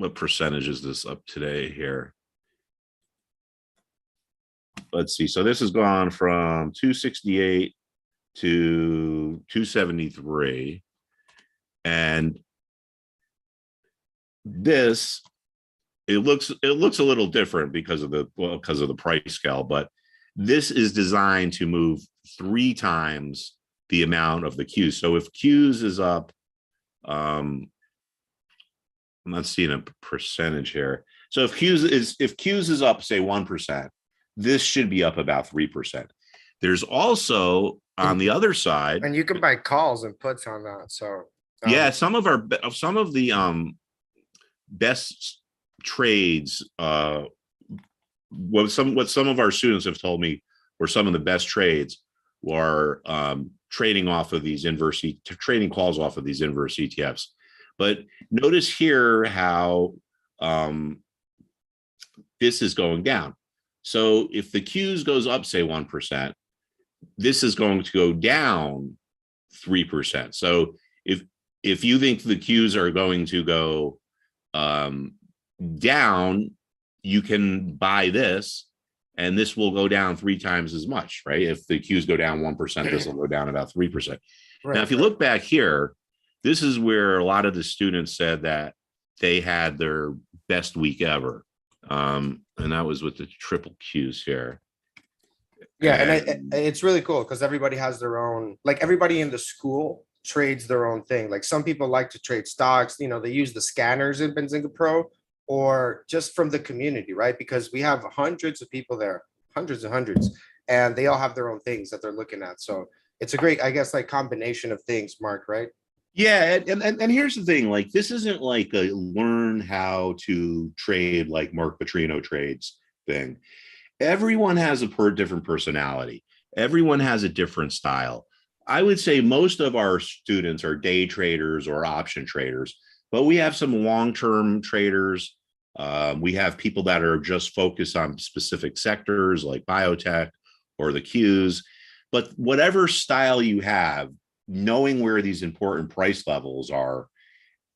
what percentage is this up today here? Let's see. So this has gone from 268 to 273. And this, it looks a little different because of the price scale, but this is designed to move 3 times the amount of the Qs. So if Qs is up, I'm not seeing a percentage here. So if Qs is up, say 1%, this should be up about 3%. There's also on the other side, And you can buy calls and puts on that. So yeah, some of the best trades, what some of our students have told me were some of the best trades were trading off of these trading calls off of these inverse ETFs. But notice here how this is going down. So if the Qs goes up, say 1%, this is going to go down 3%. So if you think the Qs are going to go down, you can buy this, and this will go down 3 times as much, right? If the Qs go down 1%, this will go down about 3%. Right, now, if you look back here, this is where a lot of the students said that they had their best week ever. And that was with the triple Qs here. Yeah, and it's really cool because everybody has their own, like everybody in the school trades their own thing. Like some people like to trade stocks, they use the scanners in Benzinga Pro, or just from the community, right? Because we have hundreds of people there, hundreds and hundreds, and they all have their own things that they're looking at. So it's a great, I guess, like combination of things, Mark, right? Yeah, and here's the thing, like this isn't like a learn how to trade like Mark Putrino trades thing. Everyone has a different personality. Everyone has a different style. I would say most of our students are day traders or option traders, but we have some long-term traders. We have people that are just focused on specific sectors like biotech or the Qs. But whatever style you have, knowing where these important price levels are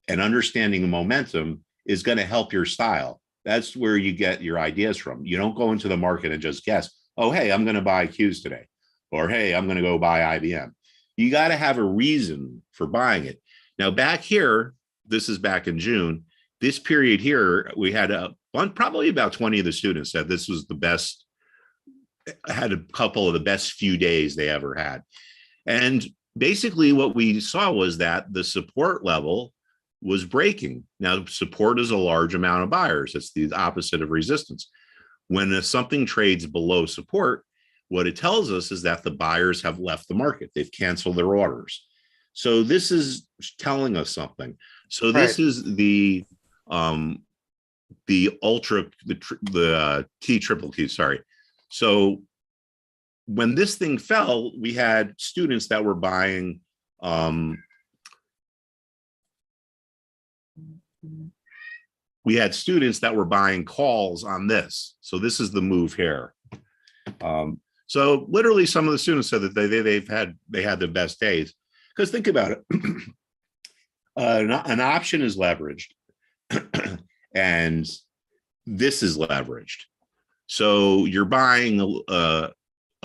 and understanding the momentum is going to help your style. That's where you get your ideas from. You don't go into the market and just guess, oh, hey, I'm going to buy Qs today, or hey, I'm going to go buy IBM. You got to have a reason for buying it. Now, back here, this is back in June. This period here, we had probably about 20 of the students said this was the best, had a couple of the best few days they ever had. And basically what we saw was that the support level was breaking. Now, support is a large amount of buyers. It's the opposite of resistance. When something trades below support, what it tells us is that the buyers have left the market. They've canceled their orders. So this is telling us something. So this is the T triple Q, sorry. So when this thing fell, we had students that were buying calls on this. So this is the move here. So literally some of the students said that they had the best days. Because think about it. An option is leveraged and this is leveraged. So you're buying a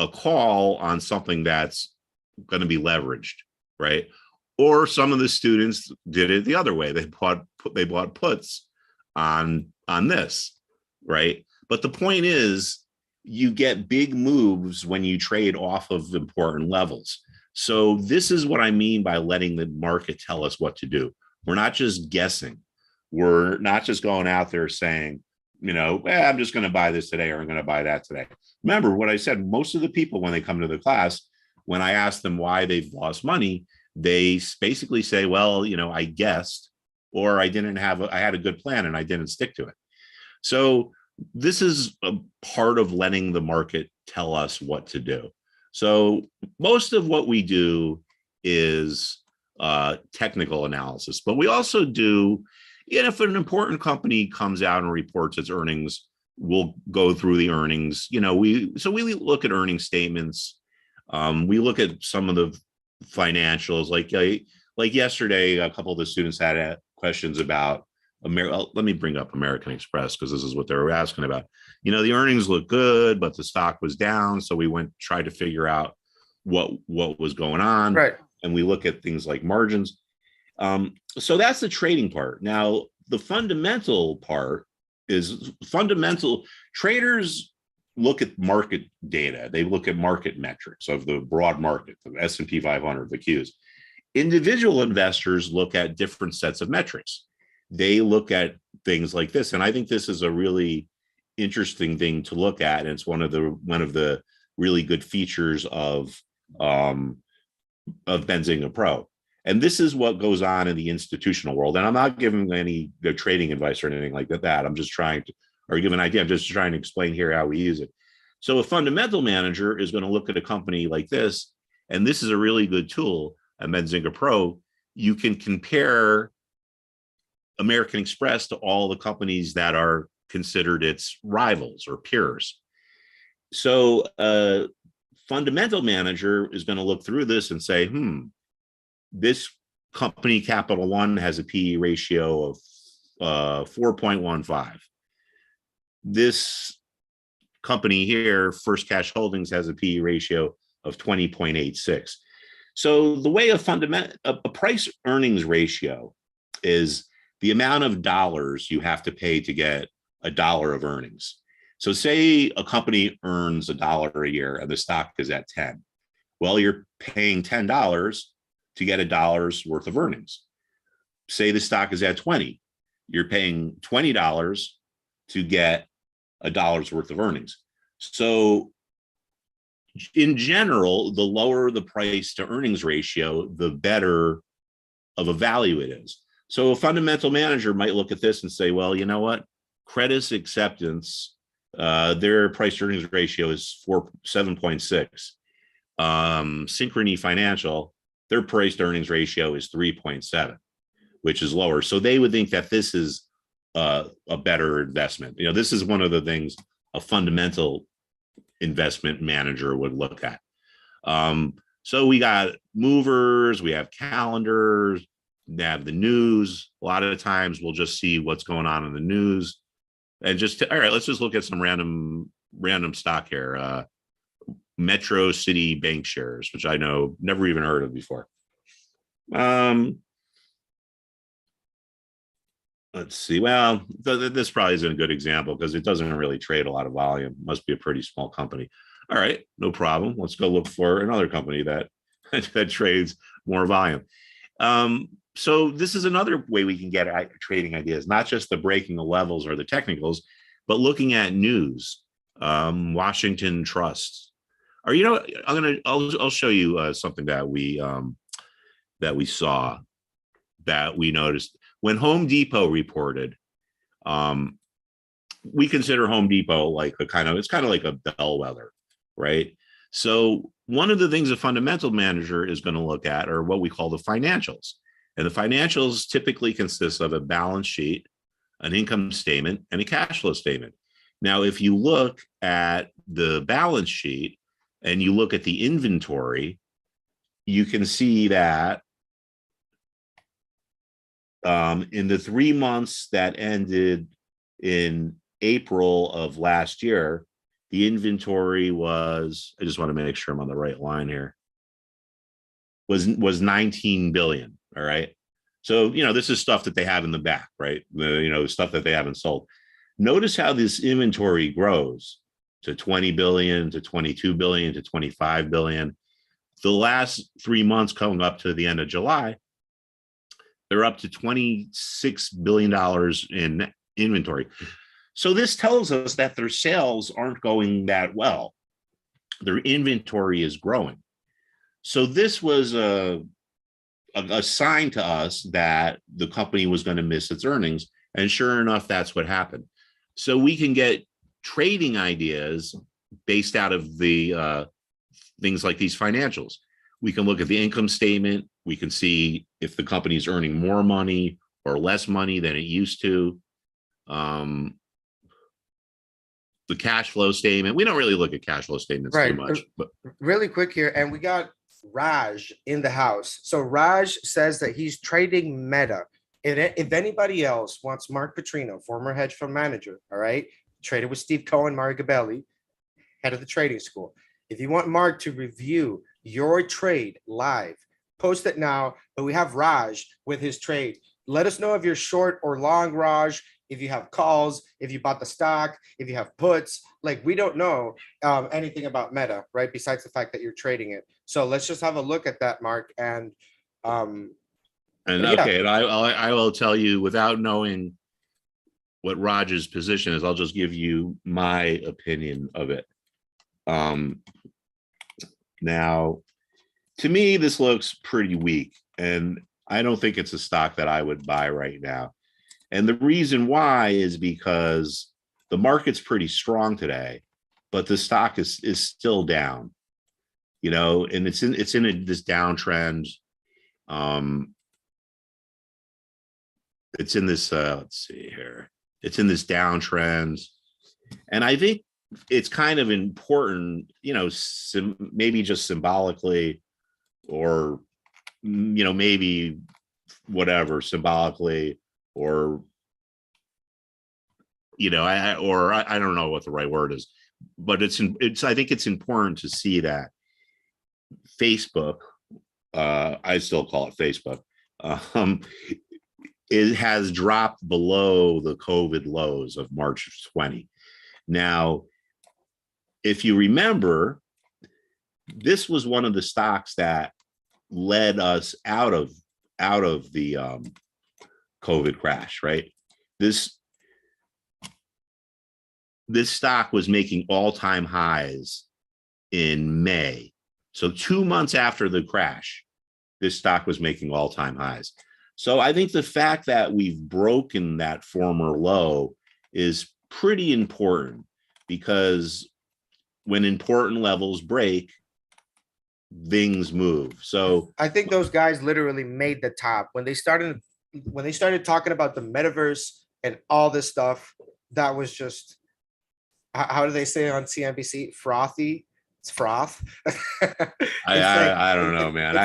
call on something that's going to be leveraged, right? Or some of the students did it the other way. They bought puts on this, right? But the point is, you get big moves when you trade off of important levels. So this is what I mean by letting the market tell us what to do. We're not just guessing. We're not just going out there saying, I'm just going to buy this today or I'm going to buy that today. Remember what I said, most of the people when they come to the class, when I ask them why they've lost money, they basically say, well, I guessed, or I had a good plan and I didn't stick to it. So this is a part of letting the market tell us what to do. So most of what we do is technical analysis, but we also do, if an important company comes out and reports its earnings, we'll go through the earnings. We look at earnings statements. We look at some of the financials. Like yesterday, a couple of the students had questions about Let me bring up American Express because this is what they were asking about. The earnings look good, but the stock was down. So we tried to figure out what was going on. Right. And we look at things like margins. So that's the trading part. Now, the fundamental part is fundamental. Traders look at market data. They look at market metrics of the broad market, the S&P 500, the Qs. Individual investors look at different sets of metrics. They look at things like this. And I think this is a really interesting thing to look at. And it's one of the really good features of Benzinga Pro. And this is what goes on in the institutional world. And I'm not giving any trading advice or anything like that. I'm just trying to, or give an idea. I'm just trying to explain here how we use it. So a fundamental manager is going to look at a company like this, and this is a really good tool, a Benzinga Pro. You can compare American Express to all the companies that are considered its rivals or peers. So a fundamental manager is going to look through this and say, this company, Capital One, has a PE ratio of 4.15. This company here, First Cash Holdings, has a PE ratio of 20.86. So the way a price earnings ratio is the amount of dollars you have to pay to get a dollar of earnings. So say a company earns $1 a year and the stock is at 10. Well, you're paying $10 to get $1 worth of earnings. Say the stock is at 20. You're paying $20 to get $1 worth of earnings. So in general, the lower the price to earnings ratio, the better of a value it is. So a fundamental manager might look at this and say, well, you know what? Credit Acceptance, their price to earnings ratio is 7.6. Synchrony Financial, their price to earnings ratio is 3.7, which is lower. So they would think that this is a better investment. This is one of the things a fundamental investment manager would look at. So we got movers, we have calendars, we have the news. A lot of the times we'll just see what's going on in the news. And all right, let's just look at some random stock here. Metro City Bank shares, which I know never even heard of before. Let's see. Well, this probably isn't a good example because it doesn't really trade a lot of volume. Must be a pretty small company. All right, no problem. Let's go look for another company that trades more volume. So this is another way we can get at trading ideas, not just the breaking the levels or the technicals, but looking at news. Washington Trust. Or I'll show you something that we saw, that we noticed when Home Depot reported. We consider Home Depot like it's kind of like a bellwether, right? So one of the things a fundamental manager is going to look at are what we call the financials. And the financials typically consist of a balance sheet, an income statement, and a cash flow statement. Now, if you look at the balance sheet and you look at the inventory, you can see that in the 3 months that ended in April of last year, the inventory was, I just want to make sure I'm on the right line here, was 19 billion. All right. So, this is stuff that they have in the back, right? Stuff that they haven't sold. Notice how this inventory grows to 20 billion, to 22 billion, to 25 billion. The last 3 months coming up to the end of July, they're up to $26 billion in inventory. So this tells us that their sales aren't going that well. Their inventory is growing. So this was a sign to us that the company was going to miss its earnings. And sure enough, that's what happened. So we can get trading ideas based out of the things like these financials. We can look at the income statement. We can see if the company is earning more money or less money than it used to. The cash flow statement. We don't really look at cash flow statements too much. But really quick here, and we got Raj in the house. So Raj says that he's trading Meta. If anybody else wants Mark Putrino, former hedge fund manager, all right, traded with Steve Cohen, Mario Gabelli, head of the trading school. If you want Mark to review your trade live, post it now. But we have Raj with his trade. Let us know if you're short or long, Raj. If you have calls, if you bought the stock, if you have puts, like we don't know anything about Meta, right? Besides the fact that you're trading it. So let's just have a look at that, Mark. And yeah. Okay, and I will tell you without knowing what Raj's position is, I'll just give you my opinion of it. Now, to me, this looks pretty weak, and I don't think it's a stock that I would buy right now. And the reason why is because the market's pretty strong today, but the stock is still down, and it's in this downtrend. It's in this, let's see here. It's in this downtrend. And I think it's kind of important, maybe just symbolically or, maybe whatever symbolically or, I don't know what the right word is, but I think it's important to see that Facebook, I still call it Facebook, it has dropped below the COVID lows of March of 20. Now, if you remember, this was one of the stocks that led us out of the COVID crash, right? This stock was making all-time highs in May. So 2 months after the crash, this stock was making all-time highs. So I think the fact that we've broken that former low is pretty important, because when important levels break, things move. So I think those guys literally made the top when they started talking about the metaverse and all this stuff. That was just, how do they say on CNBC? Frothy. It's froth. I don't know, man.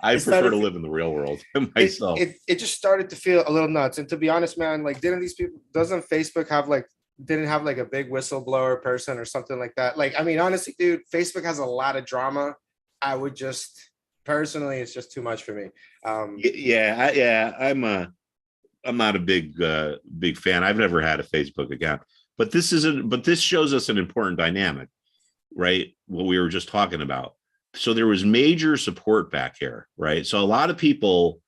I prefer to live in the real world myself. It just started to feel a little nuts. And to be honest, man, like, doesn't Facebook didn't have like a big whistleblower person or something like that? Like, I mean, honestly, dude, Facebook has a lot of drama. I would just personally, it's just too much for me. I'm not a big fan. I've never had a Facebook account, but this shows us an important dynamic, right? What we were just talking about. So there was major support back here, right? So a lot of people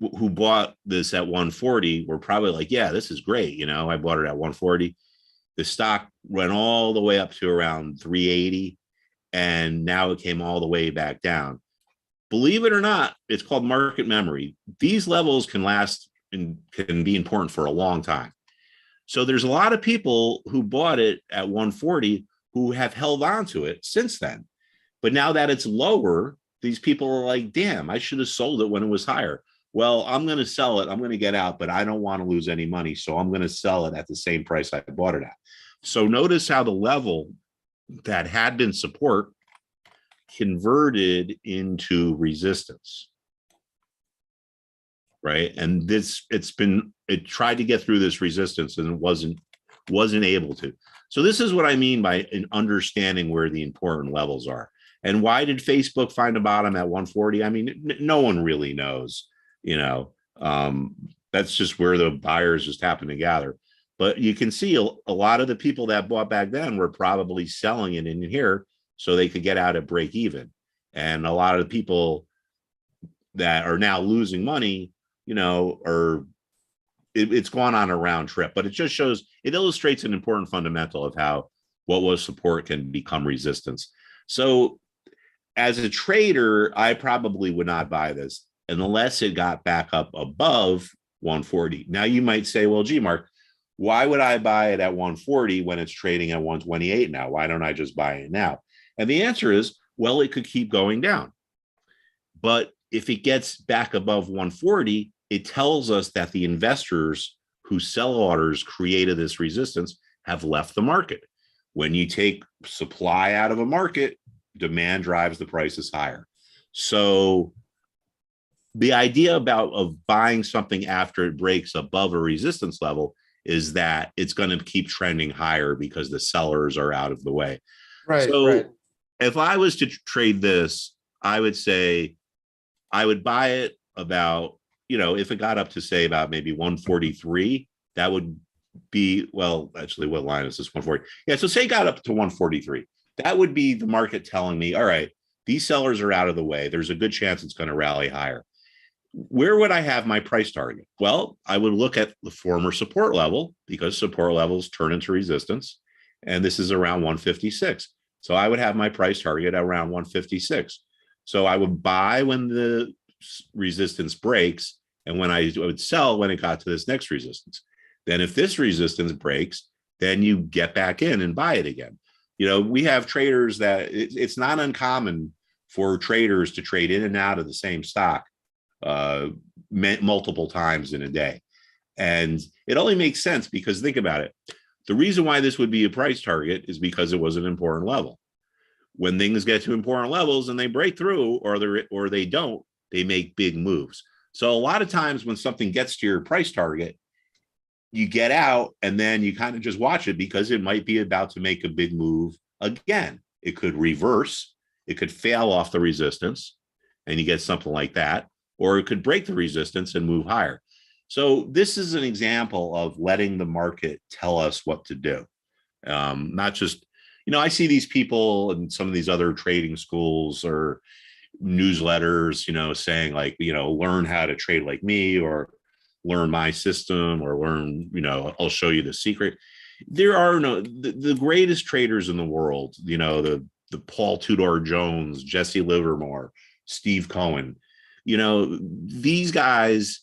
who bought this at 140 were probably like, yeah, this is great. I bought it at 140. The stock went all the way up to around 380, and now it came all the way back down. Believe it or not, it's called market memory. These levels can last and can be important for a long time. So there's a lot of people who bought it at 140 who have held on to it since then. But now that it's lower, these people are like, damn, I should have sold it when it was higher. Well, I'm going to sell it. I'm going to get out, but I don't want to lose any money. So I'm going to sell it at the same price I bought it at. So notice how the level that had been support converted into resistance, right? And it tried to get through this resistance and it wasn't able to. So this is what I mean by understanding where the important levels are. And why did Facebook find a bottom at 140? I mean, no one really knows, that's just where the buyers just happen to gather. But you can see a lot of the people that bought back then were probably selling it in here so they could get out at break even. And a lot of the people that are now losing money, it's gone on a round trip. But it illustrates an important fundamental of how what was support can become resistance. So as a trader, I probably would not buy this unless it got back up above 140. Now you might say, well, gee, Mark, why would I buy it at 140 when it's trading at 128 now? Why don't I just buy it now? And the answer is, well, it could keep going down. But if it gets back above 140, it tells us that the investors whose sell orders created this resistance have left the market. When you take supply out of a market, demand drives the prices higher. So the idea of buying something after it breaks above a resistance level is that it's going to keep trending higher because the sellers are out of the way. Right, right. So if I was to trade this, I would say I would buy it about, if it got up to say about maybe 143, that would be, well, actually, what line is this? 140. Yeah. So say it got up to 143. That would be the market telling me, all right, these sellers are out of the way. There's a good chance it's going to rally higher. Where would I have my price target? Well, I would look at the former support level because support levels turn into resistance. And this is around 156. So I would have my price target around 156. So I would buy when the resistance breaks, and when I would sell when it got to this next resistance. Then if this resistance breaks, then you get back in and buy it again. We have traders that it's not uncommon for traders to trade in and out of the same stock multiple times in a day. And it only makes sense because think about it. The reason why this would be a price target is because it was an important level. When things get to important levels and they break through or they don't, they make big moves. So a lot of times when something gets to your price target, you get out and then you kind of just watch it because it might be about to make a big move again. It could reverse, it could fail off the resistance and you get something like that, or it could break the resistance and move higher. So this is an example of letting the market tell us what to do. Not just, I see these people and some of these other trading schools or newsletters, saying like, learn how to trade like me or learn my system or learn, I'll show you the secret. There are the greatest traders in the world, the Paul Tudor Jones, Jesse Livermore, Steve Cohen, these guys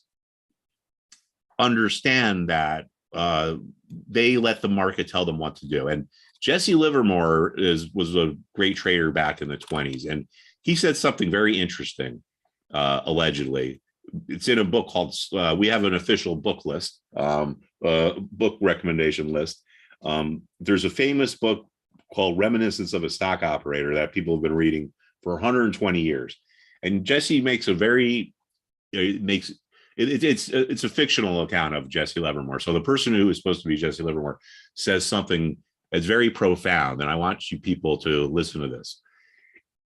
understand that they let the market tell them what to do. And Jesse Livermore was a great trader back in the 20s. And he said something very interesting, allegedly. It's in a book called, we have an official book list, book recommendation list. There's a famous book called Reminiscence of a Stock Operator that people have been reading for 120 years. And Jesse makes it's a fictional account of Jesse Livermore. So the person who is supposed to be Jesse Livermore says something that's very profound. And I want you people to listen to this.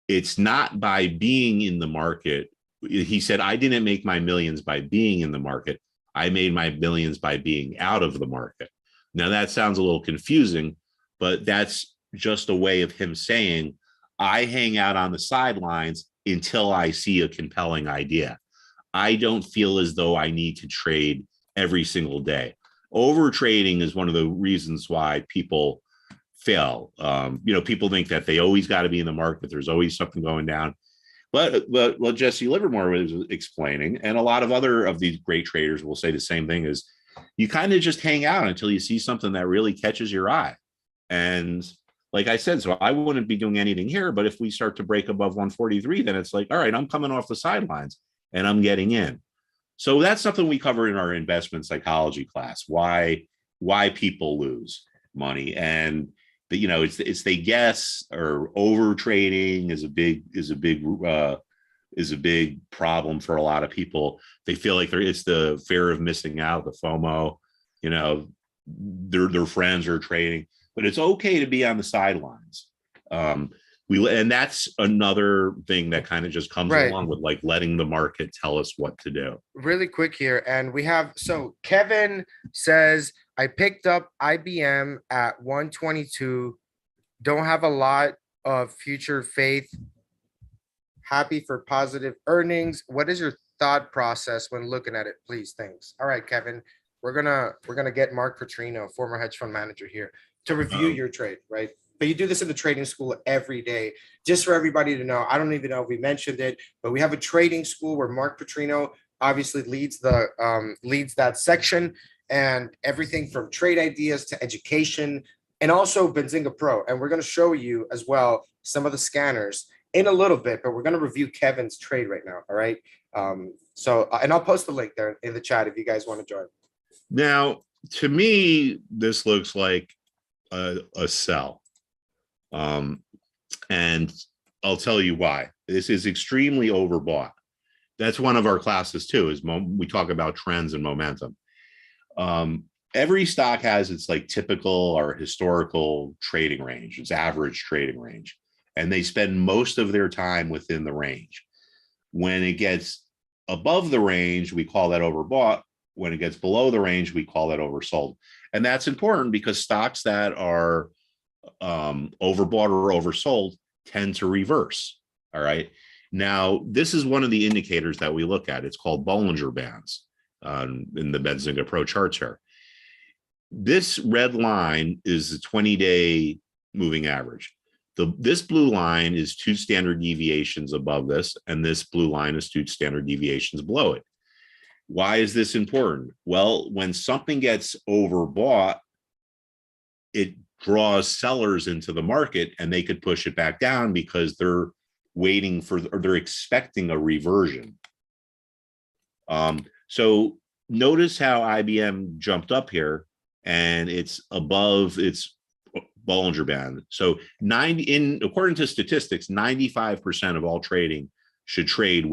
It's not by being in the market. He said, I didn't make my millions by being in the market. I made my millions by being out of the market. Now that sounds a little confusing, but that's just a way of him saying, I hang out on the sidelines until I see a compelling idea. I don't feel as though I need to trade every single day. Overtrading is one of the reasons why people fail. People think that they always got to be in the market. There's always something going down. But what Jesse Livermore was explaining, and a lot of other of these great traders will say the same thing, is you kind of just hang out until you see something that really catches your eye. And like I said, so I wouldn't be doing anything here, but if we start to break above 143, then it's like, all right, I'm coming off the sidelines and I'm getting in. So that's something we cover in our investment psychology class, why people lose money. And it's they guess, or over trading is a big problem for a lot of people. They feel like it's the fear of missing out, the FOMO, their friends are trading, but it's okay to be on the sidelines. And that's another thing that kind of just comes along with like letting the market tell us what to do. Really quick here. And so Kevin says, I picked up IBM at 122. Don't have a lot of future faith. Happy for positive earnings. What is your thought process when looking at it, please? Thanks. All right, Kevin, we're gonna get Mark Putrino, former hedge fund manager, here to review your trade, right? But you do this in the trading school every day. Just for everybody to know, I don't even know if we mentioned it, but we have a trading school where Mark Putrino obviously leads that section, and everything from trade ideas to education, and also Benzinga Pro. And we're going to show you as well some of the scanners in a little bit, but we're going to review Kevin's trade right now. All right. And I'll post the link there in the chat if you guys want to join. Now, to me, this looks like a sell. And I'll tell you why. This is extremely overbought. That's one of our classes too, is we talk about trends and momentum. Every stock has its like typical or historical trading range, its average trading range, and they spend most of their time within the range. When it gets above the range, we call that overbought. When it gets below the range, we call that oversold. And that's important because stocks that are overbought or oversold tend to reverse. All right. Now, this is one of the indicators that we look at. It's called Bollinger Bands in the Benzinga Pro charts here. This red line is the 20-day moving average. This blue line is 2 standard deviations above this, and this blue line is 2 standard deviations below it. Why is this important? Well, when something gets overbought, it draws sellers into the market, and they could push it back down because they're waiting for, or they're expecting a reversion. So notice how IBM jumped up here, and it's above its Bollinger Band. So according to statistics, 95% of all trading should trade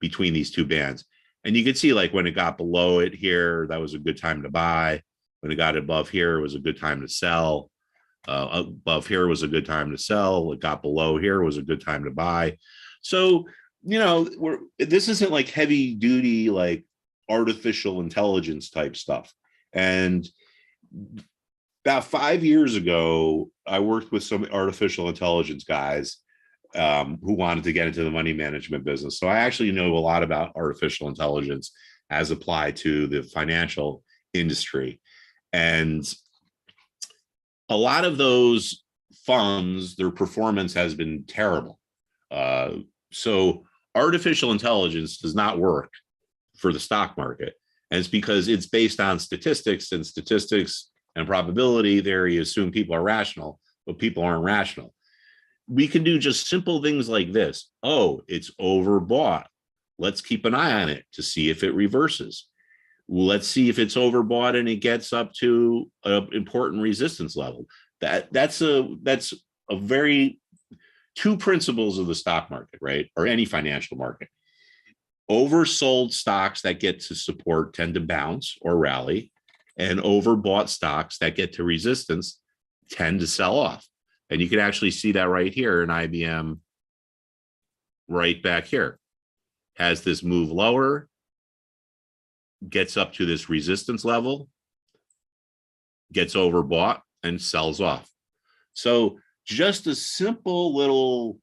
between these 2 bands. And you can see, like, when it got below it here, that was a good time to buy. When it got above here, it was a good time to sell. Above here was a good time to sell. It got below here was a good time to buy. So, this isn't like heavy duty, like artificial intelligence type stuff. And about 5 years ago, I worked with some artificial intelligence guys who wanted to get into the money management business. So I actually know a lot about artificial intelligence as applied to the financial industry. And a lot of those funds, their performance has been terrible. So artificial intelligence does not work for the stock market. And it's because it's based on statistics, and probability there. You assume people are rational, but people aren't rational. We can do just simple things like this. Oh, it's overbought. Let's keep an eye on it to see if it reverses. Let's see if it's overbought and it gets up to an important resistance level. That's a very 2 principles of the stock market, right? Or any financial market. Oversold stocks that get to support tend to bounce or rally, and overbought stocks that get to resistance tend to sell off. And you can actually see that right here in IBM, right back here. Has this move lower, gets up to this resistance level, gets overbought, and sells off. So just a simple little,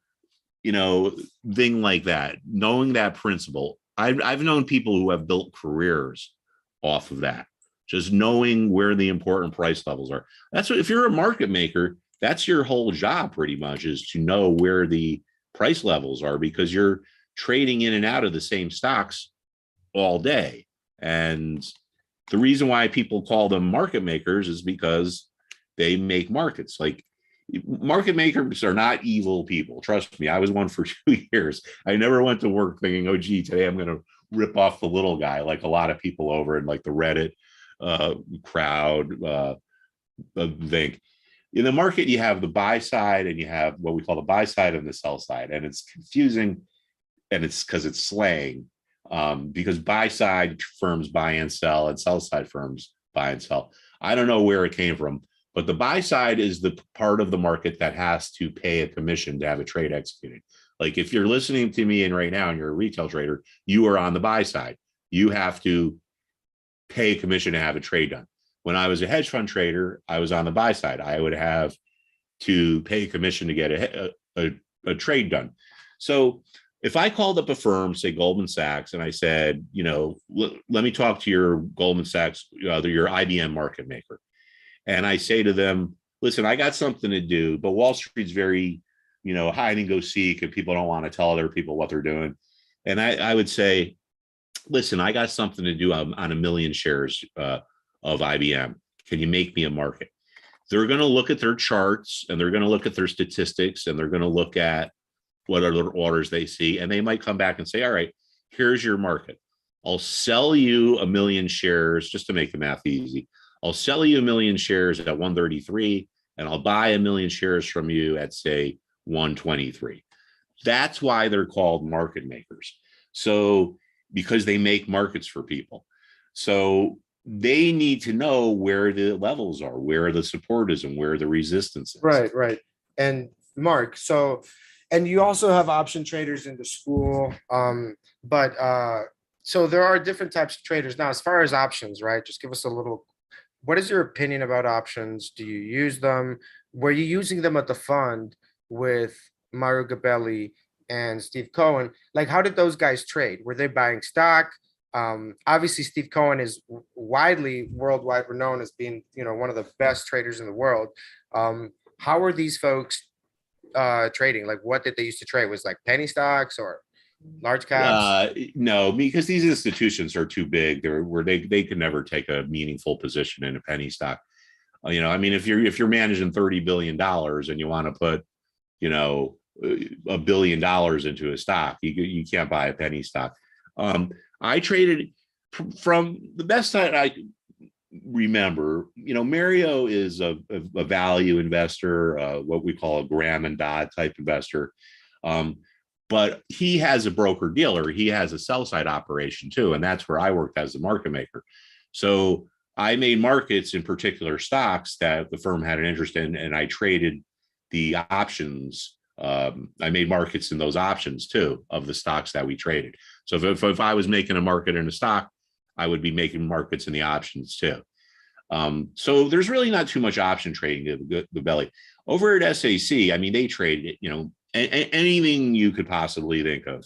thing like that, knowing that principle. I've known people who have built careers off of that. Just knowing where the important price levels are. That's what, if you're a market maker, that's your whole job pretty much, is to know where the price levels are, because you're trading in and out of the same stocks all day. And the reason why people call them market makers is because they make markets. Like, market makers are not evil people. Trust me, I was one for 2 years. I never went to work thinking, oh, gee, today I'm going to rip off the little guy, like a lot of people over in like the Reddit crowd think. In the market, you have the buy side and you have what we call the buy side and the sell side. And it's confusing, and it's because it's slang, because buy side firms buy and sell and sell side firms buy and sell. I don't know where it came from, but the buy side is the part of the market that has to pay a commission to have a trade executed. Like, if you're listening to me and right now and you're a retail trader, you are on the buy side. You have to pay a commission to have a trade done. When I was a hedge fund trader, I was on the buy side. I would have to pay a commission to get a trade done. So if I called up a firm, say Goldman Sachs, and I said, let me talk to your Goldman Sachs, your IBM market maker. And I say to them, listen, I got something to do, but Wall Street's very, hide and go seek, and people don't want to tell other people what they're doing. And I would say, listen, I got something to do on 1 million shares of IBM. Can you make me a market? They're going to look at their charts, and they're going to look at their statistics, and they're going to look at what other orders they see. And they might come back and say, all right, here's your market. I'll sell you 1 million shares, just to make the math easy. I'll sell you 1 million shares at 133, and I'll buy 1 million shares from you at, say, 123. That's why they're called market makers. So because they make markets for people. So they need to know where the levels are, where the support is and where the resistance is. Right, right. And Mark, so and you also have option traders in the school. But so there are different types of traders. Now, as far as options, right? Just give us a little, what is your opinion about options? Do you use them? Were you using them at the fund with Mario Gabelli and Steve Cohen? Like, how did those guys trade? Were they buying stock? Obviously, Steve Cohen is widely worldwide renowned as being, one of the best traders in the world. How are these folks trading? Like, what did they used to trade? Was like penny stocks or large caps? No, because these institutions are too big. They're where they could never take a meaningful position in a penny stock. I mean, if you're managing $30 billion and you want to put, $1 billion into a stock, you can't buy a penny stock. I traded from the best I remember. Mario is a value investor, what we call a Graham and Dodd type investor. But he has a broker dealer. He has a sell side operation too. And that's where I worked as a market maker. So I made markets in particular stocks that the firm had an interest in, and I traded the options. I made markets in those options too of the stocks that we traded. So if I was making a market in a stock, I would be making markets in the options too. So there's really not too much option trading to the belly. Over at SAC, I mean, they traded, anything you could possibly think of,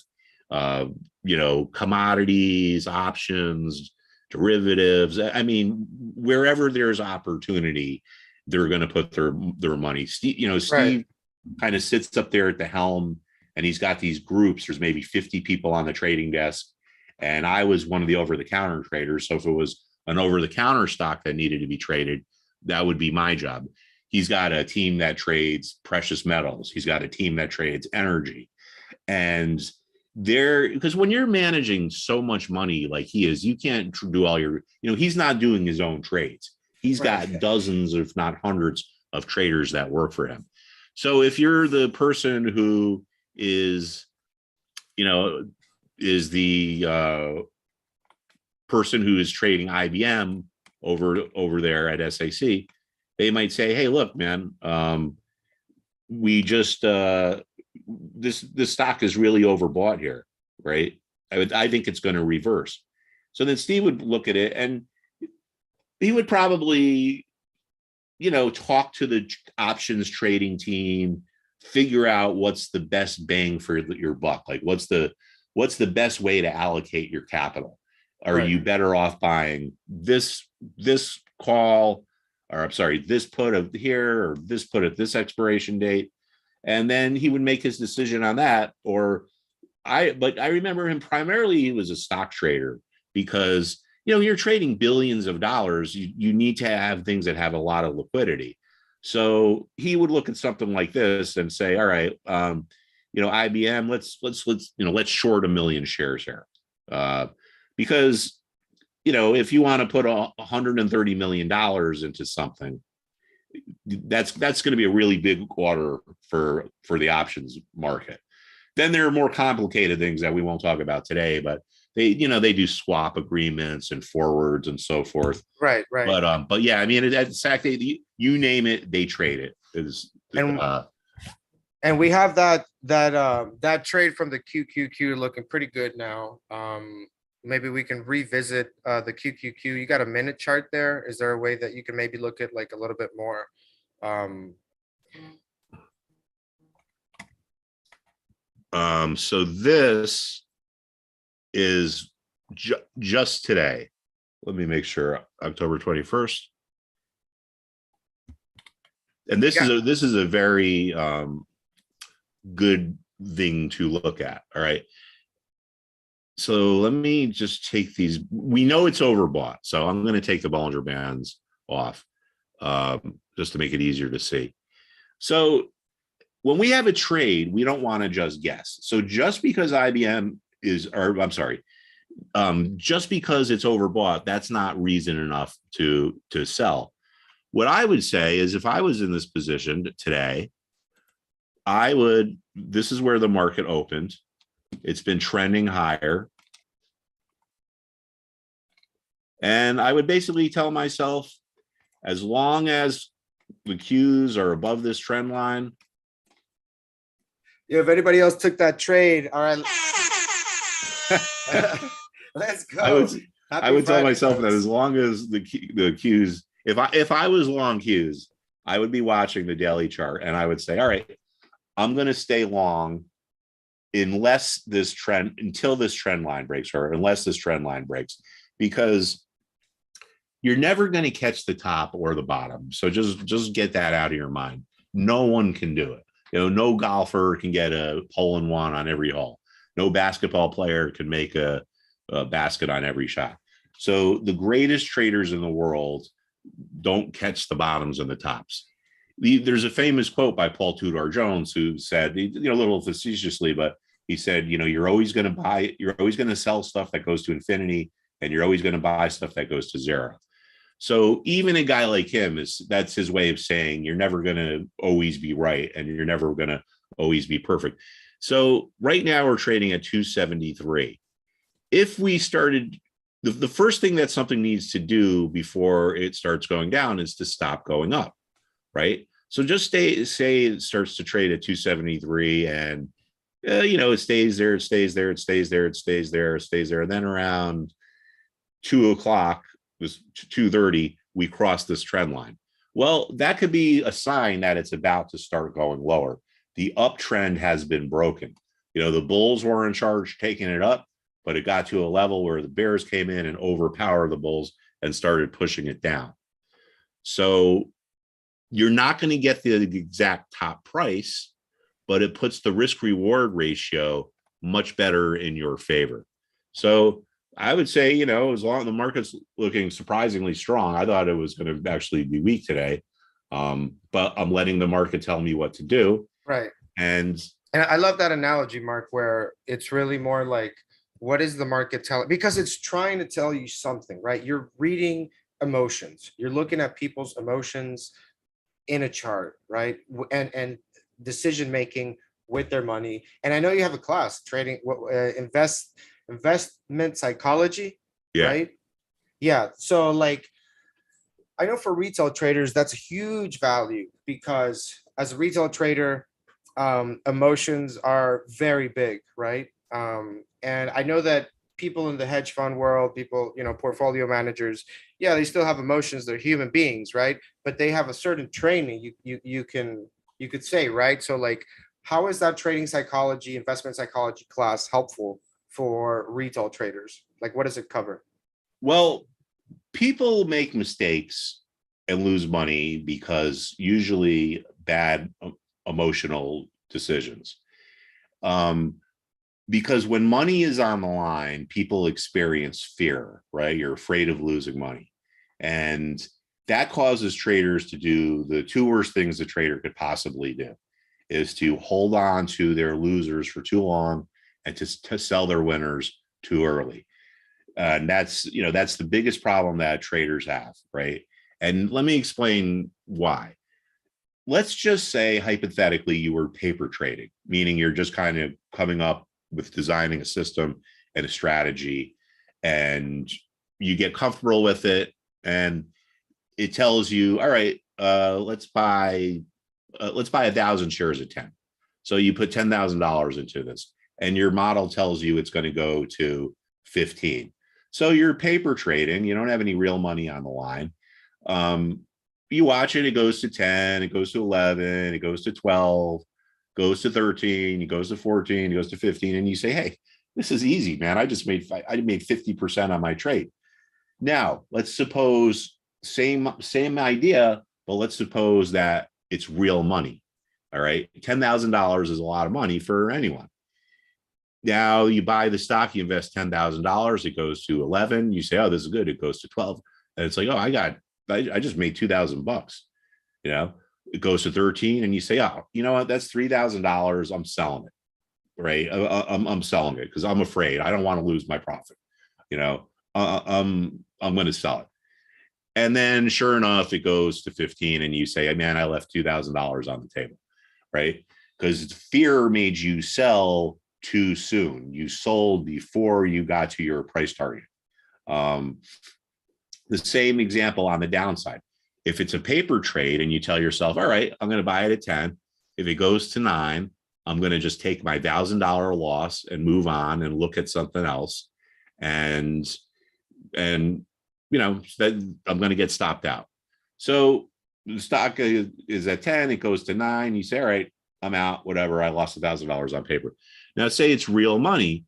commodities, options, derivatives. I mean, wherever there's opportunity, they're going to put their money. Steve Right. kind of sits up there at the helm, and he's got these groups. There's maybe 50 people on the trading desk, and I was one of the over-the-counter traders. So if it was an over-the-counter stock that needed to be traded, that would be my job. He's got a team that trades precious metals. He's got a team that trades energy. And because when you're managing so much money like he is, you can't do all your, he's not doing his own trades. He's got dozens, if not hundreds, of traders that work for him. So if you're the person who is the person who is trading IBM over there at SAC, they might say, "Hey, look, man, we just this stock is really overbought here, right? I think it's going to reverse." So then Steve would look at it, and he would probably, talk to the options trading team, figure out what's the best bang for your buck. Like, what's the best way to allocate your capital? Are you better off buying this call, or I'm sorry, this put of here, or this put at this expiration date? And then he would make his decision on that. But I remember him primarily, he was a stock trader, because, you're trading billions of dollars. You need to have things that have a lot of liquidity. So he would look at something like this and say, all right, IBM, let's short 1 million shares here. Because, if you want to put $130 million into something, that's going to be a really big order for the options market. Then there are more complicated things that we won't talk about today, but they do swap agreements and forwards and so forth. Right. But yeah, I mean, at SAC, you name it, they trade it. And we have that trade from the QQQ looking pretty good now. Maybe we can revisit the QQQ. You got a minute chart there? Is there a way that you can maybe look at like a little bit more? So this is just today. Let me make sure. October 21st. And this is a very good thing to look at. All right. So let me just take these. We know it's overbought, so I'm going to take the Bollinger Bands off just to make it easier to see. So when we have a trade, we don't want to just guess. So just because just because it's overbought, that's not reason enough to sell. What I would say is, if I was in this position today, this is where the market opened. It's been trending higher. And I would basically tell myself, as long as the Qs are above this trend line. Yeah, if anybody else took that trade, all right. Let's go. I would tell myself that as long as the Qs, if I was long Qs, I would be watching the daily chart and I would say, all right, I'm going to stay long until this trend line breaks, because you're never going to catch the top or the bottom. So just get that out of your mind. No one can do it. No golfer can get a hole-in-one on every hole. No basketball player can make a basket on every shot. So the greatest traders in the world don't catch the bottoms and the tops. There's a famous quote by Paul Tudor Jones who said, a little facetiously, but he said, you're always going to sell stuff that goes to infinity, and you're always going to buy stuff that goes to zero. So even a guy like him, that's his way of saying you're never going to always be right, and you're never going to always be perfect. So right now we're trading at 273. If we started, the first thing that something needs to do before it starts going down is to stop going up, right? So just say it starts to trade at 273 and it stays there, and then around 2:00, was 2:30, we cross this trend line. Well, that could be a sign that it's about to start going lower. The uptrend has been broken. The bulls were in charge taking it up, but it got to a level where the bears came in and overpowered the bulls and started pushing it down. So you're not going to get the exact top price, but it puts the risk reward ratio much better in your favor. So I would say, as long as the market's looking surprisingly strong, I thought it was going to actually be weak today. But I'm letting the market tell me what to do. Right. And I love that analogy, Mark, where it's really more like, what is the market telling? Because it's trying to tell you something, right? You're reading emotions. You're looking at people's emotions in a chart, right? And decision making with their money. And I know you have a class trading investment psychology, right? Yeah. So I know for retail traders, that's a huge value, because as a retail trader, emotions are very big, right? And I know that people in the hedge fund world, people, portfolio managers, yeah, they still have emotions. They're human beings, right? But they have a certain training you could say, right? So how is that trading psychology, investment psychology class helpful for retail traders? What does it cover? Well, people make mistakes and lose money because usually bad emotional decisions. Because when money is on the line, people experience fear, right? You're afraid of losing money. And that causes traders to do the two worst things a trader could possibly do, is to hold on to their losers for too long and to sell their winners too early. And that's the biggest problem that traders have, right? And let me explain why. Let's just say, hypothetically, you were paper trading, meaning you're just kind of coming up with designing a system and a strategy, and you get comfortable with it, and it tells you, all right, let's buy 1,000 shares at 10. So you put $10,000 into this, and your model tells you it's going to go to 15. So you're paper trading. You don't have any real money on the line. You watch it, it goes to 10, it goes to 11, it goes to 12, goes to 13, it goes to 14, it goes to 15, and you say, hey, this is easy, man. I made 50% on my trade. Now, let's suppose same idea, but let's suppose that it's real money. All right. $10,000 is a lot of money for anyone. Now you buy the stock, you invest $10,000, it goes to 11. You say, oh, this is good. It goes to 12. And it's like, oh, I just made $2,000. It goes to 13, and you say, oh, you know what? That's $3,000. I'm selling it, right? I'm selling it because I'm afraid. I don't want to lose my profit. I'm going to sell it. And then sure enough, it goes to 15, and you say, man, I left $2,000 on the table, right? Because fear made you sell too soon. You sold before you got to your price target. The same example on the downside. If it's a paper trade and you tell yourself, all right, I'm going to buy it at 10. If it goes to 9, I'm going to just take my $1,000 loss and move on and look at something else. And that I'm going to get stopped out. So the stock is at 10, it goes to 9. You say, all right, I'm out, whatever. I lost $1,000 on paper. Now, say it's real money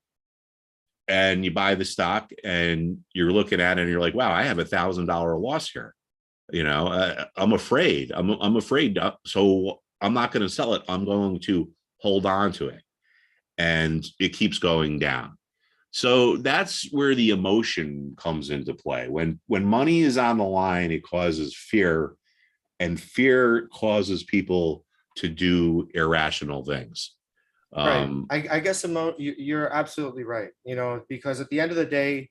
and you buy the stock and you're looking at it and you're like, wow, I have $1,000 loss here. I'm afraid. I'm afraid. So I'm not going to sell it. I'm going to hold on to it. And it keeps going down. So that's where the emotion comes into play. When money is on the line, it causes fear, and fear causes people to do irrational things. Right. I guess you're absolutely right. Because at the end of the day,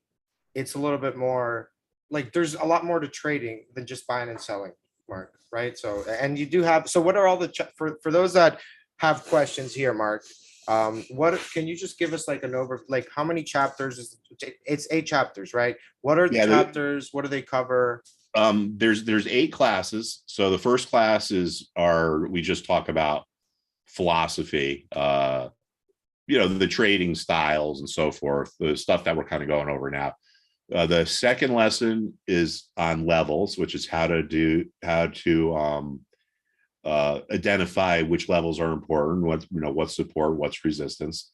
it's a little bit more like there's a lot more to trading than just buying and selling, Mark. Right. So, and you do have. So, what are all the for those that have questions here, Mark? What can you just give us like an over, like how many chapters is it's 8 chapters, right? What are the chapters? What do they cover? There's 8 classes. So the first class we just talk about philosophy, the trading styles and so forth, the stuff that we're kind of going over now. The second lesson is on levels, which is how to identify which levels are important, what's support, what's resistance.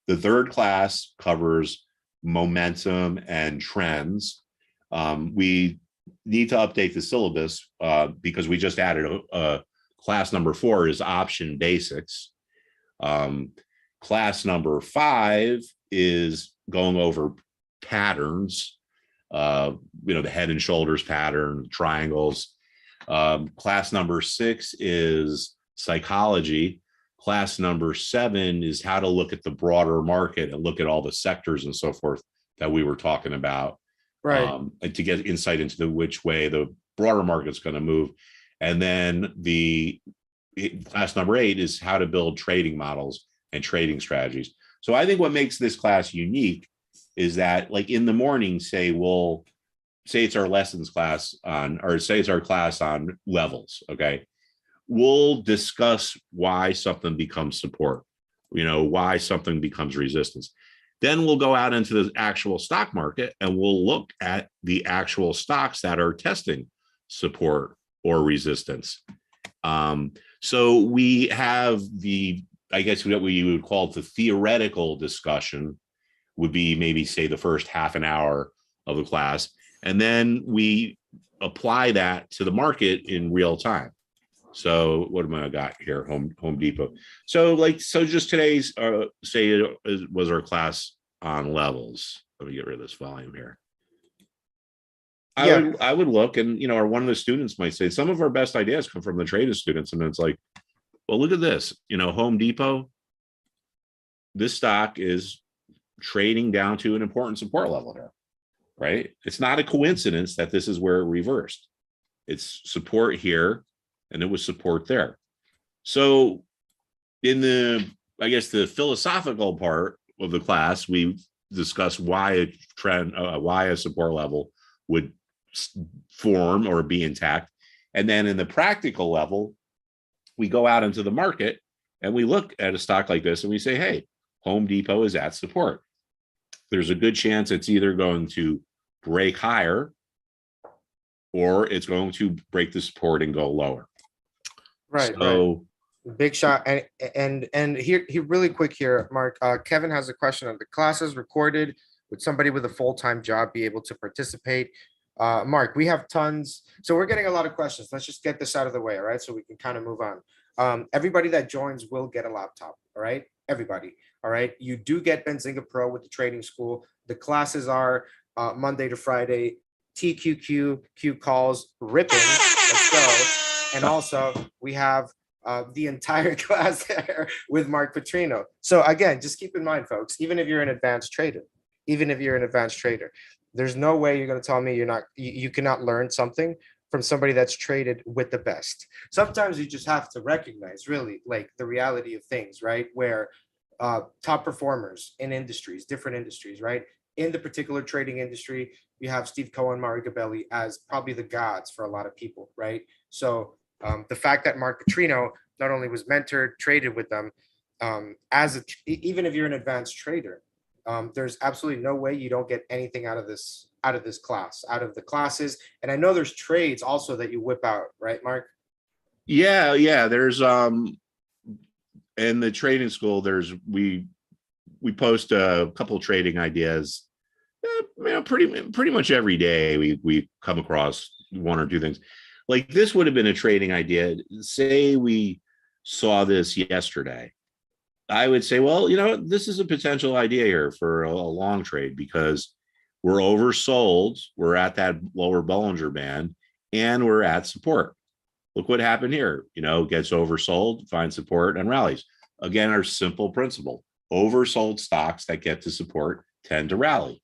The third class covers momentum and trends. We need to update the syllabus because we just added a class number 4 is option basics. Class number 5 is going over patterns, the head and shoulders pattern, triangles. Class number 6 is psychology. Class number 7 is how to look at the broader market and look at all the sectors and so forth that we were talking about, right? And to get insight into which way the broader market's going to move. And then the class number 8 is how to build trading models and trading strategies. So I think what makes this class unique is that, like in the morning, say it's our lessons class say it's our class on levels. Okay. We'll discuss why something becomes support, why something becomes resistance. Then we'll go out into the actual stock market and we'll look at the actual stocks that are testing support or resistance. So we have I guess what we would call the theoretical discussion would be maybe say the first half an hour of the class. And then we apply that to the market in real time. So what am I got here? Home Depot. So just today's say it was our class on levels. Let me get rid of this volume here. I would look and, or one of the students might say some of our best ideas come from the trading students. And it's like, well, look at this, Home Depot, this stock is trading down to an important support level here. Right? It's not a coincidence that this is where it reversed. It's support here, and it was support there. So in the philosophical part of the class, we discuss why a support level would form or be intact. And then in the practical level, we go out into the market and we look at a stock like this and we say, hey, Home Depot is at support. There's a good chance it's either going to break higher or it's going to break the support and go lower. Right. So right. Big shot. And here really quick here, Mark, Kevin has a question of the classes recorded. Would somebody with a full-time job be able to participate? Mark, we have tons. So we're getting a lot of questions. Let's just get this out of the way. All right. So we can kind of move on. Everybody that joins will get a laptop. All right. Everybody. All right. You do get Benzinga Pro with the trading school. The classes are Monday to Friday, TQQ, Q calls, ripping. Let's go. And also we have the entire class there with Mark Putrino. So again, just keep in mind, folks, even if you're an advanced trader, there's no way you're going to tell me you cannot learn something from somebody that's traded with the best. Sometimes you just have to recognize really like the reality of things, right? Where top performers in industries, different industries, right? In the particular trading industry, you have Steve Cohen, Mari Gabelli as probably the gods for a lot of people, right? So the fact that Mark Putrino not only was mentored, traded with them, even if you're an advanced trader, there's absolutely no way you don't get anything out of this class, out of the classes. And I know there's trades also that you whip out, right, Mark? Yeah. There's in the trading school, we post a couple trading ideas. Pretty much every day we come across one or two things. Like this would have been a trading idea. Say we saw this yesterday. I would say, well, this is a potential idea here for a long trade because we're oversold. We're at that lower Bollinger band and we're at support. Look what happened here. Gets oversold, finds support and rallies. Again, our simple principle: oversold stocks that get to support tend to rally.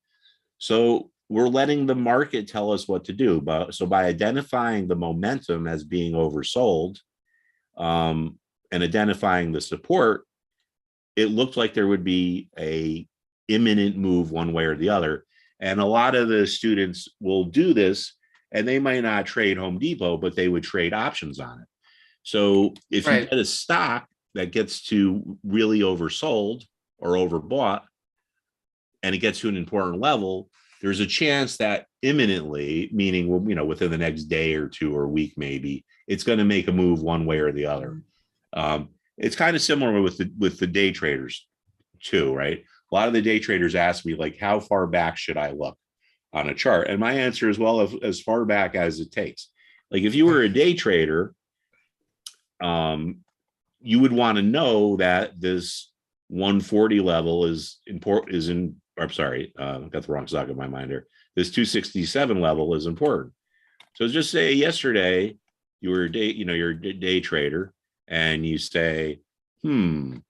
So we're letting the market tell us what to do. So by identifying the momentum as being oversold, and identifying the support, it looked like there would be a imminent move one way or the other. And a lot of the students will do this, and they might not trade Home Depot, but they would trade options on it. So if you get a stock that gets to really oversold or overbought, and it gets to an important level, there's a chance that imminently, meaning, within the next day or two or week, maybe it's going to make a move one way or the other. It's kind of similar with the day traders too, right? A lot of the day traders ask me, like, how far back should I look on a chart? And my answer is, well, as far back as it takes. Like if you were a day trader, you would want to know that this 140 level is important. I'm sorry, got the wrong stock in my mind here. This 267 level is important. So just say yesterday you're a day trader, and you say, I'm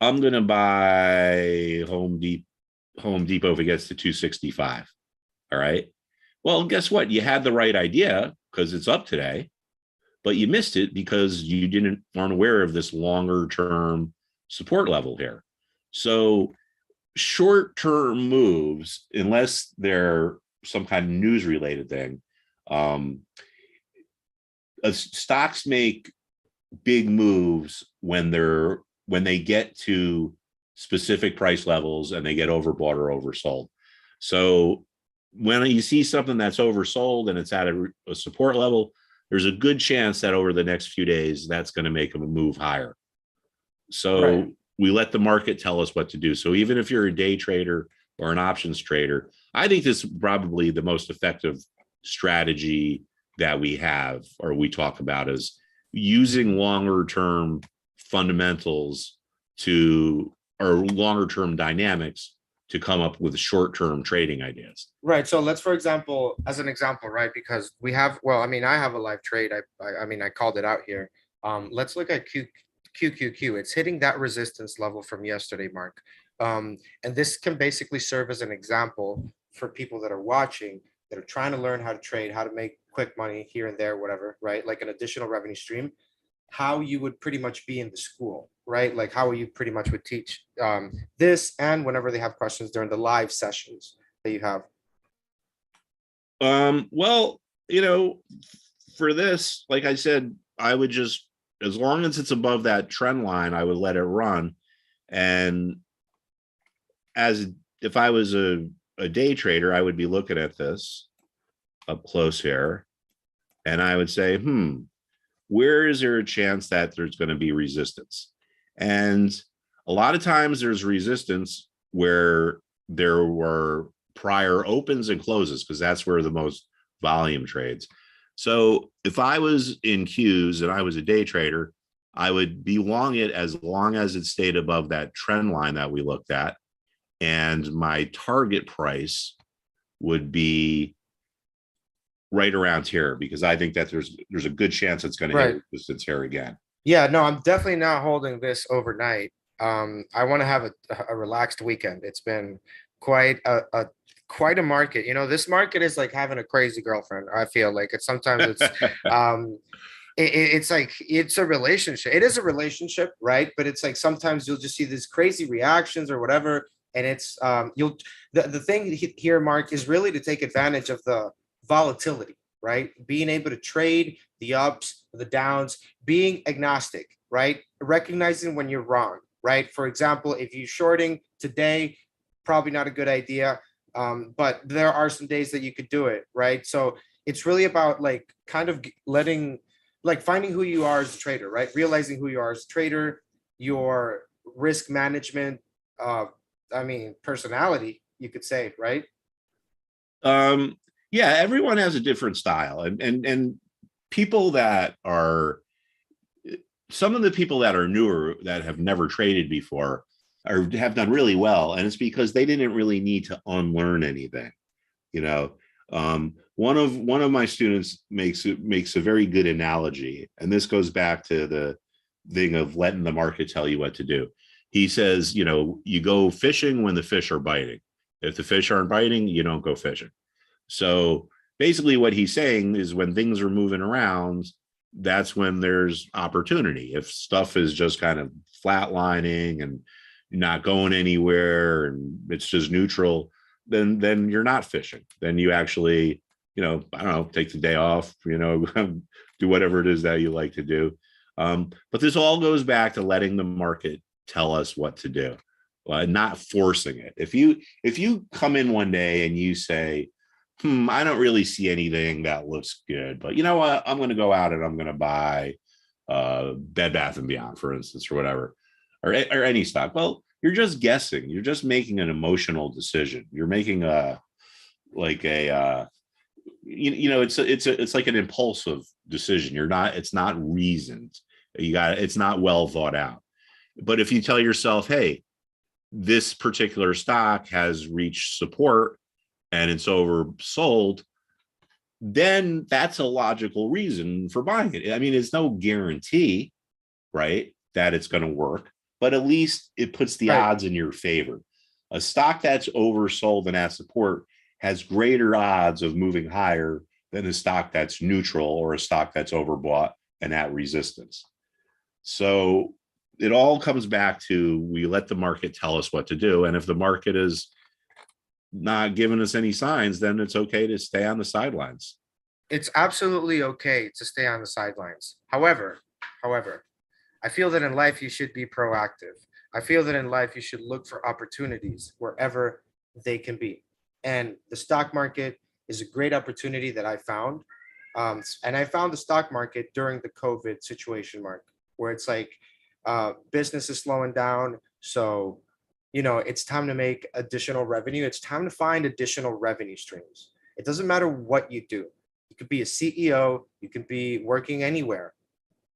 going to buy Home Depot if it gets to 265. All right. Well, guess what? You had the right idea because it's up today, but you missed it because you aren't aware of this longer term support level here. So short-term moves, unless they're some kind of news related thing, stocks make big moves when they get to specific price levels and they get overbought or oversold. So when you see something that's oversold and it's at a support level, there's a good chance that over the next few days that's going to make them move higher. So we let the market tell us what to do. So even if you're a day trader or an options trader, I think this is probably the most effective strategy that we have, or we talk about, is using longer term fundamentals or longer term dynamics to come up with short term trading ideas. Right. So let's, for example, as an example, right, because I have a live trade. I called it out here. Let's look at QQQ. It's hitting that resistance level from yesterday, Mark. And this can basically serve as an example for people that are watching, that are trying to learn how to trade, how to make quick money here and there, whatever, right? Like an additional revenue stream, how you would pretty much be in the school, right? Like how you pretty much would teach this, and whenever they have questions during the live sessions that you have. Well, for this, like I said, I would just, as long as it's above that trend line, I would let it run. And if I was a day trader, I would be looking at this up close here, and I would say, where is there a chance that there's going to be resistance? And a lot of times there's resistance where there were prior opens and closes, because that's where the most volume trades. So if I was in Qs and I was a day trader, I would be long it as long as it stayed above that trend line that we looked at. And my target price would be right around here, because I think that there's a good chance it's going to hit resistance here again. Yeah, no, I'm definitely not holding this overnight. I want to have a relaxed weekend. It's been quite a market. This market is like having a crazy girlfriend. I feel like sometimes it's it's like it's a relationship. It is a relationship, right? But it's like sometimes you'll just see these crazy reactions or whatever, and it's you'll the thing here, Mark, is really to take advantage of the volatility, right? Being able to trade the ups, the downs, being agnostic, right? Recognizing when you're wrong, right? For example, if you're shorting today, probably not a good idea. But there are some days that you could do it, right? So it's really about like kind of letting like finding who you are as a trader, right? Realizing who you are as a trader, your risk management, uh, I mean, personality, you could say, right? Um, yeah, everyone has a different style, and people that are some of the people that are newer that have never traded before or have done really well, and it's because they didn't really need to unlearn anything. You know, one of my students makes a very good analogy, and this goes back to the thing of letting the market tell you what to do. He says, you know, you go fishing when the fish are biting. If the fish aren't biting, you don't go fishing. So basically, what he's saying is when things are moving around, that's when there's opportunity. If stuff is just kind of flatlining and not going anywhere and it's just neutral, then you're not fishing. Then you actually, you know, I don't know, take the day off, you know, do whatever it is that you like to do. But this all goes back to letting the market tell us what to do, not forcing it. If you come in one day and you say, I don't really see anything that looks good, but you know what? I'm going to go out and I'm going to buy Bed Bath and Beyond, for instance, or whatever, or any stock. Well, you're just guessing. You're just making an emotional decision. You're making a like a you know it's like an impulsive decision. You're not. It's not reasoned. It's not well thought out. But if you tell yourself, hey, this particular stock has reached support and it's oversold, then that's a logical reason for buying it. I mean, it's no guarantee, right, that it's going to work, but at least it puts the Right. odds in your favor. A stock that's oversold and at support has greater odds of moving higher than a stock that's neutral or a stock that's overbought and at resistance. So it all comes back to we let the market tell us what to do. And if the market is not giving us any signs, then it's okay to stay on the sidelines. It's absolutely okay to stay on the sidelines. However, I feel that in life you should be proactive. I feel that in life you should look for opportunities wherever they can be. And the stock market is a great opportunity that I found. And I found the stock market during the COVID situation, Mark, where it's like business is slowing down. So, you know, it's time to make additional revenue. It's time to find additional revenue streams. It doesn't matter what you do. You could be a CEO, you could be working anywhere,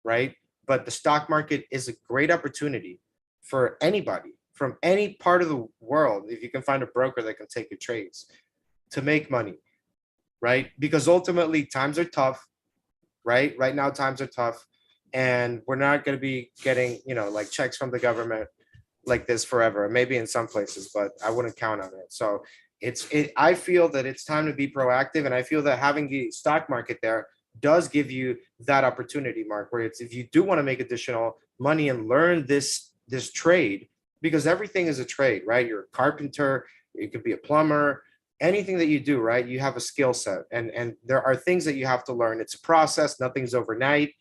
right? But the stock market is a great opportunity for anybody from any part of the world. If you can find a broker that can take your trades to make money, right? Because ultimately times are tough, right? Right now times are tough, and we're not going to be getting, you know, like checks from the government like this forever. Maybe in some places, but I wouldn't count on it. So I feel that it's time to be proactive, and I feel that having the stock market there does give you that opportunity, Mark, where it's if you do want to make additional money and learn this trade, because everything is a trade, right? You're a carpenter, you could be a plumber, anything that you do, right? You have a skill set, and there are things that you have to learn. It's a process, nothing's overnight,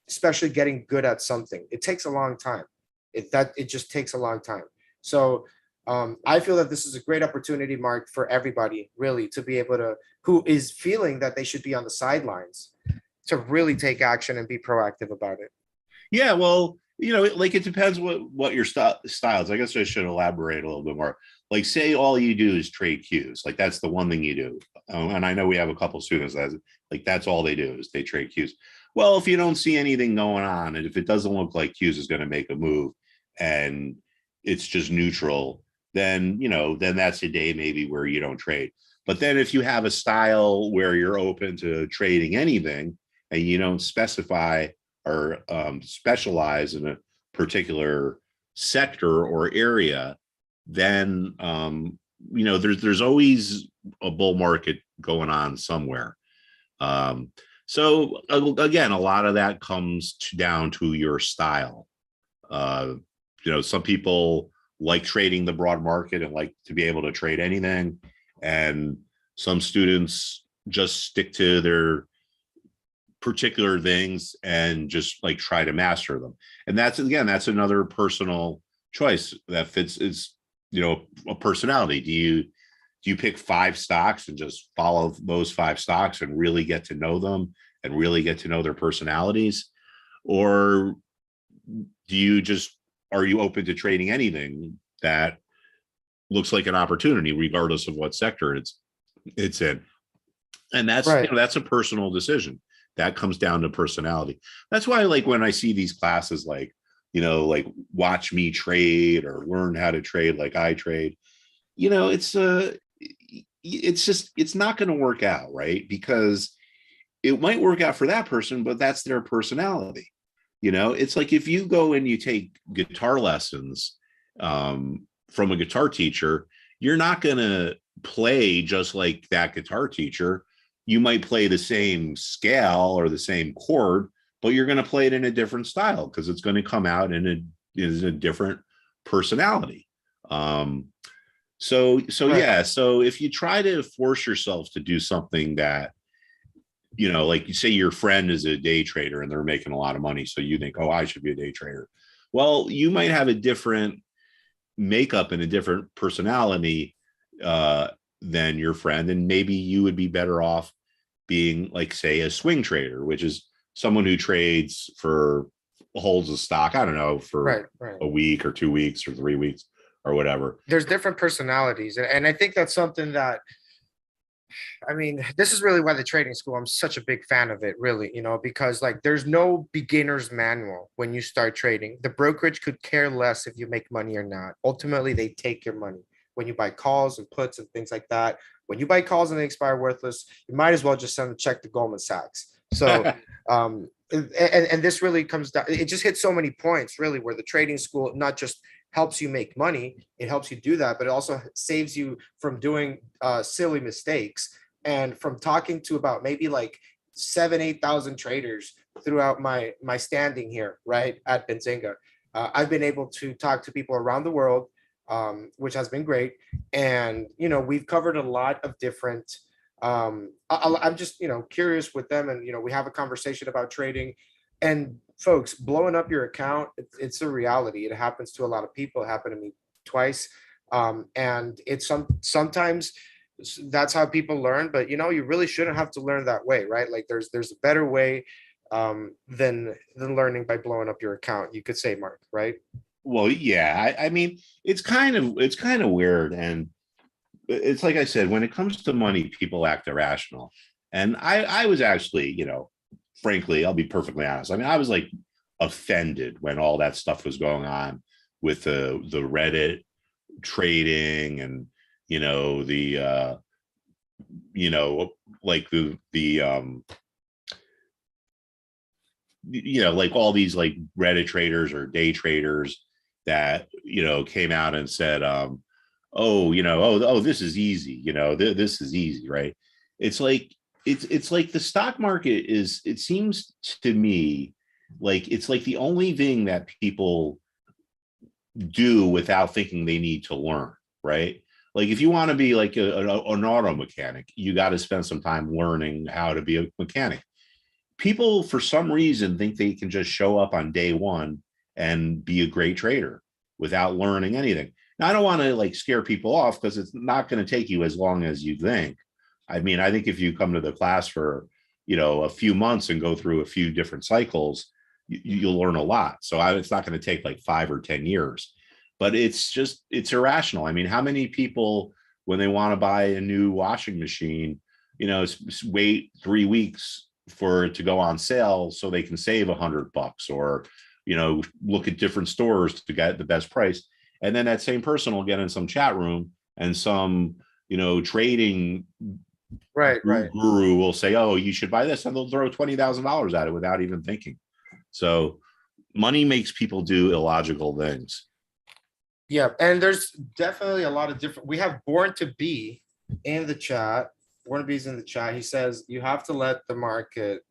especially getting good at something. It takes a long time. It just takes a long time. So I feel that this is a great opportunity, Mark, for everybody really to be able to, who is feeling that they should be on the sidelines, to really take action and be proactive about it. Yeah, well, you know, like it depends what your styles. I guess I should elaborate a little bit more. Like, say all you do is trade cues. Like that's the one thing you do. And I know we have a couple students that like that's all they do is they trade cues. Well, if you don't see anything going on, and if it doesn't look like cues is going to make a move, and it's just neutral, then you know, then that's a day maybe where you don't trade. But then if you have a style where you're open to trading anything and you don't specify or specialize in a particular sector or area, then you know there's always a bull market going on somewhere. Um, So again, a lot of that comes down to your style. Uh, some people like trading the broad market and like to be able to trade anything, and some students just stick to their particular things and just like try to master them. And that's another personal choice that fits is a personality. Do you pick 5 stocks and just follow those 5 stocks and really get to know them and really get to know their personalities? Or are you open to trading anything that looks like an opportunity, regardless of what sector it's in? And that's a personal decision. That comes down to personality. That's why, like, when I see these classes, like, like watch me trade or learn how to trade like I trade, it's not going to work out, right? Because it might work out for that person, but that's their personality. It's like if you go and you take guitar lessons from a guitar teacher, you're not going to play just like that guitar teacher. You might play the same scale or the same chord, but you're going to play it in a different style because it's going to come out in a different personality. So yeah. So if you try to force yourself to do something that, like you say your friend is a day trader and they're making a lot of money, so you think, oh, I should be a day trader. Well, you might have a different makeup and a different personality than your friend, and maybe you would be better off being, like, say, a swing trader, which is someone who holds a stock, I don't know, for a week or 2 weeks or 3 weeks or whatever. There's different personalities. And I think that's something that, I mean, this is really why the trading school, I'm such a big fan of it, really, because like there's no beginner's manual when you start trading. The brokerage could care less if you make money or not. Ultimately, they take your money when you buy calls and puts and things like that. When you buy calls and they expire worthless, you might as well just send a check to Goldman Sachs. So, and this really comes down, it just hits so many points, really, where the trading school not just helps you make money, it helps you do that, but it also saves you from doing silly mistakes. And from talking to about maybe like 8,000 traders throughout my standing here, right, at Benzinga, I've been able to talk to people around the world, which has been great. And, we've covered a lot of different, I'm just, curious with them. And, we have a conversation about trading. And folks, blowing up your account, it's a reality. It happens to a lot of people. It happened to me twice. And it's sometimes that's how people learn, but you really shouldn't have to learn that way, right? Like there's a better way than learning by blowing up your account, you could say, Mark, right? Well, yeah. I mean, it's kind of weird, and it's like I said, when it comes to money, people act irrational. And I was actually, frankly, I'll be perfectly honest. I mean, I was like offended when all that stuff was going on with the Reddit trading and the like like all these like Reddit traders or day traders that came out and said this is easy, this is easy, right? It's like it's like the stock market is, it seems to me like it's like the only thing that people do without thinking they need to learn, right? Like if you want to be like an auto mechanic, you got to spend some time learning how to be a mechanic. People for some reason think they can just show up on day one and be a great trader without learning anything. Now, I don't want to like scare people off because it's not going to take you as long as you think. I mean, I think if you come to the class for, a few months and go through a few different cycles, you'll learn a lot. So it's not going to take like 5 or 10 years, but it's irrational. I mean, how many people, when they want to buy a new washing machine, wait 3 weeks for it to go on sale so they can save $100, or, look at different stores to get the best price. And then that same person will get in some chat room and some, trading guru will say, oh, you should buy this. And they'll throw $20,000 at it without even thinking. So money makes people do illogical things. Yeah. And there's definitely a lot of different, we have Born to Be in the chat. Born to Be is in the chat. He says, you have to let the market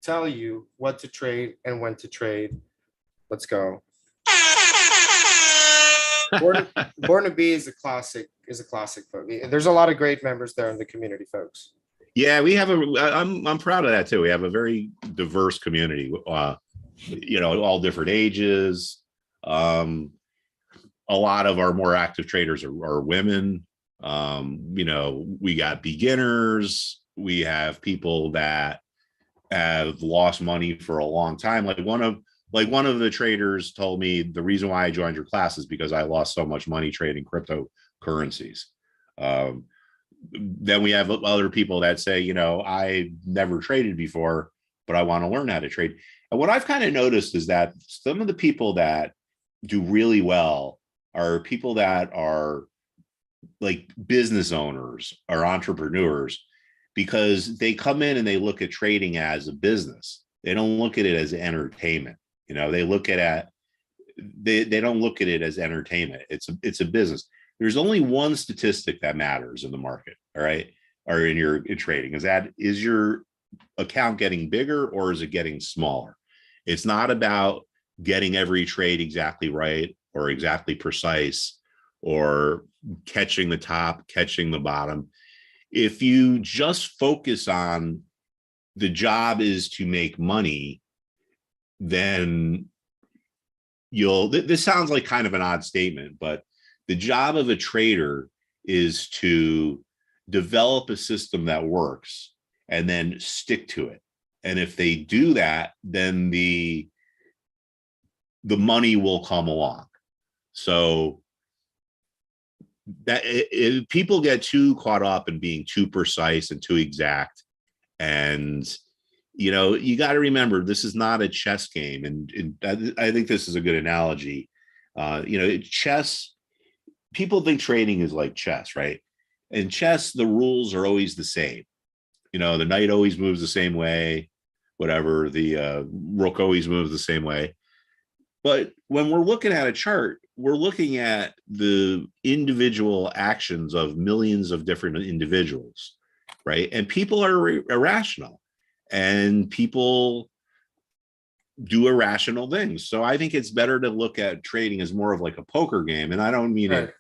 tell you what to trade and when to trade. Let's go. Born to Be is a classic. Book. There's a lot of great members there in the community, folks. Yeah, we have I'm proud of that too. We have a very diverse community. All different ages. A lot of our more active traders are women. We got beginners. We have people that have lost money for a long time. Like one of the traders told me the reason why I joined your class is because I lost so much money trading cryptocurrencies. Then we have other people that say, I never traded before, but I want to learn how to trade. And what I've kind of noticed is that some of the people that do really well are people that are like business owners or entrepreneurs, because they come in and they look at trading as a business. They don't look at it as entertainment. They look at they don't look at it as entertainment. It's a business. There's only one statistic that matters in the market, all right, or in trading. Is your account getting bigger or is it getting smaller? It's not about getting every trade exactly right or exactly precise or catching the top, catching the bottom. If you just focus on the job is to make money, then this sounds like kind of an odd statement, but the job of a trader is to develop a system that works and then stick to it. And if they do that, then the money will come along. So that if people get too caught up in being too precise and too exact, and you got to remember, this is not a chess game. And I think this is a good analogy. Chess, people think trading is like chess, right? In chess, the rules are always the same. The knight always moves the same way, whatever, the rook always moves the same way. But when we're looking at a chart, we're looking at the individual actions of millions of different individuals, right? And people are irrational, and people do irrational things. So I think it's better to look at trading as more of like a poker game. And I don't mean it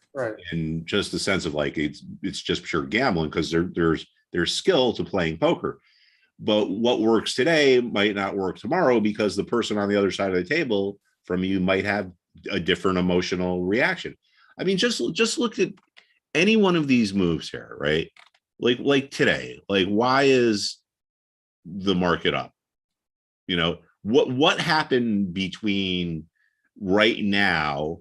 in just the sense of like it's just pure gambling, because there's skill to playing poker. But what works today might not work tomorrow, because the person on the other side of the table from you might have a different emotional reaction. I mean, just look at any one of these moves here, right? Like today, like why is the market up? What happened between right now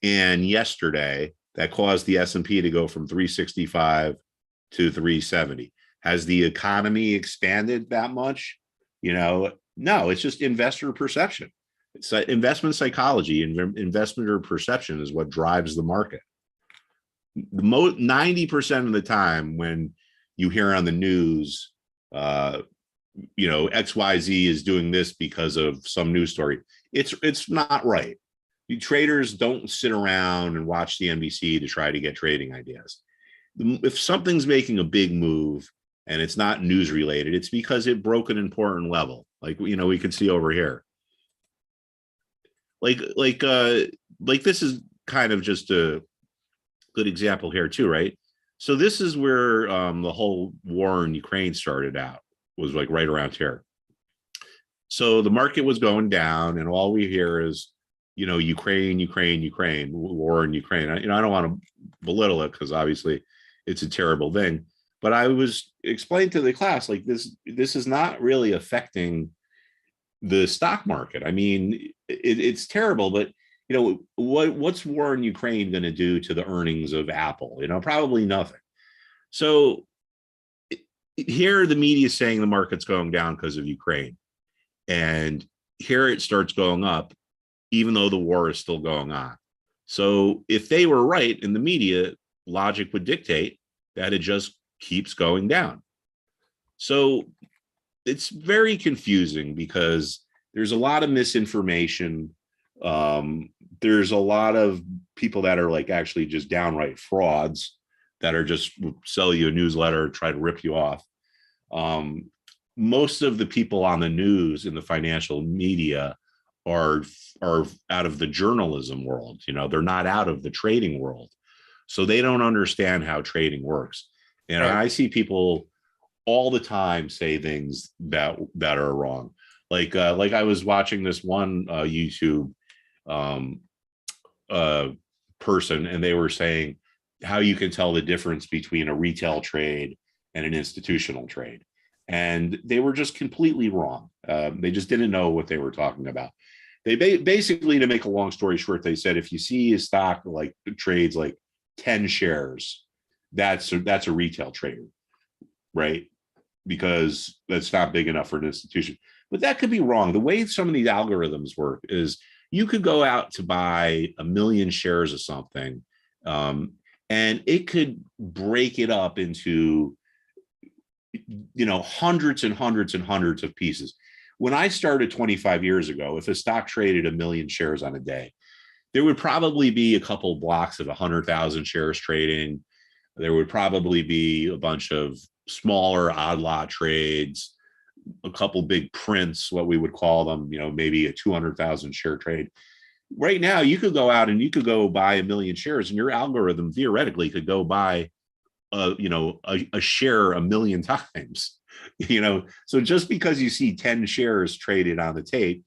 and yesterday that caused the S&P to go from 365 to 370? Has the economy expanded that much? No, it's just investor perception. It's investment psychology, and investor perception is what drives the market. 90% of the time when you hear on the news, XYZ is doing this because of some news story, it's not right. Traders don't sit around and watch the NBC to try to get trading ideas. If something's making a big move and it's not news related, it's because it broke an important level. Like, we can see over here. Like this is kind of just a good example here too, right? So this is where the whole war in Ukraine started out, was like right around here. So the market was going down, and all we hear is, Ukraine, war in Ukraine. I don't want to belittle it, because obviously it's a terrible thing. But I was explaining to the class, like this is not really affecting the stock market. I mean, it's terrible, but what's war in Ukraine going to do to the earnings of Apple? Probably nothing. So here the media is saying the market's going down because of Ukraine, and here it starts going up, even though the war is still going on. So if they were right in the media, logic would dictate that it just keeps going down. So it's very confusing, because there's a lot of misinformation. There's a lot of people that are like actually just downright frauds that are just sell you a newsletter, try to rip you off. most of the people on the news in the financial media are out of the journalism world. They're not out of the trading world, so they don't understand how trading works. And Right. I see people all the time say things that are wrong. Like I was watching this one YouTube um, uh, person, and they were saying how you can tell the difference between a retail trade and an institutional trade, and they were just completely wrong. They just didn't know what they were talking about. They basically, to make a long story short, they said if you see a stock like trades like 10 shares, that's a retail trader, right? Because that's not big enough for an institution. But that could be wrong. The way some of these algorithms work is you could go out to buy 1 million shares of something, and it could break it up into hundreds and hundreds and hundreds of pieces. When I started 25 years ago, if a stock traded 1 million shares on a day, there would probably be a couple blocks of 100,000 shares trading. There would probably be a bunch of smaller odd lot trades, a couple big prints, what we would call them, maybe a 200,000 share trade. Right now, you could go out and you could go buy 1 million shares, and your algorithm theoretically could go buy a share 1 million times. So just because you see 10 shares traded on the tape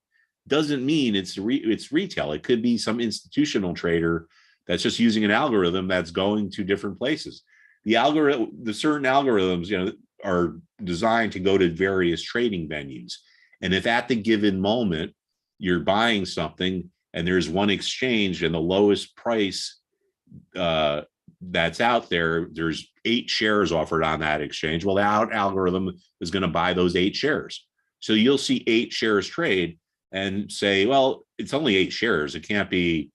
doesn't mean it's retail. It could be some institutional trader that's just using an algorithm that's going to different places. The certain algorithms, are designed to go to various trading venues. And if at the given moment you're buying something and there's one exchange and the lowest price that's out there, there's 8 shares offered on that exchange. Well, that algorithm is going to buy those 8 shares. So you'll see 8 shares trade and say, well, it's only 8 shares. It can't be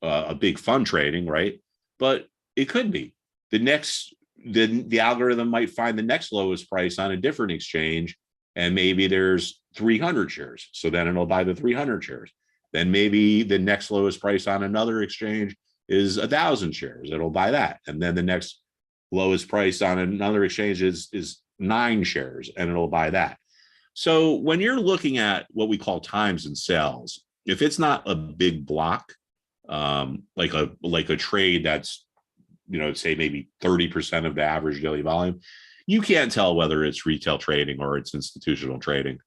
a big fund trading, right? But it could be. The algorithm might find the next lowest price on a different exchange, and maybe there's 300 shares. So then it'll buy the 300 shares. Then maybe the next lowest price on another exchange is 1,000 shares. It'll buy that. And then the next lowest price on another exchange is 9 shares, and it'll buy that. So when you're looking at what we call times and sales, if it's not a big block, like a trade that's, say maybe 30% of the average daily volume, you can't tell whether it's retail trading or it's institutional trading.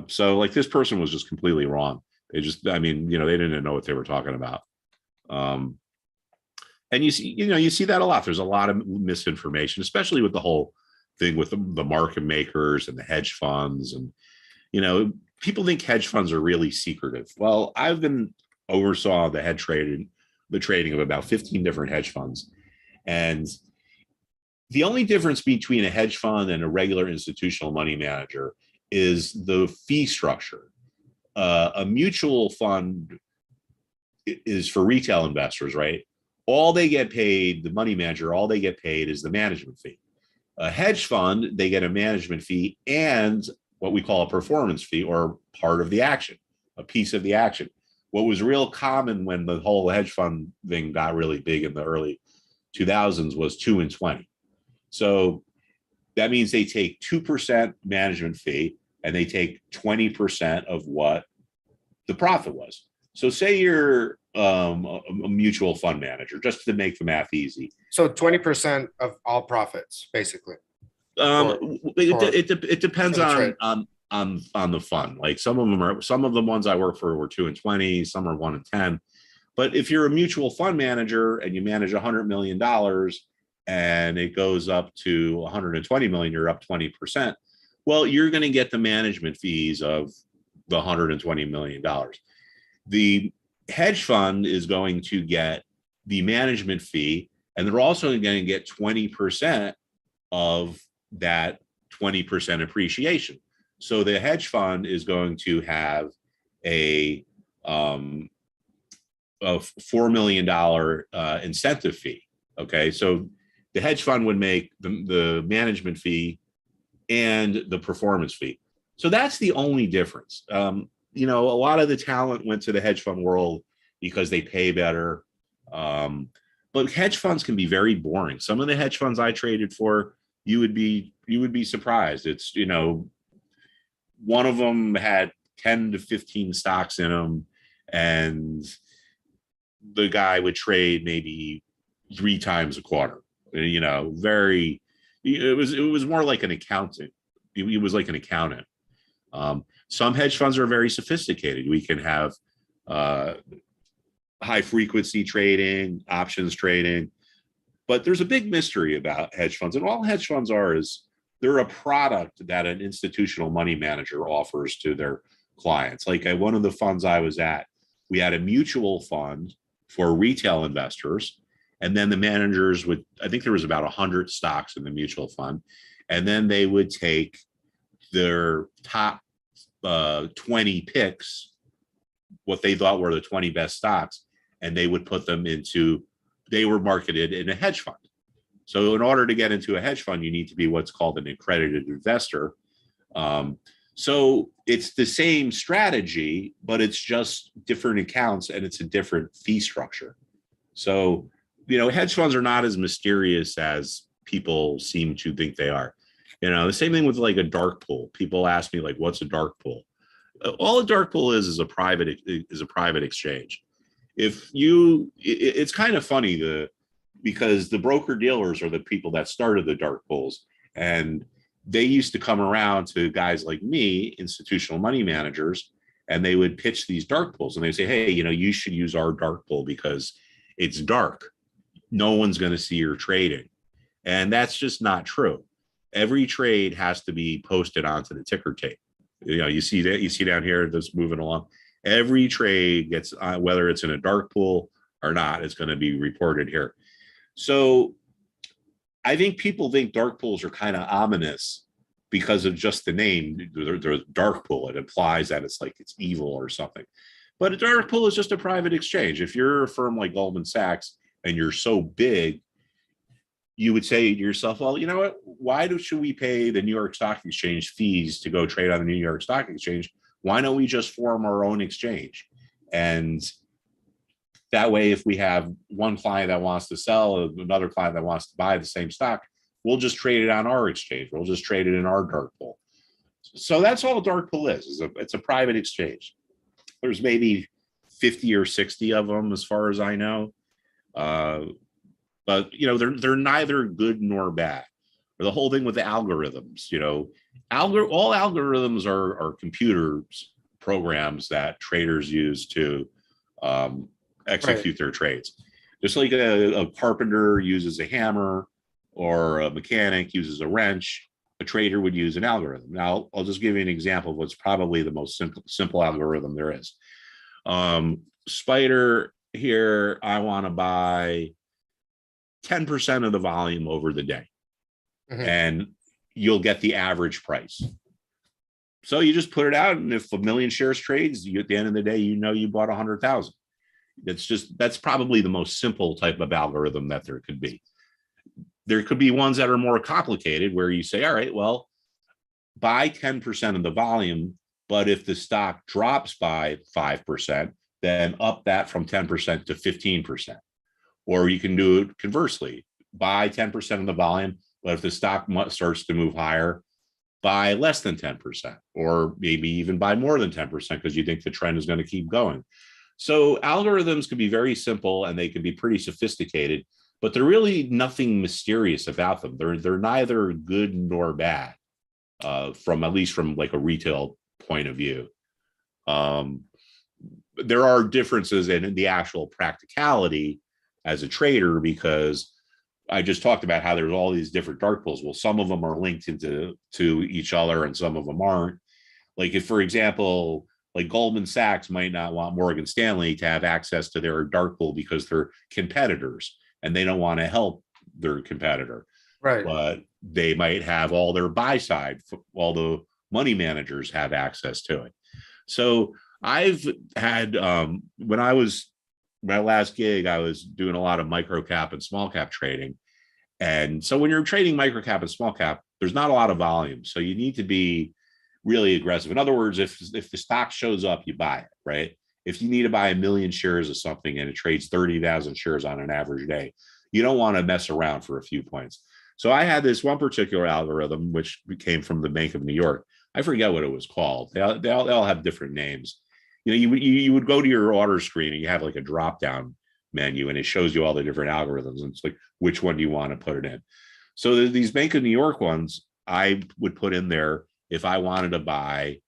So like this person was just completely wrong. They didn't know what they were talking about. And you see that a lot. There's a lot of misinformation, especially with the whole thing with the market makers and the hedge funds. And, people think hedge funds are really secretive. Well, oversaw the trading of about 15 different hedge funds. And the only difference between a hedge fund and a regular institutional money manager is the fee structure. A mutual fund is for retail investors, right? All they get paid, the money manager, all they get paid is the management fee. A hedge fund, they get a management fee and what we call a performance fee, or part of the action, a piece of the action. What was real common when the whole hedge fund thing got really big in the early 2000s was 2 and 20. So that means they take 2% management fee and they take 20% of what the profit was. So say you're a mutual fund manager, just to make the math easy. So 20% of all profits, basically. It depends on the fund. Like some of the ones I work for were 2 and 20, some are 1 and 10. But if you're a mutual fund manager and you manage $100 million and it goes up to 120 million, you're up 20%. Well, you're going to get the management fees of the $120 million. The hedge fund is going to get the management fee, and they're also going to get 20% of that 20% appreciation. So the hedge fund is going to have a $4 million incentive fee. Okay, so the hedge fund would make the management fee and the performance fee. So that's the only difference. A lot of the talent went to the hedge fund world because they pay better. But hedge funds can be very boring. Some of the hedge funds I traded for, you would be surprised. It's, one of them had 10 to 15 stocks in them, and the guy would trade maybe 3 times a quarter. You know, it was more like an accountant. He was like an accountant. Some hedge funds are very sophisticated. We can have high frequency trading, options trading, but there's a big mystery about hedge funds. And all hedge funds are is they're a product that an institutional money manager offers to their clients. Like at one of the funds I was at, we had a mutual fund for retail investors. And then the managers would, I think there was about 100 stocks in the mutual fund. And then they would take their top 20 picks, what they thought were the 20 best stocks, and they would put them into, they were marketed in a hedge fund. So in order to get into a hedge fund, you need to be what's called an accredited investor. So it's the same strategy, but it's just different accounts and it's a different fee structure. So, you know, hedge funds are not as mysterious as people seem to think they are. You know, the same thing with like a dark pool. People ask me like, what's a dark pool? All a dark pool is a private exchange. It's kind of funny because the broker dealers are the people that started the dark pools, and they used to come around to guys like me, institutional money managers, and they would pitch these dark pools, and they say, hey, you know, you should use our dark pool because it's dark. No one's going to see your trading. And that's just not true. Every trade has to be posted onto the ticker tape. You know, you see down here, that's moving along. Every trade gets, whether it's in a dark pool or not, it's going to be reported here. So I think people think dark pools are kind of ominous because of just the name. They're dark pool. It implies that it's like it's evil or something. But a dark pool is just a private exchange. If you're a firm like Goldman Sachs and you're so big, you would say to yourself, well, you know what? Why should we pay the New York Stock Exchange fees to go trade on the New York Stock Exchange? Why don't we just form our own exchange? And that way, if we have one client that wants to sell, another client that wants to buy the same stock, we'll just trade it on our exchange. We'll just trade it in our dark pool. So that's all a dark pool is. It's a private exchange. There's maybe 50 or 60 of them, as far as I know. But you know, they're neither good nor bad. Or the whole thing with the algorithms, you know, all algorithms are computers programs that traders use to execute their trades. Just like a carpenter uses a hammer or a mechanic uses a wrench, a trader would use an algorithm. Now, I'll just give you an example of what's probably the most simple algorithm there is. Spider here, I want to buy 10% of the volume over the day, and you'll get the average price. So you just put it out, and if 1 million shares trades, at the end of the day, you know you bought 100,000. That's probably the most simple type of algorithm that there could be. There could be ones that are more complicated where you say, all right, well, buy 10% of the volume, but if the stock drops by 5%, then up that from 10% to 15%. Or you can do it conversely, buy 10% of the volume, but if the stock starts to move higher, buy less than 10%, or maybe even buy more than 10% because you think the trend is going to keep going. So algorithms can be very simple and they can be pretty sophisticated, but they're really nothing mysterious about them. They're neither good nor bad, at least from like a retail point of view. There are differences in the actual practicality as a trader, because I just talked about how there's all these different dark pools. Well, some of them are linked to each other and some of them aren't. Like if, for example, like Goldman Sachs might not want Morgan Stanley to have access to their dark pool because they're competitors and they don't want to help their competitor. Right. But they might have all their buy side, all the money managers have access to it. So I've had, when I was my last gig, I was doing a lot of micro cap and small cap trading. And so when you're trading micro cap and small cap, there's not a lot of volume. So you need to be really aggressive. In other words, if the stock shows up, you buy it, right? If you need to buy 1 million shares of something and it trades 30,000 shares on an average day, you don't want to mess around for a few points. So I had this one particular algorithm, which came from the Bank of New York, I forget what it was called. They all have different names. You would go to your order screen and you have like a drop down menu and it shows you all the different algorithms. And it's like, which one do you want to put it in? So these Bank of New York ones, I would put in there if I wanted to buy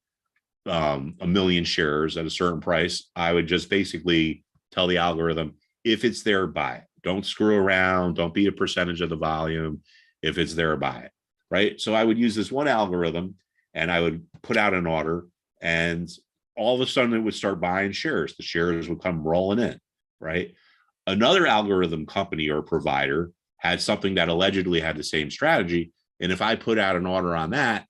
1 million shares at a certain price. I would just basically tell the algorithm, if it's there, buy it. Don't screw around. Don't be a percentage of the volume. If it's there, buy it. Right. So I would use this one algorithm and I would put out an order, and all of a sudden it would start buying shares. The shares would come rolling in. Right. Another algorithm company or provider had something that allegedly had the same strategy. And if I put out an order on that,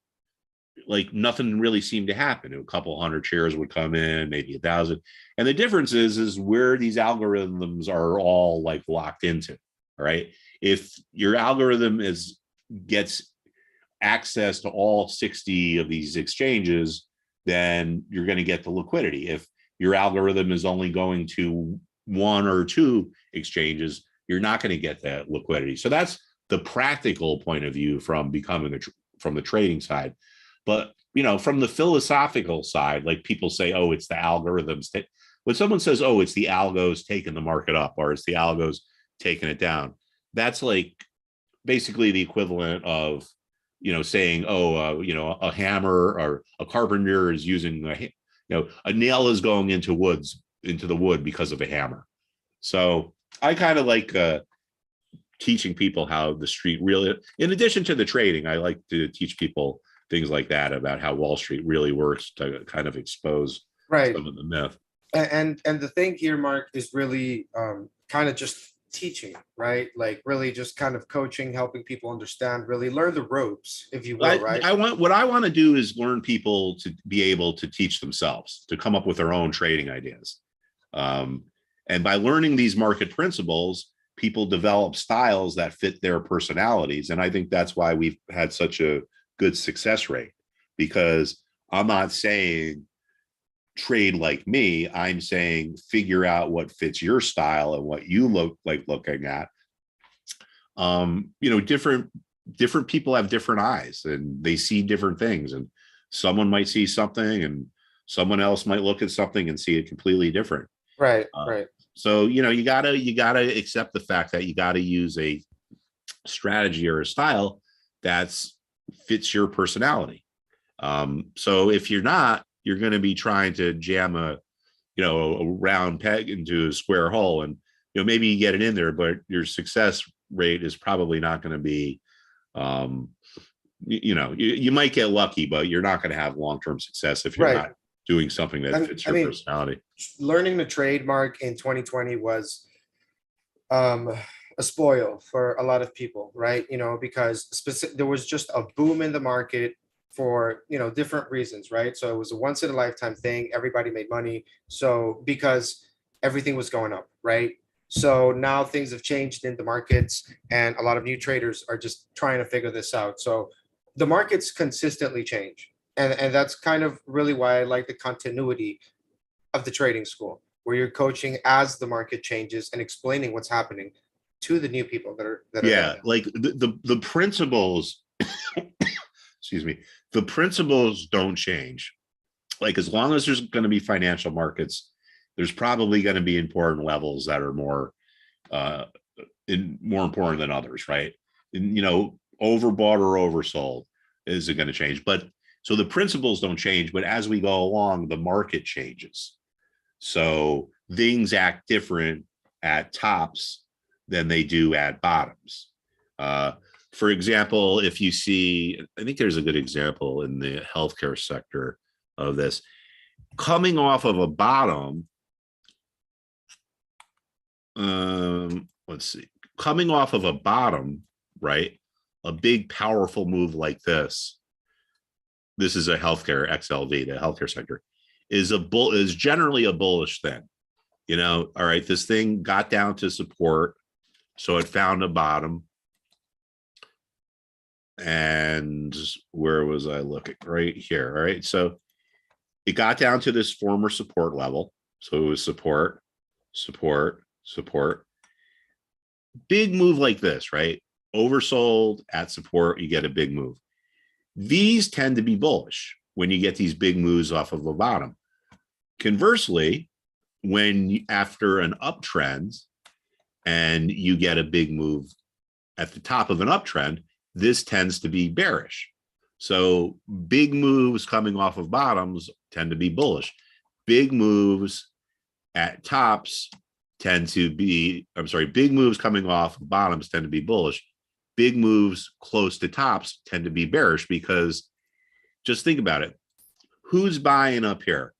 like nothing really seemed to happen. A couple hundred shares would come in, maybe 1,000. And the difference is where these algorithms are all like locked into. Right. If your algorithm gets access to all 60 of these exchanges, then you're going to get the liquidity. If your algorithm is only going to 1 or 2 exchanges, you're not going to get that liquidity. So that's the practical point of view from from the trading side. But from the philosophical side, like people say, oh, it's the algorithms. When someone says, oh, it's the algos taking the market up, or it's the algos taking it down, that's like basically the equivalent of saying, oh, a hammer or a carpenter is using a nail is going into the wood because of a hammer. So I kind of like teaching people how the street really, in addition to the trading, I like to teach people things like that about how Wall Street really works, to kind of expose some of the myth. And the thing here, Mark, is really kind of just teaching, right? Like really just kind of coaching, helping people understand, really learn the ropes, if you will, right? What I want to do is learn people to be able to teach themselves, to come up with their own trading ideas. And by learning these market principles, people develop styles that fit their personalities. And I think that's why we've had such a good success rate, because I'm not saying trade like me. I'm saying figure out what fits your style and what you look like looking at. Different people have different eyes and they see different things, and someone might see something and someone else might look at something and see it completely different. Right. So you gotta accept the fact that you gotta use a strategy or a style that's fits your personality. So if you're not, you're going to be trying to jam a round peg into a square hole, and maybe you get it in there, but your success rate is probably not going to be you might get lucky, but you're not going to have long-term success if you're not doing something that fits your personality. Learning to trade, Mark, in 2020 was a spoil for a lot of people, right? Because there was just a boom in the market for different reasons, right? So it was a once in a lifetime thing. Everybody made money. So because everything was going up, right? So now things have changed in the markets, and a lot of new traders are just trying to figure this out. So the markets consistently change. And that's kind of really why I like the continuity of the trading school, where you're coaching as the market changes and explaining what's happening to the new people that are like the principles excuse me, the principles don't change. Like, as long as there's going to be financial markets, there's probably going to be important levels that are more important than others, right? And, overbought or oversold isn't going to change. But so the principles don't change, but as we go along, the market changes. So things act different at tops than they do at bottoms. For example, if you see, I think there's a good example in the healthcare sector of this. Coming off of a bottom, let's see, coming off of a bottom, right? A big, powerful move like this is a healthcare XLV, the healthcare sector, is generally a bullish thing. All right, this thing got down to support, so it found a bottom. And where was I looking? Right here. All right, so it got down to this former support level. So it was support. Big move like this, right? Oversold at support, you get a big move. These tend to be bullish. when you get these big moves off of the bottom. Conversely, after an uptrend and you get a big move at the top of an uptrend, this tends to be bearish. So big moves coming off of bottoms tend to be bullish. Big moves at tops tend to be, big moves coming off of bottoms tend to be bullish. Big moves close to tops tend to be bearish, because just think about it. Who's buying up here?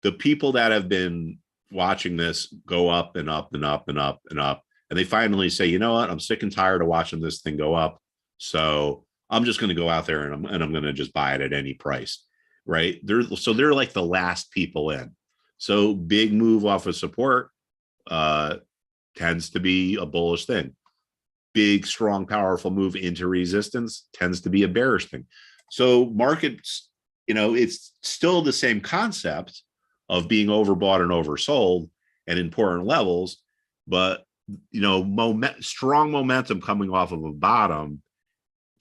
The people that have been watching this go up and up and up and up and up. And they finally say, you know what? I'm sick and tired of watching this thing go up. So I'm just going to go out there and I'm going to just buy it at any price. Right. They're like the last people in. So big move off of support tends to be a bullish thing. Big, strong, powerful move into resistance tends to be a bearish thing. So markets, it's still the same concept of being overbought and oversold at important levels, but strong momentum coming off of a bottom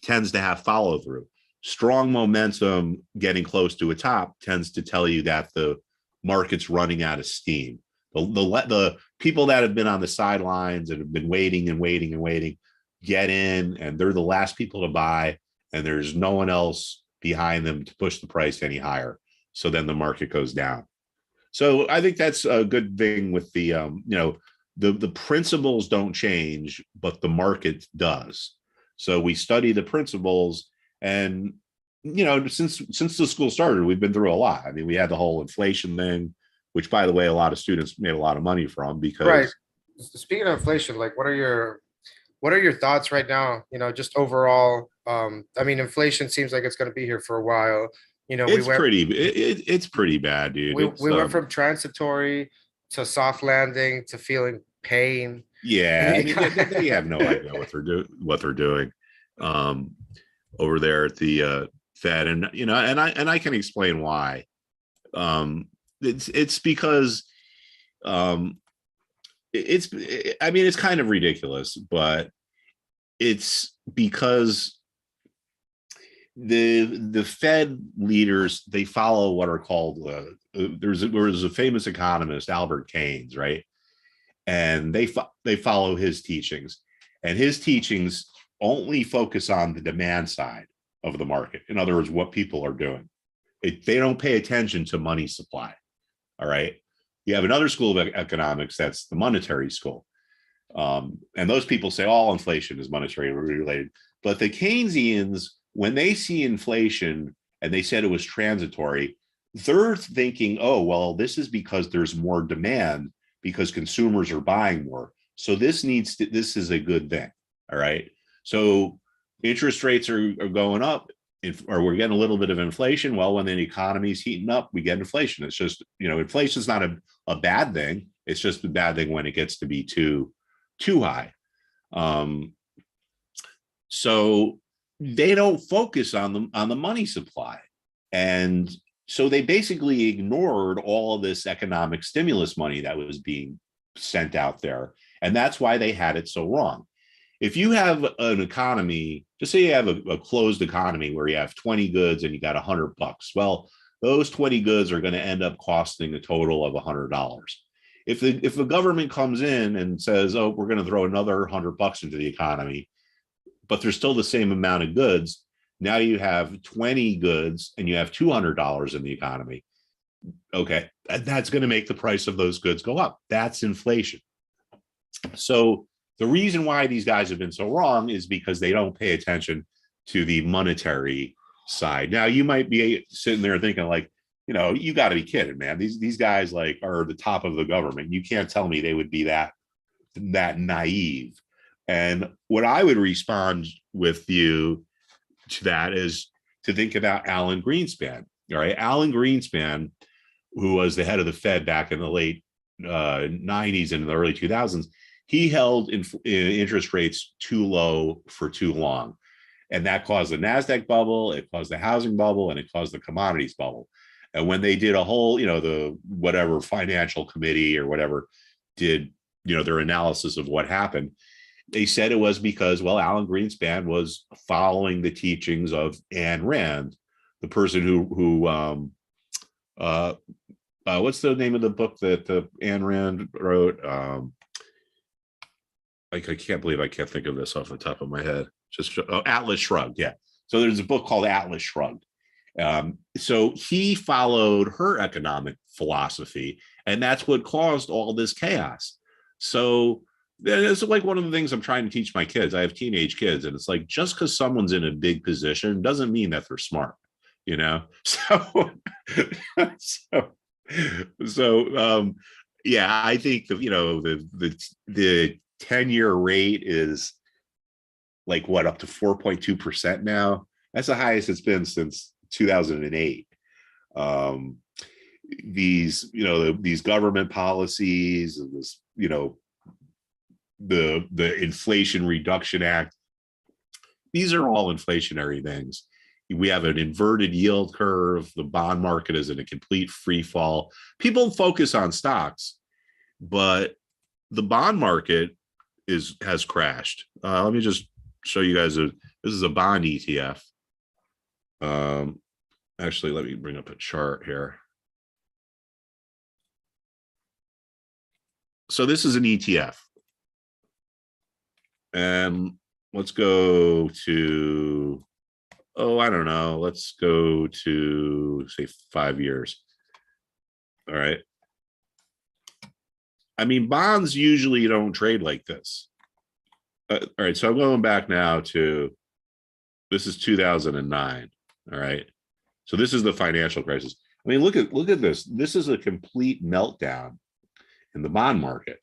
tends to have follow through. Strong momentum getting close to a top tends to tell you that the market's running out of steam. The people that have been on the sidelines and have been waiting and waiting and waiting get in, and they're the last people to buy, and there's no one else behind them to push the price any higher. So then the market goes down. So I think that's a good thing with the the principles don't change, but the market does. So we study the principles, and since the school started, we've been through a lot. I mean, we had the whole inflation thing, which, by the way, a lot of students made a lot of money from, because right. Speaking of inflation, like what are your thoughts right now? Just overall. I mean, inflation seems like it's going to be here for a while. It's pretty bad, dude. We went from transitory to soft landing to feeling pain. Yeah, I mean, they have no idea what they're doing over there at the Fed, and I can explain why. It's because it's kind of ridiculous, but it's because the Fed leaders, they follow what are called there's a famous economist, Albert Keynes, right? And they follow his teachings, and his teachings only focus on the demand side of the market. In other words, what people are doing. They don't pay attention to money supply. All right. You have another school of economics, that's the monetary school. And those people say all inflation is monetary related. But the Keynesians, when they see inflation and they said it was transitory, they're thinking, oh, well, this is because there's more demand because consumers are buying more. So this is a good thing. All right. So interest rates are going up, or we're getting a little bit of inflation. Well, when the economy is heating up, we get inflation. It's just, inflation is not a bad thing. It's just a bad thing when it gets to be too high. So they don't focus on the money supply. And so they basically ignored all of this economic stimulus money that was being sent out there. And that's why they had it so wrong. If you have an economy, just say you have a closed economy where you have 20 goods and you got $100. Well, those 20 goods are going to end up costing a total of $100. If the government comes in and says, oh, we're going to throw another $100 into the economy, but there's still the same amount of goods, now you have 20 goods and you have $200 in the economy. Okay, that's going to make the price of those goods go up. That's inflation. So the reason why these guys have been so wrong is because they don't pay attention to the monetary side. Now, you might be sitting there thinking like, you got to be kidding, man. These guys like are the top of the government. You can't tell me they would be that naive. And what I would respond with you to that is to think about Alan Greenspan. All right, Alan Greenspan, who was the head of the Fed back in the late 90s and in the early 2000s, he held interest rates too low for too long. And that caused the NASDAQ bubble, it caused the housing bubble, and it caused the commodities bubble. And when they did a whole, the whatever financial committee or whatever did, their analysis of what happened, they said it was because, well, Alan Greenspan was following the teachings of Ayn Rand, the person what's the name of the book that Ayn Rand wrote? I can't believe I can't think of this off the top of my head. Just Atlas Shrugged. Yeah. So there's a book called Atlas Shrugged. So he followed her economic philosophy, and that's what caused all this chaos. So it's like one of the things I'm trying to teach my kids. I have teenage kids, and it's like, just because someone's in a big position doesn't mean that they're smart, you know? So yeah, I think the 10-year rate is like what, up to 4.2% now. That's the highest it's been since 2008. These government policies, and this, the Inflation Reduction Act, these are all inflationary things. We have an inverted yield curve. The bond market is in a complete free fall. People focus on stocks, but the bond market has crashed. Let me just show you guys this is a bond ETF. Actually, let me bring up a chart here. So this is an ETF. And let's go to, I don't know. Let's go to, say, 5 years. All right. I mean, bonds usually don't trade like this. All right. So I'm going back now to, this is 2009. All right. So this is the financial crisis. I mean, look at this. This is a complete meltdown in the bond market.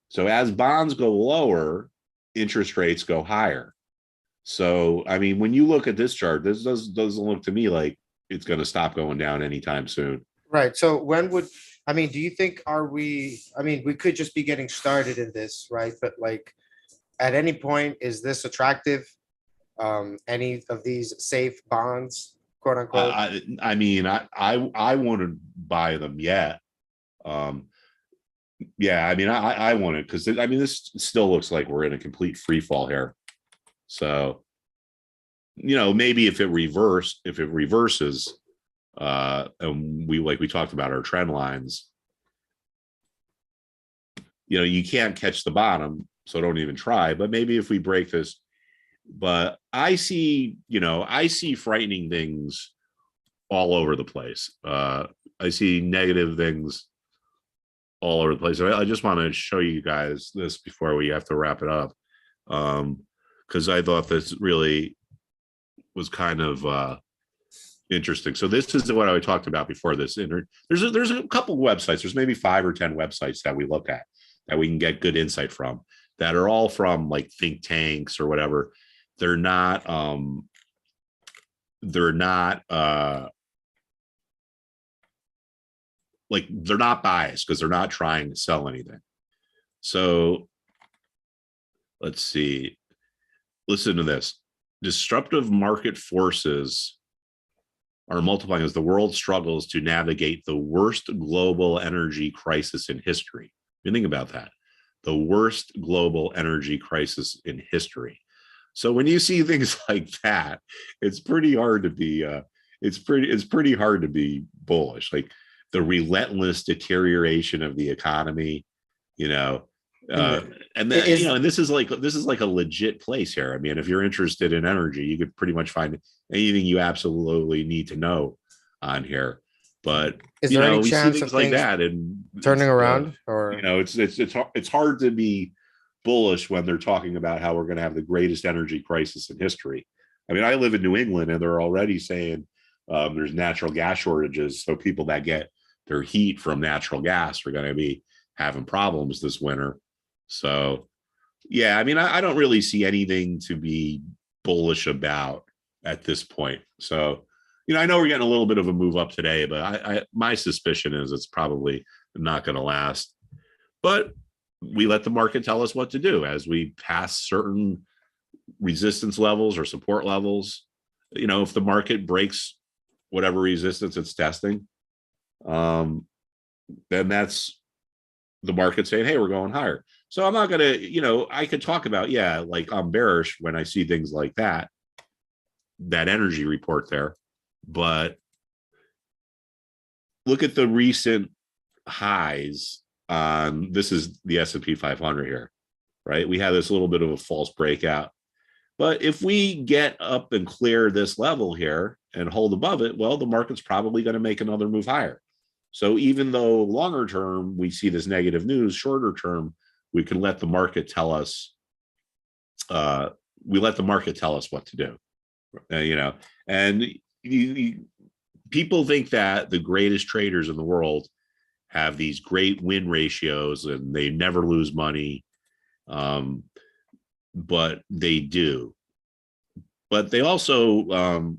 So as bonds go lower, interest rates go higher. So, I mean, when you look at this chart, this doesn't look to me like it's going to stop going down anytime soon. Right. So do you think, we could just be getting started in this, right? But like, at any point, is this attractive? Any of these safe bonds, quote unquote? I want to buy them yet. Yeah, I mean, I want it because this still looks like we're in a complete free fall here. So, maybe if it reverses, and we talked about our trend lines, you can't catch the bottom, so don't even try. But maybe if we break this, but I see frightening things all over the place. I see negative things all over the place. I just want to show you guys this before we have to wrap it up, because I thought this really was kind of interesting. So this is what I talked about before this. There's a couple websites. There's maybe 5 or 10 websites that we look at that we can get good insight from, that are all from like think tanks or whatever. They're not biased because they're not trying to sell anything. So let's see. Listen to this. Disruptive market forces are multiplying as the world struggles to navigate the worst global energy crisis in history. You think about that. The worst global energy crisis in history. So when you see things like that, it's pretty hard to be it's pretty hard to be bullish. Like the relentless deterioration of the economy, and then and this is like a legit place here. I mean, if you're interested in energy, you could pretty much find anything you absolutely need to know on here. But is there any we chance see things like that and turning around, or it's hard to be bullish when they're talking about how we're going to have the greatest energy crisis in history. I mean, I live in New England, and they're already saying there's natural gas shortages, so people that get their heat from natural gas are going to be having problems this winter. So, yeah, I mean, I don't really see anything to be bullish about at this point. So, I know we're getting a little bit of a move up today, but my suspicion is it's probably not going to last. But we let the market tell us what to do as we pass certain resistance levels or support levels. If the market breaks whatever resistance it's testing, then that's the market saying, hey, we're going higher. So I'm not going to, I could talk about, like I'm bearish when I see things like that energy report there. but look at the recent highs on, this is the S&P 500 here, right? We had this little bit of a false breakout. But if we get up and clear this level here and hold above it, well, the market's probably going to make another move higher. So even though longer term we see this negative news, shorter term we can let the market tell us. We let the market tell us what to do, And people think that the greatest traders in the world have these great win ratios and they never lose money, but they do. But they also,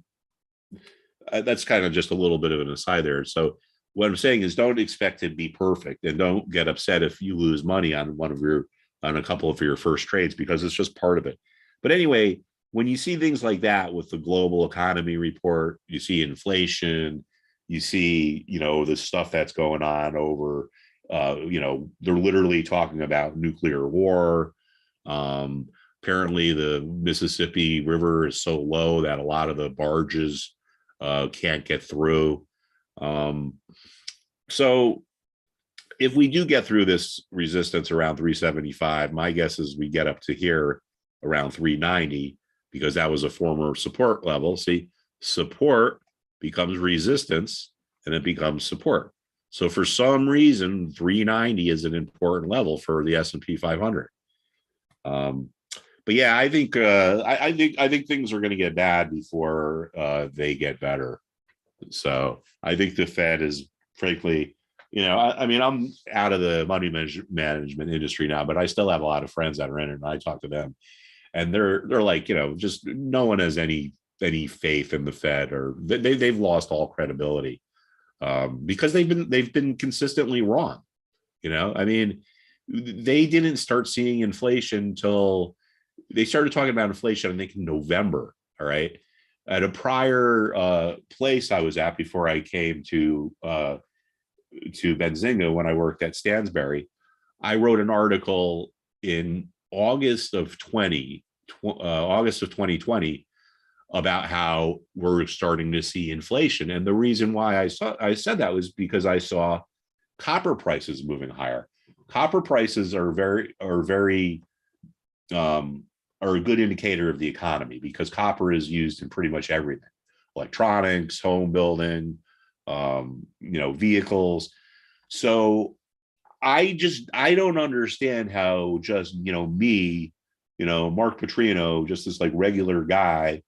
that's kind of just a little bit of an aside there. So what I'm saying is, don't expect to be perfect, and don't get upset if you lose money on a couple of your first trades, because it's just part of it. But anyway, when you see things like that with the global economy report, you see inflation, you see, the stuff that's going on over, they're literally talking about nuclear war. Apparently the Mississippi River is so low that a lot of the barges can't get through. So if we do get through this resistance around 375, my guess is we get up to here around 390, because that was a former support level. See, support becomes resistance and it becomes support. So for some reason, 390 is an important level for the S&P 500. But yeah, I think things are going to get bad before they get better. So I think the Fed is, frankly, I'm out of the money management industry now, but I still have a lot of friends that are in it, and I talk to them, and they're like, just no one has any faith in the Fed, or they've lost all credibility, because they've been consistently wrong. They didn't start seeing inflation until they started talking about inflation, I think, in November. All right. At a prior place I was at before I came to Benzinga, when I worked at Stansberry, I wrote an article in August of 2020 about how we're starting to see inflation. And the reason why I said that was because I saw copper prices moving higher. Copper prices are a good indicator of the economy, because copper is used in pretty much everything: electronics, home building, vehicles. So I don't understand how just, me, Mark Putrino, just this like regular guy,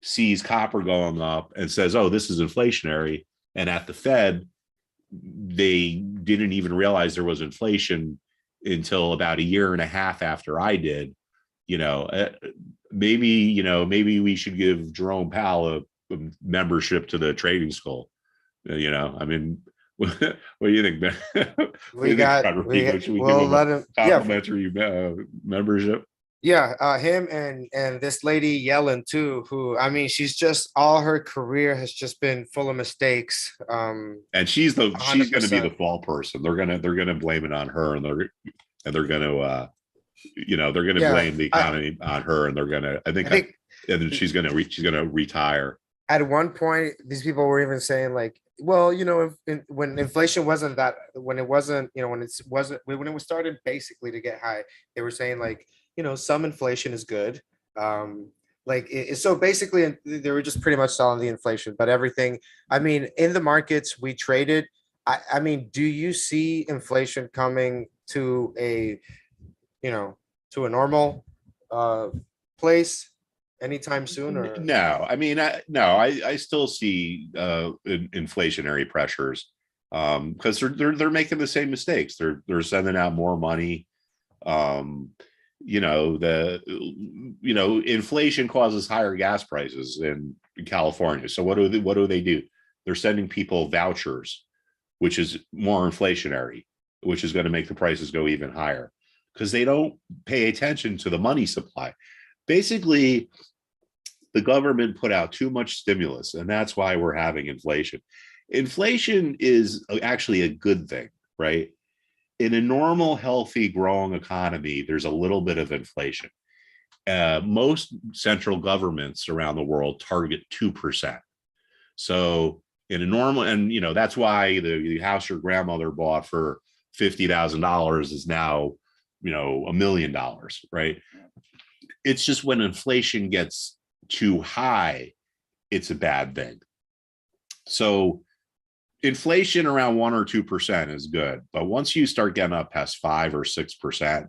sees copper going up and says, oh, this is inflationary. And at the Fed, they didn't even realize there was inflation until about a year and a half after I did. Maybe we should give Jerome Powell a membership to the trading school. What do you think, Ben? We'll let him, complimentary membership? Yeah, him and this lady Yellen too, who, she's just, all her career has just been full of mistakes. And she's going to be the fall person. They're gonna blame it on her, and they're going to blame the economy on her, and and then she's going to retire. At one point, these people were even saying like, well, when inflation wasn't that, when it was started basically to get high, they were saying like, some inflation is good. So basically they were just pretty much selling the inflation, but everything, in the markets we traded, do you see inflation coming to a normal place anytime soon? Or no? I still see inflationary pressures, because they're making the same mistakes. They're sending out more money. Inflation causes higher gas prices in California. So what do they do? They're sending people vouchers, which is more inflationary, which is going to make the prices go even higher, because they don't pay attention to the money supply. Basically, the government put out too much stimulus, and that's why we're having inflation. Inflation is actually a good thing, right? In a normal, healthy, growing economy, there's a little bit of inflation. Most central governments around the world target 2%. So in a normal, and that's why the house your grandmother bought for $50,000 is now $1 million, right? It's just when inflation gets too high, it's a bad thing. So inflation around 1 or 2% is good, but once you start getting up past 5 or 6%,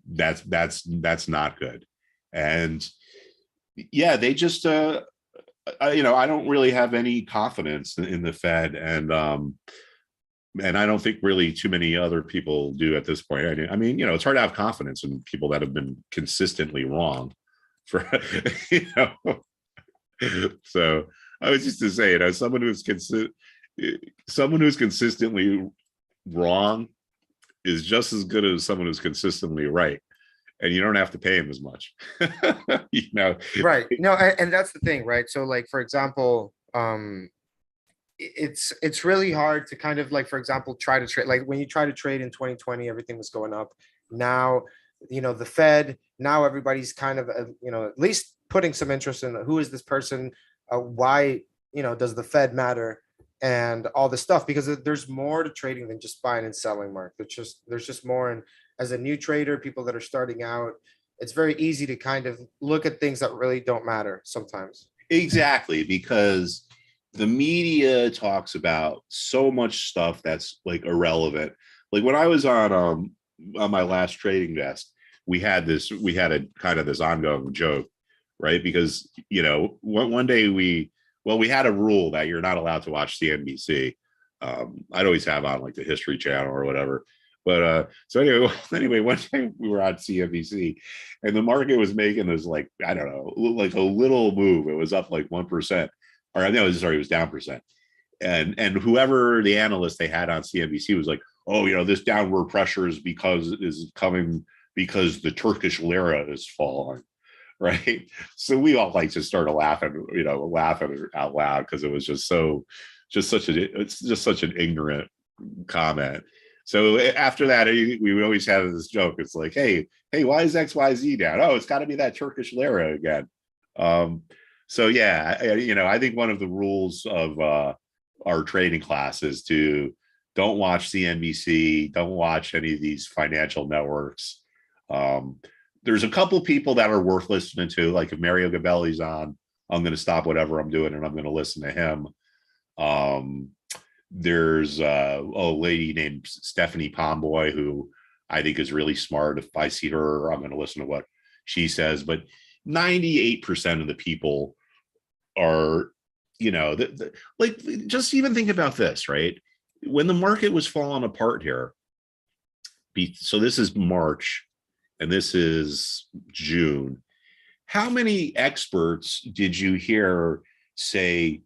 that's not good. And yeah, they just I don't really have any confidence in the Fed, and I don't think really too many other people do at this point. I mean, it's hard to have confidence in people that have been consistently wrong for So I was just to say, someone who's consistently wrong is just as good as someone who's consistently right, and you don't have to pay him as much. Right. No, and that's the thing, right? So like, for example, it's really hard to kind of like, for example, try to trade, like when you try to trade in 2020, everything was going up. Now, the Fed, now everybody's kind of, at least putting some interest in who is this person, why, does the Fed matter, and all this stuff, because there's more to trading than just buying and selling, Mark. There's just more. And as a new trader, people that are starting out, it's very easy to kind of look at things that really don't matter sometimes. Exactly, because the media talks about so much stuff that's like irrelevant. Like when I was on my last trading desk, we had a kind of this ongoing joke, right? Because one day we had a rule that you're not allowed to watch CNBC. I'd always have on like the History Channel or whatever. But so anyway, one day we were on CNBC, and the market was making this, like, I don't know, like a little move. It was up like 1%, or no, it was down percent. And whoever the analyst they had on CNBC was like, oh, this downward pressure is coming because the Turkish lira is falling, right? So we all like just started laughing out loud, because it was just such an ignorant comment. So after that, we always have this joke. It's like, hey, why is XYZ down? Oh, it's got to be that Turkish lira again. So yeah, I think one of the rules of our trading class is to don't watch CNBC, don't watch any of these financial networks. There's a couple people that are worth listening to. Like if Mario Gabelli's on, I'm going to stop whatever I'm doing and I'm going to listen to him. There's a lady named Stephanie Pomboy, who I think is really smart. If I see her, I'm going to listen to what she says. But 98% of the people are, like, just even think about this, right? When the market was falling apart here, so this is March and this is June. How many experts did you hear say,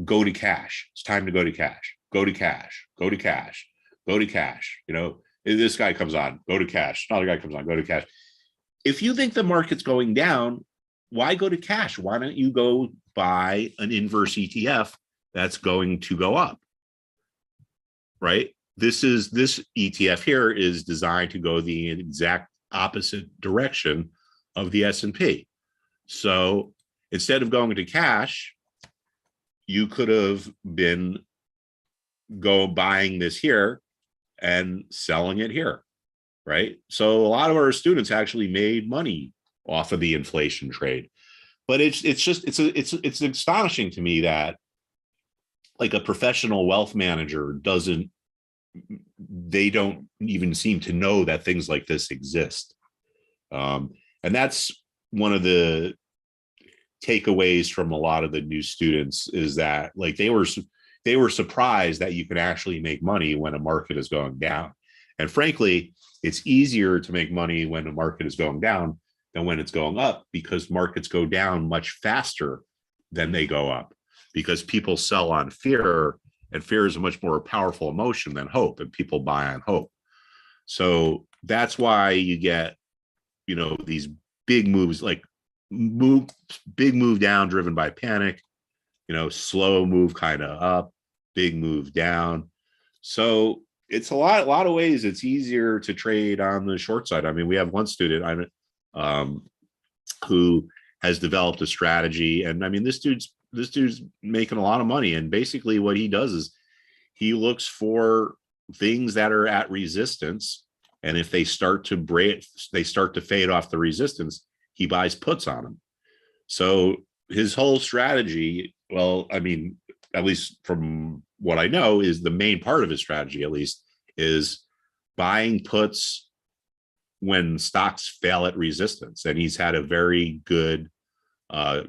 go to cash? It's time to go to cash. Go to cash. Go to cash. Go to cash. This guy comes on, go to cash. Another guy comes on, go to cash. If you think the market's going down, why go to cash? Why don't you go buy an inverse ETF that's going to go up, right? This ETF here is designed to go the exact opposite direction of the S&P. So instead of going to cash, you could have been buying this here and selling it here, right? So a lot of our students actually made money off of the inflation trade. But it's astonishing to me that like a professional wealth manager they don't even seem to know that things like this exist. And that's one of the takeaways from a lot of the new students, is that like they were surprised that you can actually make money when a market is going down. And frankly, it's easier to make money when the market is going down than when it's going up, because markets go down much faster than they go up, because people sell on fear, and fear is a much more powerful emotion than hope, and people buy on hope. So that's why you get, these big moves, like big move down driven by panic, slow move kind of up, big move down. So it's a lot of ways it's easier to trade on the short side. I mean, we have one student who has developed a strategy, and I mean, this dude's this dude's making a lot of money. And basically what he does is he looks for things that are at resistance. And if they start to break, they start to fade off the resistance, he buys puts on them. So his whole strategy, well, I mean, at least from what I know, is the main part of his strategy, at least, is buying puts when stocks fail at resistance. And he's had a very good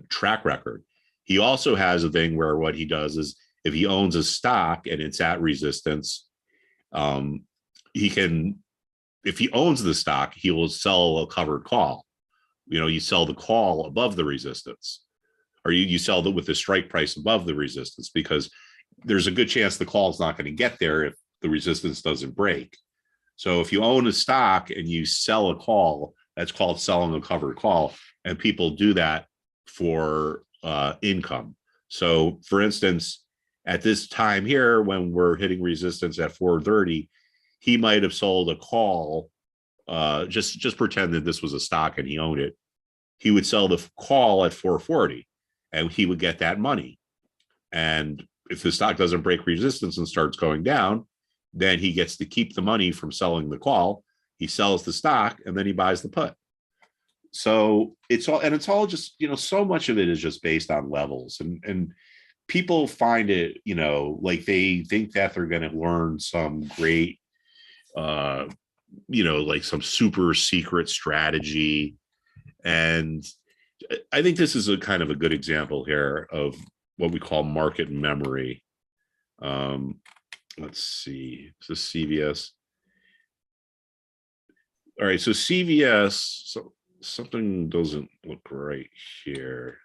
track record. He also has a thing where what he does is if he owns a stock and it's at resistance, he can, if he owns the stock, he will sell a covered call. You know, you sell the call above the resistance, or you sell it with the strike price above the resistance, because there's a good chance the call is not going to get there if the resistance doesn't break. So if you own a stock and you sell a call, that's called selling a covered call. And people do that for income. So for instance, at this time here, when we're hitting resistance at 430, he might have sold a call. Just pretend that this was a stock and he owned it. He would sell the call at 440 and he would get that money. And if the stock doesn't break resistance and starts going down, then he gets to keep the money from selling the call. He sells the stock and then he buys the put. So it's all just, you know, so much of it is just based on levels, and people find it, you know, like they think that they're going to learn some great, you know, like some super secret strategy. And I think this is a kind of a good example here of what we call market memory. Let's see, is this CVS? All right, so CVS, so something doesn't look right here.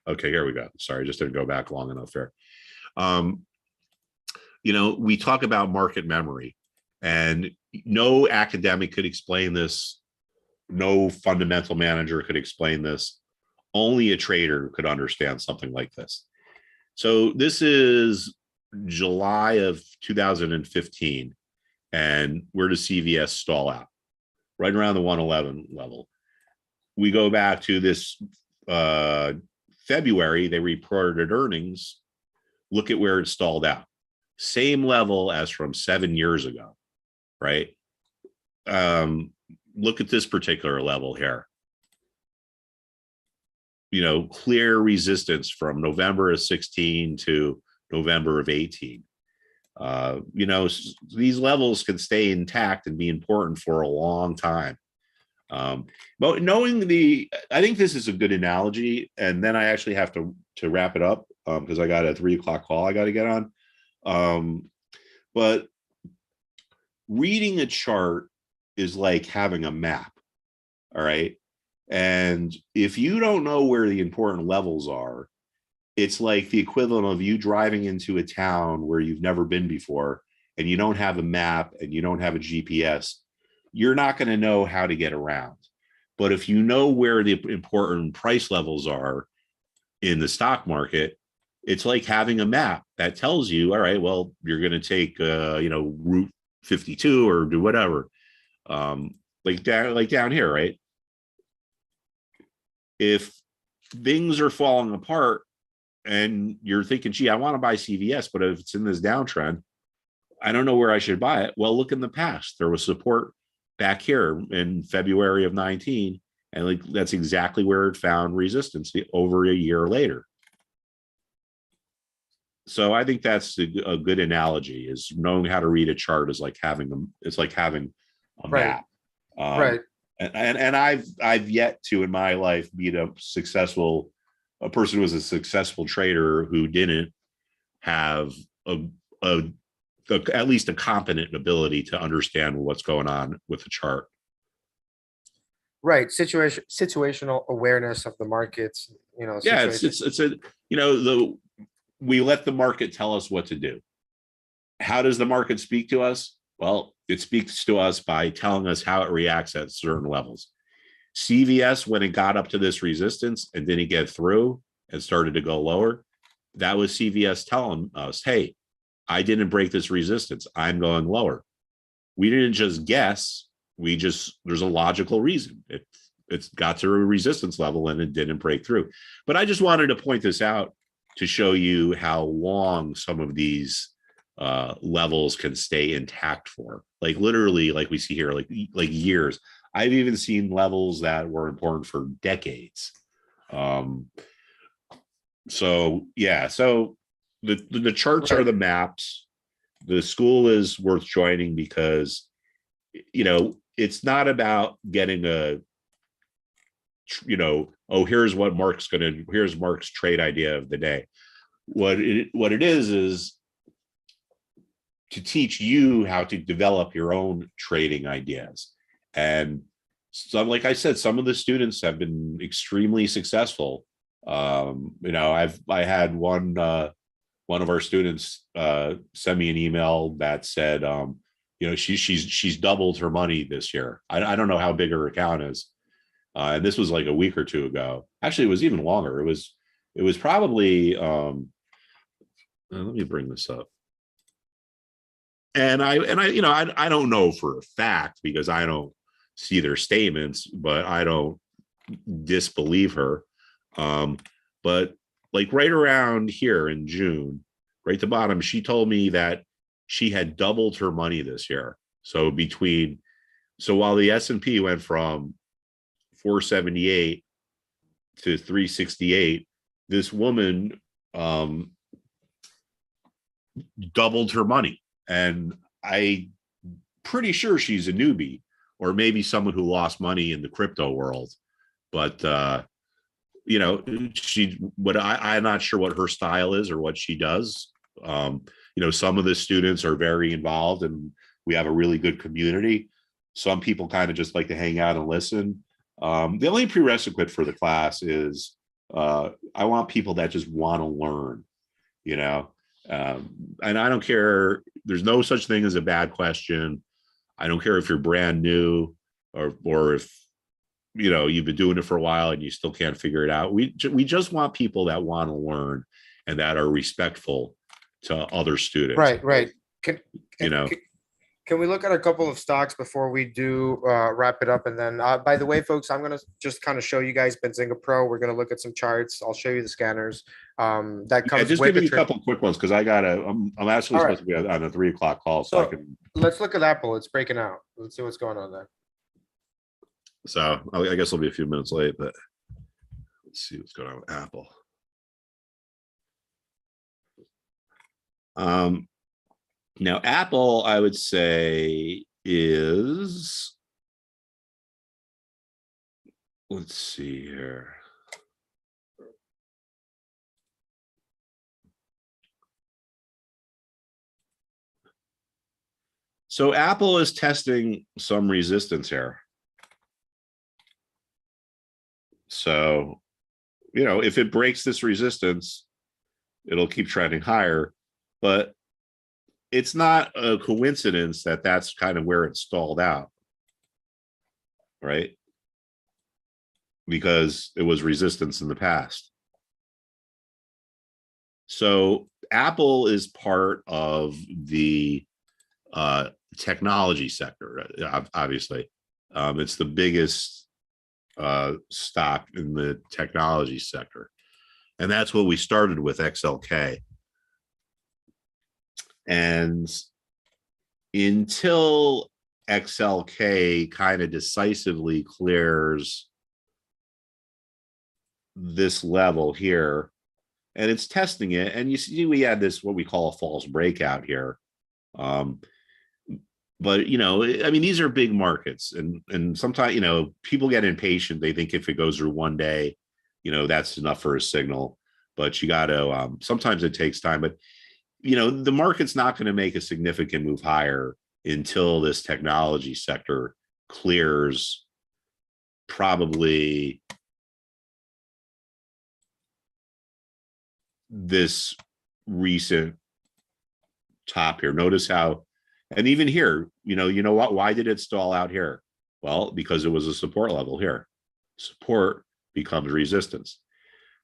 Okay, here we go. Sorry, just didn't go back long enough there. You know, we talk about market memory, and no academic could explain this. No fundamental manager could explain this. Only a trader could understand something like this. So this is July of 2015, and where does CVS stall out? Right around the 111 level. We go back to this February, they reported earnings. Look at where it stalled out. Same level as from 7 years ago, right? Look at this particular level here. You know, clear resistance from November of 16 to November of 18. You know, these levels can stay intact and be important for a long time. But knowing I think this is a good analogy, and then I actually have to wrap it up because I got a 3 o'clock call I got to get on. But reading a chart is like having a map. All right. And if you don't know where the important levels are, it's like the equivalent of you driving into a town where you've never been before and you don't have a map and you don't have a GPS. You're not going to know how to get around. But if you know where the important price levels are in the stock market, it's like having a map that tells you, all right, well, you're going to take, you know, Route 52 or do whatever. Like down here, right? If things are falling apart and you're thinking, gee, I want to buy CVS, but if it's in this downtrend, I don't know where I should buy it. Well, look in the past. There was support back here in February of 19, and like that's exactly where it found resistance over a year later. So I think that's a good analogy, is knowing how to read a chart is like having them. It's like having a map. Right. And I've yet to in my life meet a person who was a successful trader who didn't have at least a competent ability to understand what's going on with the chart. Right. Situational awareness of the markets, you know. Yeah, it's a, you know, we let the market tell us what to do. How does the market speak to us? Well, it speaks to us by telling us how it reacts at certain levels. CVS, when it got up to this resistance and didn't get through and started to go lower, that was CVS telling us, hey, I didn't break this resistance. I'm going lower. We didn't just guess. There's a logical reason. If it's got to a resistance level and it didn't break through. But I just wanted to point this out to show you how long some of these levels can stay intact for, like literally, like we see here, like years. I've even seen levels that were important for decades. So yeah, so the charts are the maps. The school is worth joining because, you know, it's not about getting a, you know, oh, here's Mark's trade idea of the day. What it is to teach you how to develop your own trading ideas. And so, like I said, some of the students have been extremely successful. You know, I had one of our students send me an email that said, you know, she's doubled her money this year. I don't know how big her account is. And this was like a week or two ago. Actually, it was even longer. It was probably, let me bring this up. And I, you know, I don't know for a fact because I don't see their statements, but I don't disbelieve her. But like right around here in June, right at the bottom, she told me that she had doubled her money this year. So while the S&P went from 478 to 368, this woman doubled her money. And I'm pretty sure she's a newbie, or maybe someone who lost money in the crypto world. But you know, I'm not sure what her style is or what she does. You know, some of the students are very involved and we have a really good community. Some people kind of just like to hang out and listen. The only prerequisite for the class is I want people that just want to learn, you know. And I don't care. There's no such thing as a bad question. I don't care if you're brand new or if, you know, you've been doing it for a while and you still can't figure it out. We just want people that want to learn and that are respectful to other students. Right. You know, can we look at a couple of stocks before we do wrap it up? And then, by the way, folks, I'm going to just kind of show you guys Benzinga Pro. We're going to look at some charts. I'll show you the scanners. That comes just with give me a couple quick ones because I'm actually supposed to be on a 3 o'clock call. So I can. Let's look at Apple. It's breaking out. Let's see what's going on there. So I guess I'll be a few minutes late, but let's see what's going on with Apple. Now, Apple, I would say is, let's see here. So Apple is testing some resistance here. So, you know, if it breaks this resistance, it'll keep trending higher, but it's not a coincidence that that's kind of where it stalled out, right? Because it was resistance in the past. So Apple is part of the technology sector, obviously. It's the biggest stock in the technology sector. And that's what we started with, XLK. And until XLK kind of decisively clears this level here, and it's testing it, and you see we had this, what we call a false breakout here. But, you know, I mean, these are big markets, and sometimes, you know, people get impatient. They think if it goes through one day, you know, that's enough for a signal. But you got to, sometimes it takes time. But, you know, the market's not going to make a significant move higher until this technology sector clears probably this recent top here. Notice how, and even here, you know what? Why did it stall out here? Well, because it was a support level here. Support becomes resistance.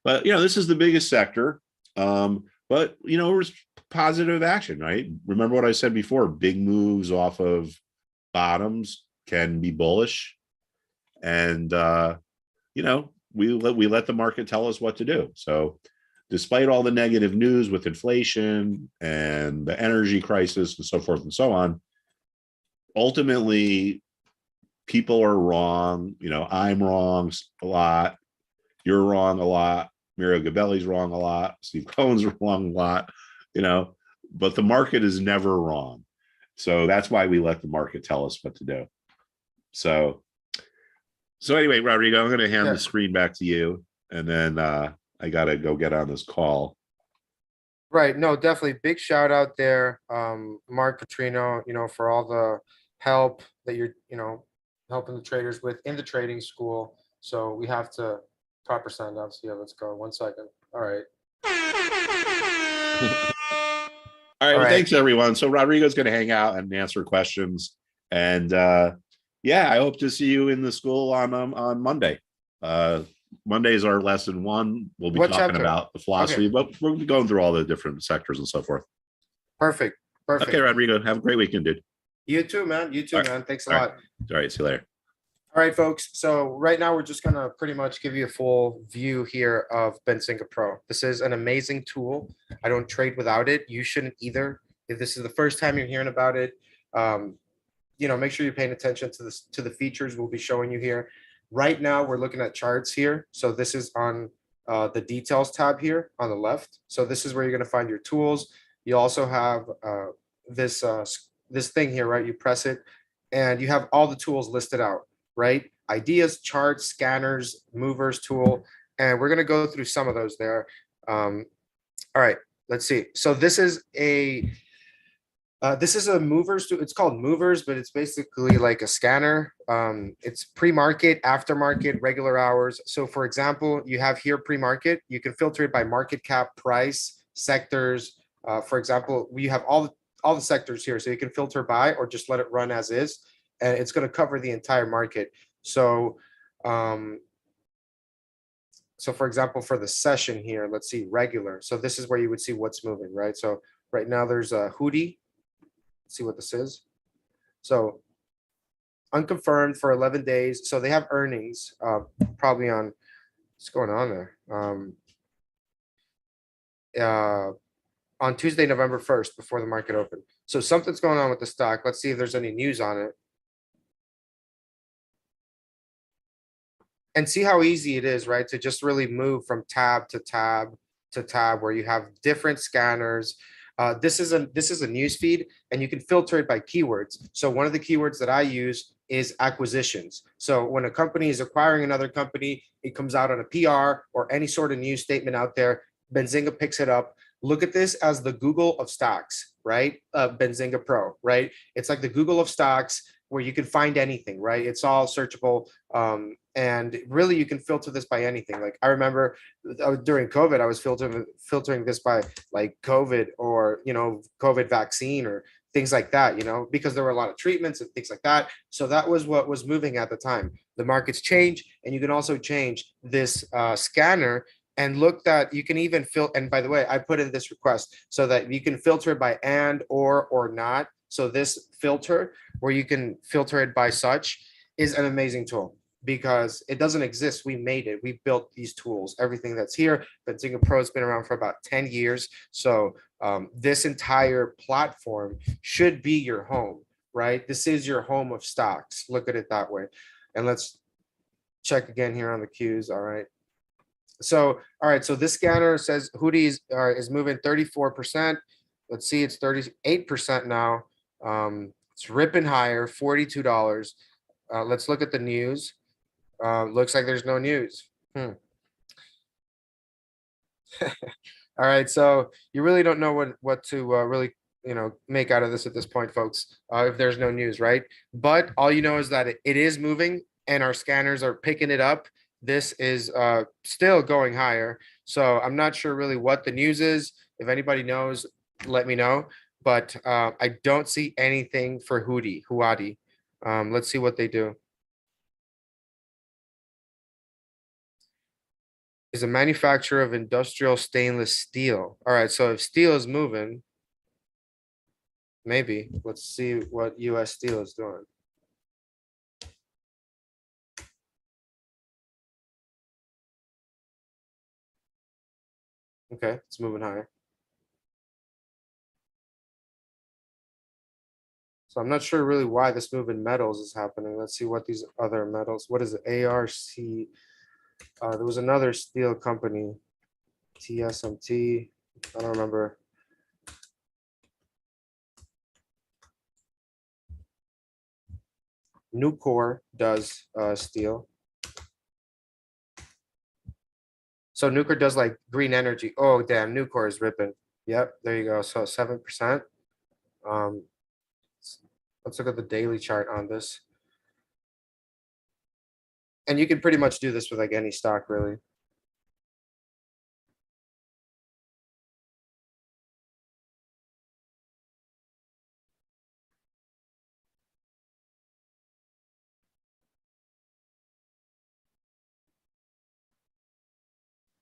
But, you know, this is the biggest sector. But, you know, it was positive action, right? Remember what I said before, big moves off of bottoms can be bullish. And we let the market tell us what to do. So despite all the negative news with inflation and the energy crisis and so forth and so on, ultimately people are wrong. I'm wrong a lot. You're wrong a lot. Muriel Gabelli's wrong a lot. Steve Cohen's wrong a lot, but the market is never wrong. So that's why we let the market tell us what to do. So anyway, Rodrigo, I'm going to hand the screen back to you, and then I got to go get on this call. Right. No, definitely. Big shout out there, Mark Putrino, for all the help that you're, helping the traders with in the trading school. So we have to proper sign off. So yeah, let's go. 1 second. All right. All right. Well, thanks everyone. So Rodrigo's going to hang out and answer questions. And I hope to see you in the school on Monday. Monday is our lesson 1. We'll be talking about the philosophy, but we'll be going through all the different sectors and so forth. Perfect. Okay, Rodrigo. Have a great weekend, dude. You too, man. You too, man. Thanks a lot. All right. See you later. All right, folks. So right now we're just going to pretty much give you a full view here of Benzinga Pro. This is an amazing tool. I don't trade without it. You shouldn't either. If this is the first time you're hearing about it, make sure you're paying attention to the features we'll be showing you here. Right now, we're looking at charts here. So this is on the details tab here on the left. So this is where you're going to find your tools. You also have this thing here, right? You press it and you have all the tools listed out, right? Ideas, charts, scanners, movers tool. And we're going to go through some of those there. All right, let's see. So this is a movers. It's called movers, but it's basically like a scanner. It's pre-market, aftermarket, regular hours. So for example, you have here pre-market. You can filter it by market cap, price, sectors. For example, we have all the sectors here. So you can filter by or just let it run as is. And it's going to cover the entire market. So, for example, for the session here, let's see, regular. So this is where you would see what's moving, right? So right now there's a hoodie. See what this is. So unconfirmed for 11 days. So they have earnings probably on what's going on there. On Tuesday, November 1st, before the market opened. So something's going on with the stock. Let's see if there's any news on it. And see how easy it is, right? To just really move from tab to tab to tab where you have different scanners. This is a news feed, and you can filter it by keywords. So one of the keywords that I use is acquisitions. So when a company is acquiring another company, it comes out on a PR or any sort of news statement out there. Benzinga picks it up. Look at this as the Google of stocks, right? Benzinga Pro, right? It's like the Google of stocks where you can find anything, right? It's all searchable. And really you can filter this by anything. Like I remember during COVID, I was filtering this by like COVID or, COVID vaccine or things like that, because there were a lot of treatments and things like that. So that was what was moving at the time. The markets change, and you can also change this scanner and look that you can even and by the way, I put in this request so that you can filter it by and, or not. So this filter where you can filter it by such is an amazing tool because it doesn't exist. We made it. We built these tools. Everything that's here. Benzinga Pro has been around for about 10 years. So this entire platform should be your home, right? This is your home of stocks. Look at it that way. And let's check again here on the Qs. All right. So, all right. So this scanner says hoodies is moving 34%. Let's see, it's 38% now. It's ripping higher, $42. Let's look at the news. Looks like there's no news. All right, so you really don't know what to really make out of this at this point, folks. If there's no news, right? But all you know is that it is moving, and our scanners are picking it up. This is still going higher. So I'm not sure really what the news is. If anybody knows, let me know. But I don't see anything for Huadi. Let's see what they do. Is a manufacturer of industrial stainless steel. All right, so if steel is moving, maybe let's see what US Steel is doing. Okay, it's moving higher. So I'm not sure really why this move in metals is happening. Let's see what these other metals, what is it? ARC. There was another steel company, TSMT. I don't remember. Nucor does steel. So Nucor does like green energy. Oh, damn, Nucor is ripping. Yep, there you go. So 7%. Um, let's look at the daily chart on this. And you can pretty much do this with like any stock, really.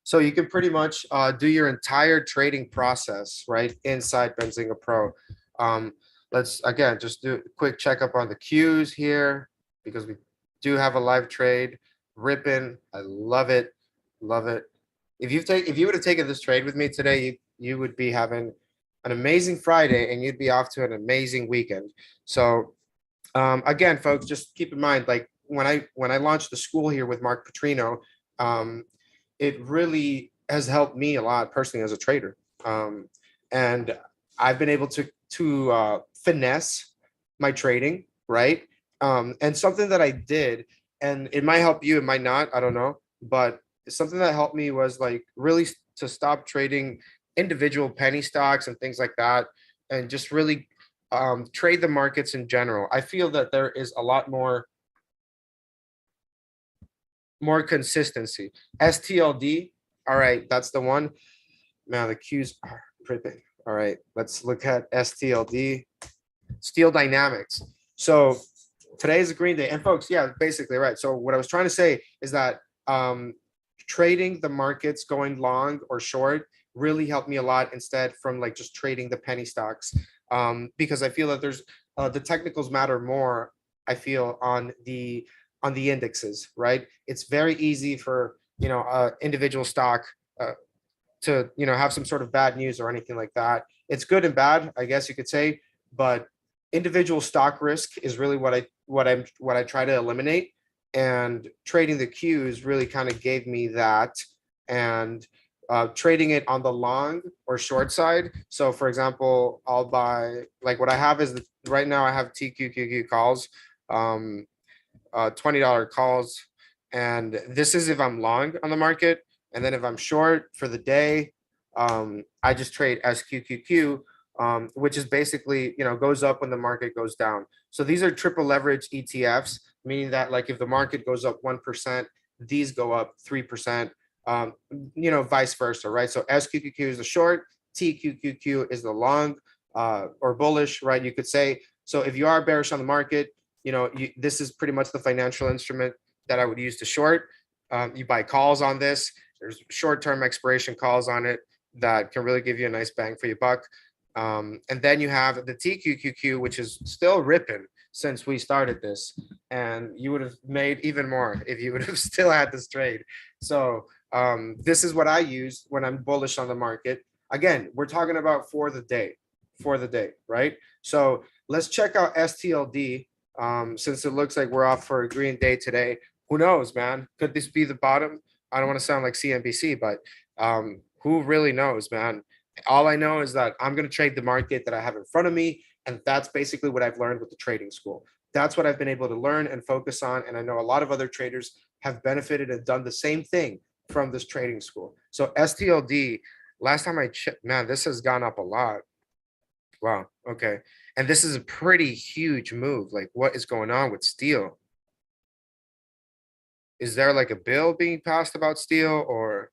So you can pretty much do your entire trading process right inside Benzinga Pro. Let's again just do a quick checkup on the cues here because we do have a live trade. Ripping, I love it, love it. If you would have taken this trade with me today, you would be having an amazing Friday and you'd be off to an amazing weekend. So again, folks, just keep in mind, like when I launched the school here with Mark Putrino, it really has helped me a lot personally as a trader. And I've been able to finesse my trading, right? And something that I did, and it might help you, it might not, I don't know, but something that helped me was like really to stop trading individual penny stocks and things like that, and just really trade the markets in general. I feel that there is a lot more consistency. STLD, all right, that's the one. Now the Q's are ripping. All right, let's look at STLD, Steel Dynamics. So today is a green day, and folks, yeah, basically right. So what I was trying to say is that trading the markets, going long or short, really helped me a lot instead from like just trading the penny stocks, because I feel that there's the technicals matter more. I feel on the indexes, right? It's very easy for individual stock to have some sort of bad news or anything like that. It's good and bad, I guess you could say, but individual stock risk is really what I try to eliminate. And trading the cues really kind of gave me that. And trading it on the long or short side. So for example, I'll buy, like what I have is right now I have TQQQ calls, $20 calls. And this is if I'm long on the market. And then if I'm short for the day, I just trade SQQQ, which is basically, goes up when the market goes down. So these are triple leverage ETFs, meaning that like if the market goes up 1%, these go up 3%, vice versa, right? So SQQQ is the short, TQQQ is the long or bullish, right? You could say, so if you are bearish on the market, this is pretty much the financial instrument that I would use to short. You buy calls on this. There's short-term expiration calls on it that can really give you a nice bang for your buck. And then you have the TQQQ, which is still ripping since we started this. And you would have made even more if you would have still had this trade. So this is what I use when I'm bullish on the market. Again, we're talking about for the day, right? So let's check out STLD. Since it looks like we're off for a green day today. Who knows, man? Could this be the bottom? I don't want to sound like CNBC, but who really knows, man? All I know is that I'm going to trade the market that I have in front of me. And that's basically what I've learned with the trading school. That's what I've been able to learn and focus on. And I know a lot of other traders have benefited and done the same thing from this trading school. So STLD, last time I checked, man, this has gone up a lot. Wow. Okay. And this is a pretty huge move. Like, what is going on with steel? Is there like a bill being passed about steel, or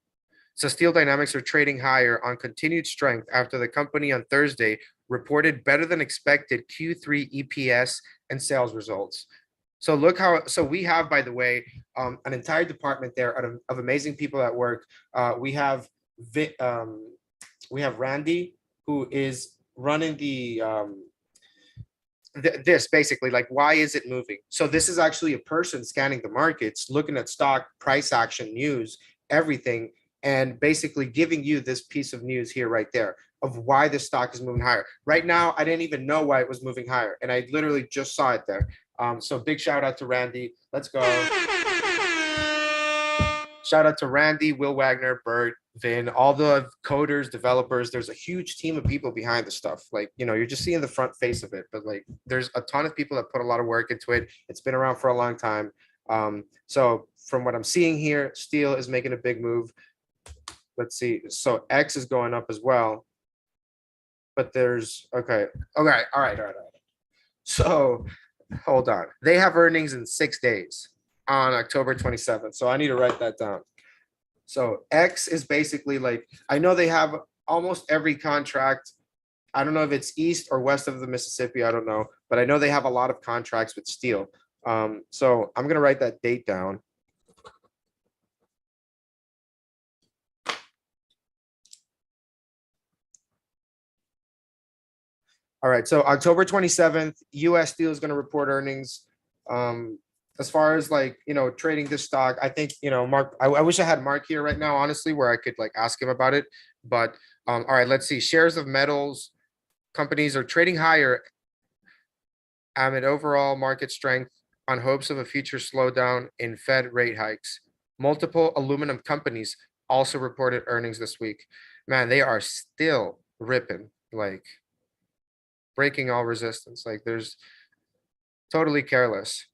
so Steel Dynamics are trading higher on continued strength after the company on Thursday reported better than expected Q3 EPS and sales results. So look how, so we have, by the way, an entire department there of amazing people at work. We have Randy, who is running this basically, like, why is it moving? So this is actually a person scanning the markets, looking at stock price action news, everything, and basically giving you this piece of news here right there of why the stock is moving higher. Right now, I didn't even know why it was moving higher, and I literally just saw it there. So big shout out to Randy. Let's go. Shout out to Randy, Will Wagner, Bert, Vin, all the coders, developers. There's a huge team of people behind the stuff. Like, you're just seeing the front face of it, but like there's a ton of people that put a lot of work into it. It's been around for a long time. So from what I'm seeing here, Steel is making a big move. Let's see. So X is going up as well. But there's okay. All right. So hold on. They have earnings in 6 days on October 27th. So I need to write that down. So X is basically like, I know they have almost every contract. I don't know if it's east or west of the Mississippi. I don't know, but I know they have a lot of contracts with steel. So I'm going to write that date down. All right. So October 27th, US Steel is going to report earnings. As far as like, trading this stock, I think, Mark, I wish I had Mark here right now, honestly, where I could like ask him about it. But all right, let's see. Shares of metals companies are trading higher amid overall market strength on hopes of a future slowdown in Fed rate hikes. Multiple aluminum companies also reported earnings this week. Man, they are still ripping, like breaking all resistance. Like there's totally careless.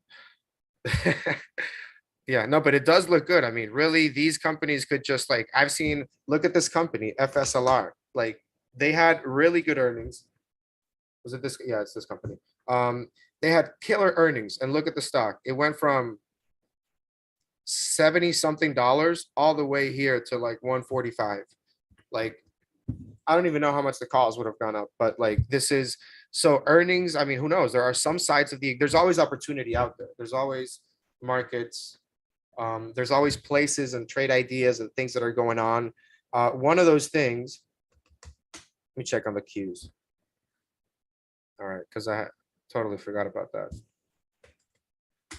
Yeah, no, but it does look good. I mean, really, these companies could just like, I've seen, look at this company, FSLR, like they had really good earnings. Was it this? Yeah, it's this company. They had killer earnings, and look at the stock. It went from 70 something dollars all the way here to like 145. Like, I don't even know how much the calls would have gone up, but like this is so earnings. I mean, who knows? There are some sides of there's always opportunity out there. There's always markets. There's always places and trade ideas and things that are going on. One of those things, let me check on the cues. All right, because I totally forgot about that.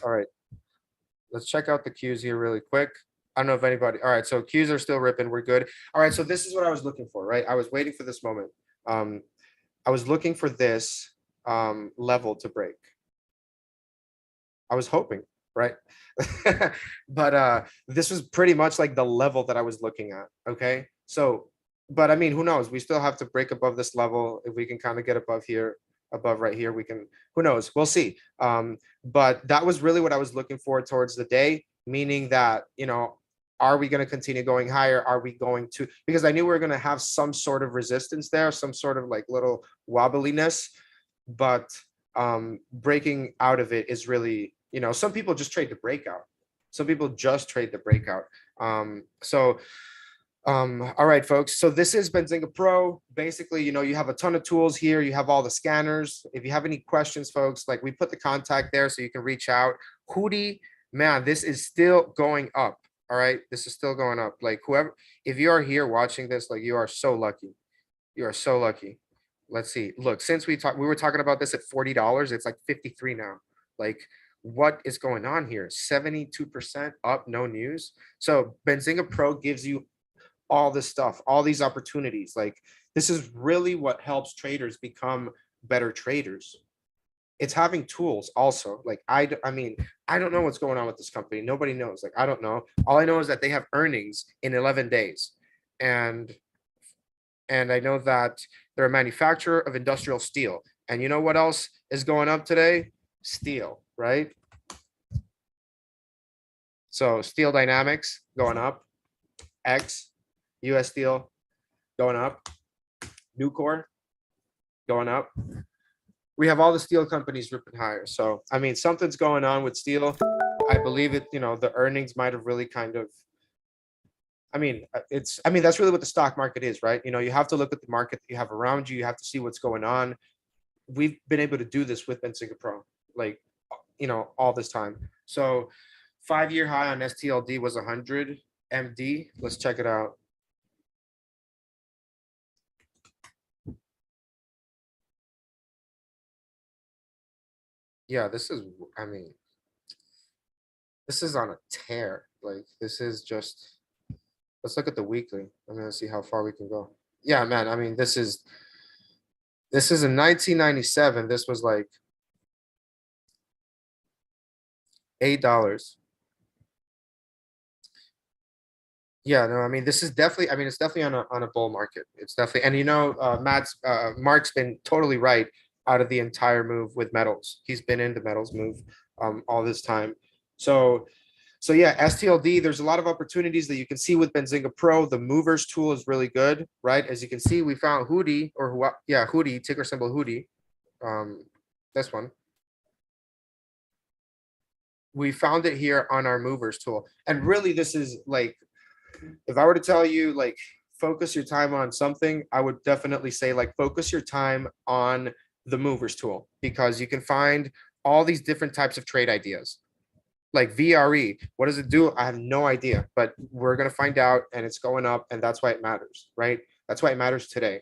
All right, let's check out the cues here really quick. I don't know if anybody, all right, so cues are still ripping, we're good. All right, so this is what I was looking for, right? I was waiting for this moment. I was looking for this level to break. I was hoping, right? But this was pretty much like the level that I was looking at, okay? So, but I mean, who knows? We still have to break above this level. If we can kind of get above here, above right here, we can, who knows? We'll see. But that was really what I was looking for towards the day, meaning that, are we going to continue going higher? Are we going to, because I knew we were going to have some sort of resistance there, some sort of like little wobbliness, but breaking out of it is really, some people just trade the breakout. Some people just trade the breakout. All right, folks. So this is Benzinga Pro. Basically, you have a ton of tools here. You have all the scanners. If you have any questions, folks, like we put the contact there so you can reach out. Hootie, man, this is still going up. All right, this is still going up. Like whoever, if you are here watching this, like you are so lucky. You are so lucky. Let's see. Look, since we were talking about this at $40. It's like 53 now. Like, what is going on here? 72% up, no news. So Benzinga Pro gives you all this stuff, all these opportunities. Like, this is really what helps traders become better traders. It's having tools also. Like, I mean, I don't know what's going on with this company. Nobody knows. Like, I don't know. All I know is that they have earnings in 11 days. And I know that they're a manufacturer of industrial steel. And you know what else is going up today? Steel, right? So Steel Dynamics going up. X, US Steel going up. Nucor going up. We have all the steel companies ripping higher. So, I mean, something's going on with steel. I believe it, the earnings might have really kind of, I mean, that's really what the stock market is, right? You have to look at the market that you have around you. You have to see what's going on. We've been able to do this with Benzinga Pro, like, all this time. So 5-year high on STLD was 100 MD. Let's check it out. Yeah, this is, I mean, this is on a tear. Like, this is just, Let's look at the weekly. I'm gonna see how far we can go. Yeah, man. I mean, this is in 1997. This was like $8. Yeah, no, I mean, this is definitely, I mean, it's definitely on a bull market. It's definitely, and Mark's been totally right out of the entire move with metals. He's been in the metals move all this time. So, so yeah, STLD, there's a lot of opportunities that you can see with Benzinga Pro. The movers tool is really good, right? As you can see, we found Hoodie Hoodie, ticker symbol Hoodie. This one. We found it here on our movers tool. And really, this is like, if I were to tell you, like, focus your time on something, I would definitely say, like, focus your time on the movers tool, because you can find all these different types of trade ideas. Like VRE, what does it do? I have no idea, but we're going to find out, and it's going up, and that's why it matters, right? That's why it matters today.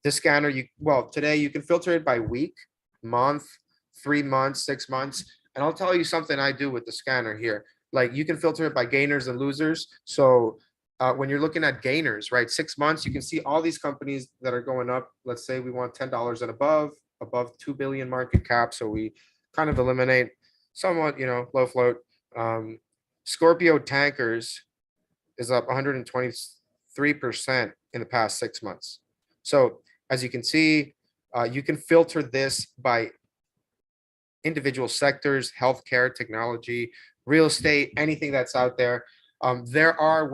This scanner, today you can filter it by week, month, 3 months, 6 months. And I'll tell you something I do with the scanner here. Like, you can filter it by gainers and losers. So when you're looking at gainers, right, 6 months, you can see all these companies that are going up. Let's say we want $10 and above 2 billion market cap. So we kind of eliminate somewhat, low float. Scorpio Tankers is up 123% in the past 6 months. So as you can see, you can filter this by individual sectors, healthcare, technology, real estate, anything that's out there. There are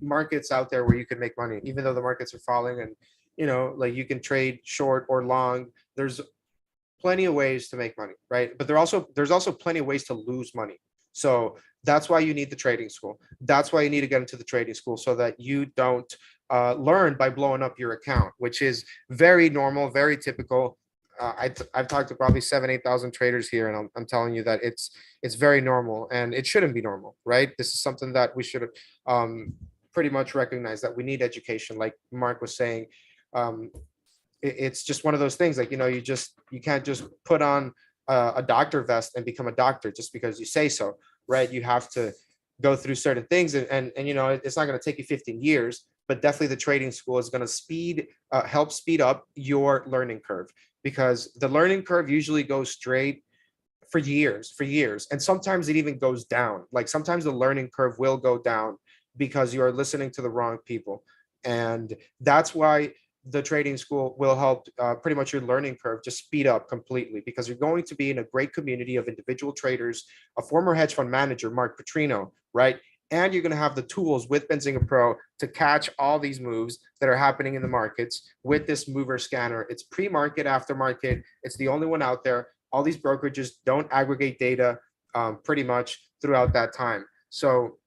markets out there where you can make money, even though the markets are falling, and like, you can trade short or long. There's plenty of ways to make money, right? But there's also plenty of ways to lose money. So that's why you need the trading school. That's why you need to get into the trading school, so that you don't learn by blowing up your account, which is very normal, very typical. I've talked to probably 8,000 traders here, and I'm telling you that it's very normal, and it shouldn't be normal, right? This is something that we should pretty much recognize, that we need education. Like Mark was saying, it's just one of those things. Like, you can't just put on a doctor vest and become a doctor just because you say so, right? You have to go through certain things, and it's not going to take you 15 years, but definitely the trading school is going to help speed up your learning curve, because the learning curve usually goes straight for years, and sometimes it even goes down. Like, sometimes the learning curve will go down because you are listening to the wrong people, and that's why the trading school will help pretty much your learning curve just speed up completely, because you're going to be in a great community of individual traders, a former hedge fund manager, Mark Putrino, right? And you're going to have the tools with Benzinga Pro to catch all these moves that are happening in the markets with this mover scanner. It's pre-market, aftermarket. It's the only one out there. All these brokerages don't aggregate data pretty much throughout that time. So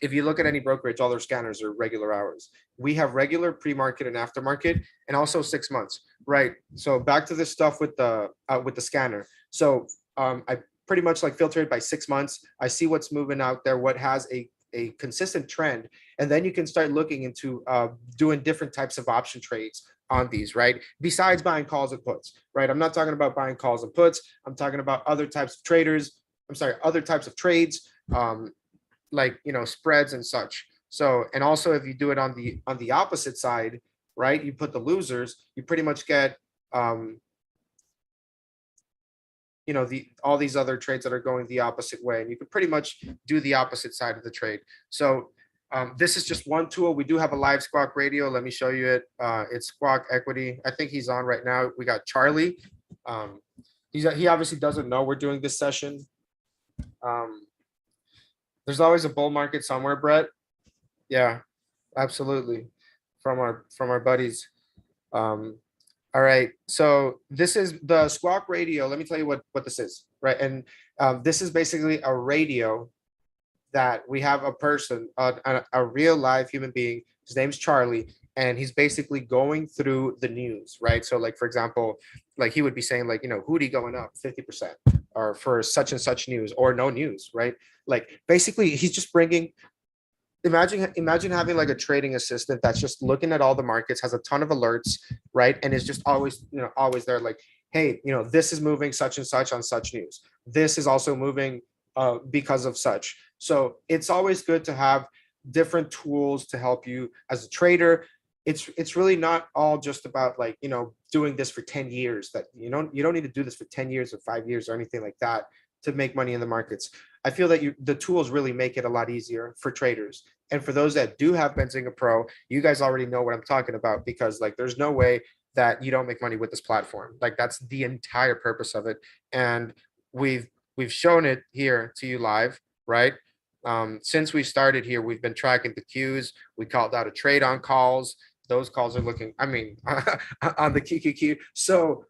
if you look at any brokerage, all their scanners are regular hours. We have regular, pre-market, and aftermarket, and also 6 months, right? So back to this stuff with the scanner. So I pretty much like filter it by 6 months. I see what's moving out there, what has a consistent trend, and then you can start looking into doing different types of option trades on these, right? Besides buying calls and puts, right? I'm not talking about buying calls and puts. I'm talking about other types of traders. I'm sorry, other types of trades. Like, spreads and such. So, and also, if you do it on the opposite side, right, you put the losers, you pretty much get all these other trades that are going the opposite way, and you can pretty much do the opposite side of the trade. So this is just one tool. We do have a live Squawk radio. Let me show you it. It's Squawk Equity. I think he's on right now. We got Charlie. He obviously doesn't know we're doing this session. There's always a bull market somewhere, Brett. Yeah, absolutely. From our buddies. All right. So this is the Squawk radio. Let me tell you what this is, right? And this is basically a radio that we have a person, a real live human being. His name's Charlie, and he's basically going through the news, right? So, like, for example, like, he would be saying, like, Hoodie going up 50%, or for such and such news, or no news, right? Like, basically, he's just bringing. Imagine having like a trading assistant that's just looking at all the markets, has a ton of alerts, right? And is just always, always there, like, hey, this is moving such and such on such news. This is also moving because of such. So it's always good to have different tools to help you as a trader. It's really not all just about like, doing this for 10 years. That you don't need to do this for 10 years or 5 years or anything like that to make money in the markets. I feel that the tools really make it a lot easier for traders. And for those that do have Benzinga Pro, you guys already know what I'm talking about, because like there's no way that you don't make money with this platform. Like that's the entire purpose of it. And we've shown it here to you live, right? Since we started here, we've been tracking the queues. We called out a trade on calls. Those calls are looking, I mean, on the QQQ. So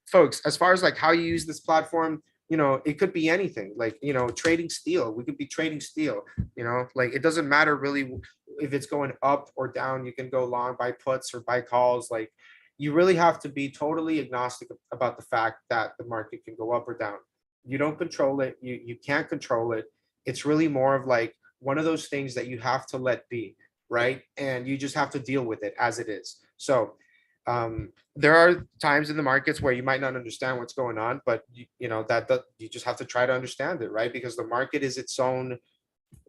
folks, as far as like how you use this platform, it could be anything, like, trading steel. We could be trading steel, like it doesn't matter really if it's going up or down. You can go long by puts or by calls. Like you really have to be totally agnostic about the fact that the market can go up or down. You don't control it. You can't control it. It's really more of like one of those things that you have to let be, right? And you just have to deal with it as it is. So there are times in the markets where you might not understand what's going on, but that you just have to try to understand it, right? Because the market is its own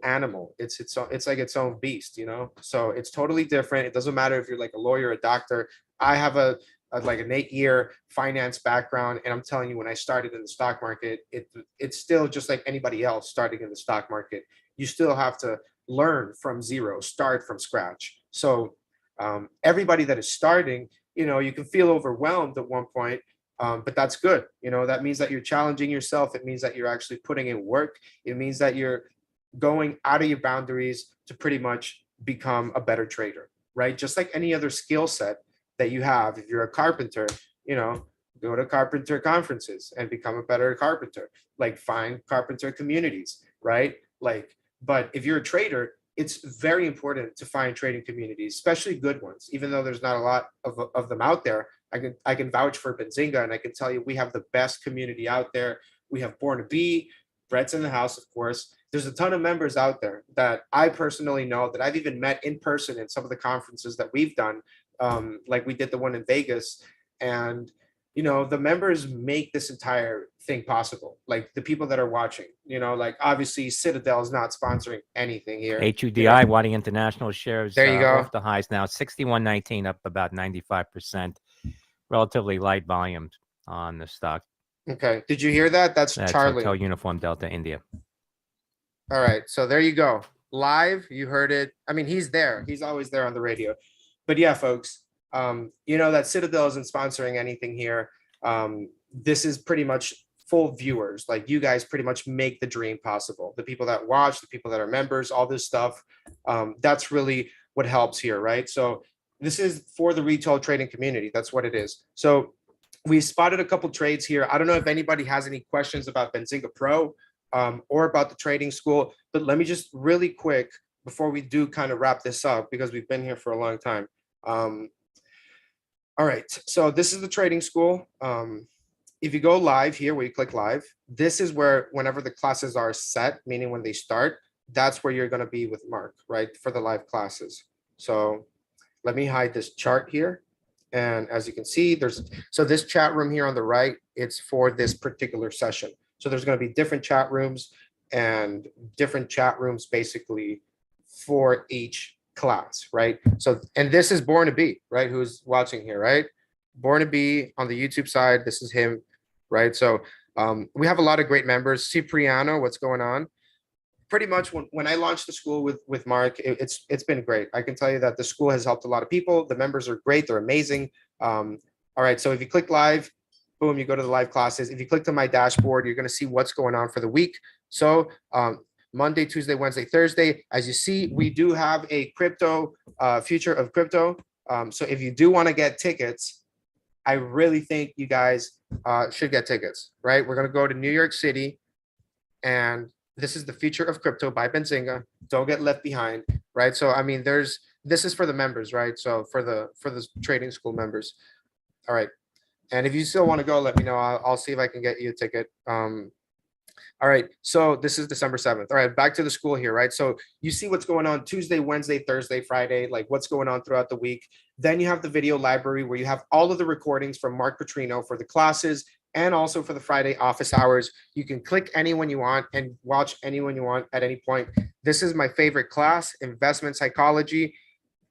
animal. It's like its own beast, so it's totally different. It doesn't matter if you're like a lawyer, a doctor. I have like an 8-year finance background, and I'm telling you, when I started in the stock market, it's still just like anybody else starting in the stock market. You still have to learn from zero, start from scratch. So everybody that is starting, you can feel overwhelmed at one point, but that's good. That means that you're challenging yourself. It means that you're actually putting in work. It means that you're going out of your boundaries to pretty much become a better trader, right? Just like any other skill set that you have. If you're a carpenter, go to carpenter conferences and become a better carpenter. Like find carpenter communities, right? Like, but if you're a trader, it's very important to find trading communities, especially good ones. Even though there's not a lot of them out there, I can vouch for Benzinga, and I can tell you we have the best community out there. We have Born to Be, Brett's in the house, of course. There's a ton of members out there that I personally know, that I've even met in person in some of the conferences that we've done. Like we did the one in Vegas, and the members make this entire thing possible. Like the people that are watching, like obviously Citadel is not sponsoring anything here. HUDI, Waddy International shares There you go. off the highs now, 61.19, up about 95%. Relatively light volume on the stock. Okay, did you hear that? That's Charlie. Hotel Uniform Delta India. All right, so there you go. Live, you heard it. I mean, he's there. He's always there on the radio. But yeah, folks, that Citadel isn't sponsoring anything here. This is pretty much full viewers. Like you guys pretty much make the dream possible. The people that watch, the people that are members, all this stuff. That's really what helps here, right? So this is for the retail trading community. That's what it is. So we spotted a couple trades here. I don't know if anybody has any questions about Benzinga Pro or about the trading school, but let me just really quick, before we do kind of wrap this up, because we've been here for a long time. All right, so this is the trading school. If you go live here, where you click live, this is where whenever the classes are set, meaning when they start, that's where you're going to be with Mark, right, for the live classes. So let me hide this chart here. And as you can see, so this chat room here on the right, it's for this particular session. So there's going to be different chat rooms basically for each class, right? So, and this is Born to Be, right? Who's watching here, right? Born to Be on the YouTube side. This is him, right? So we have a lot of great members. Cipriano, what's going on? Pretty much when I launched the school with Mark, it's been great. I can tell you that the school has helped a lot of people. The members are great. They're amazing. All right, so if you click live, boom, you go to the live classes. If you click to my dashboard, you're going to see what's going on for the week. So Monday, Tuesday, Wednesday, Thursday, as you see, we do have a crypto future of crypto. So if you do want to get tickets, I really think you guys should get tickets, right? We're going to go to New York City, and this is the future of crypto by Benzinga. Don't get left behind, right? So, I mean, this is for the members, right? So for the trading school members. All right. And if you still want to go, let me know. I'll see if I can get you a ticket. All right. So this is December 7th. All right. Back to the school here, right? So you see what's going on Tuesday, Wednesday, Thursday, Friday, like what's going on throughout the week. Then you have the video library where you have all of the recordings from Mark Putrino for the classes and also for the Friday office hours. You can click anyone you want and watch anyone you want at any point. This is my favorite class, investment psychology.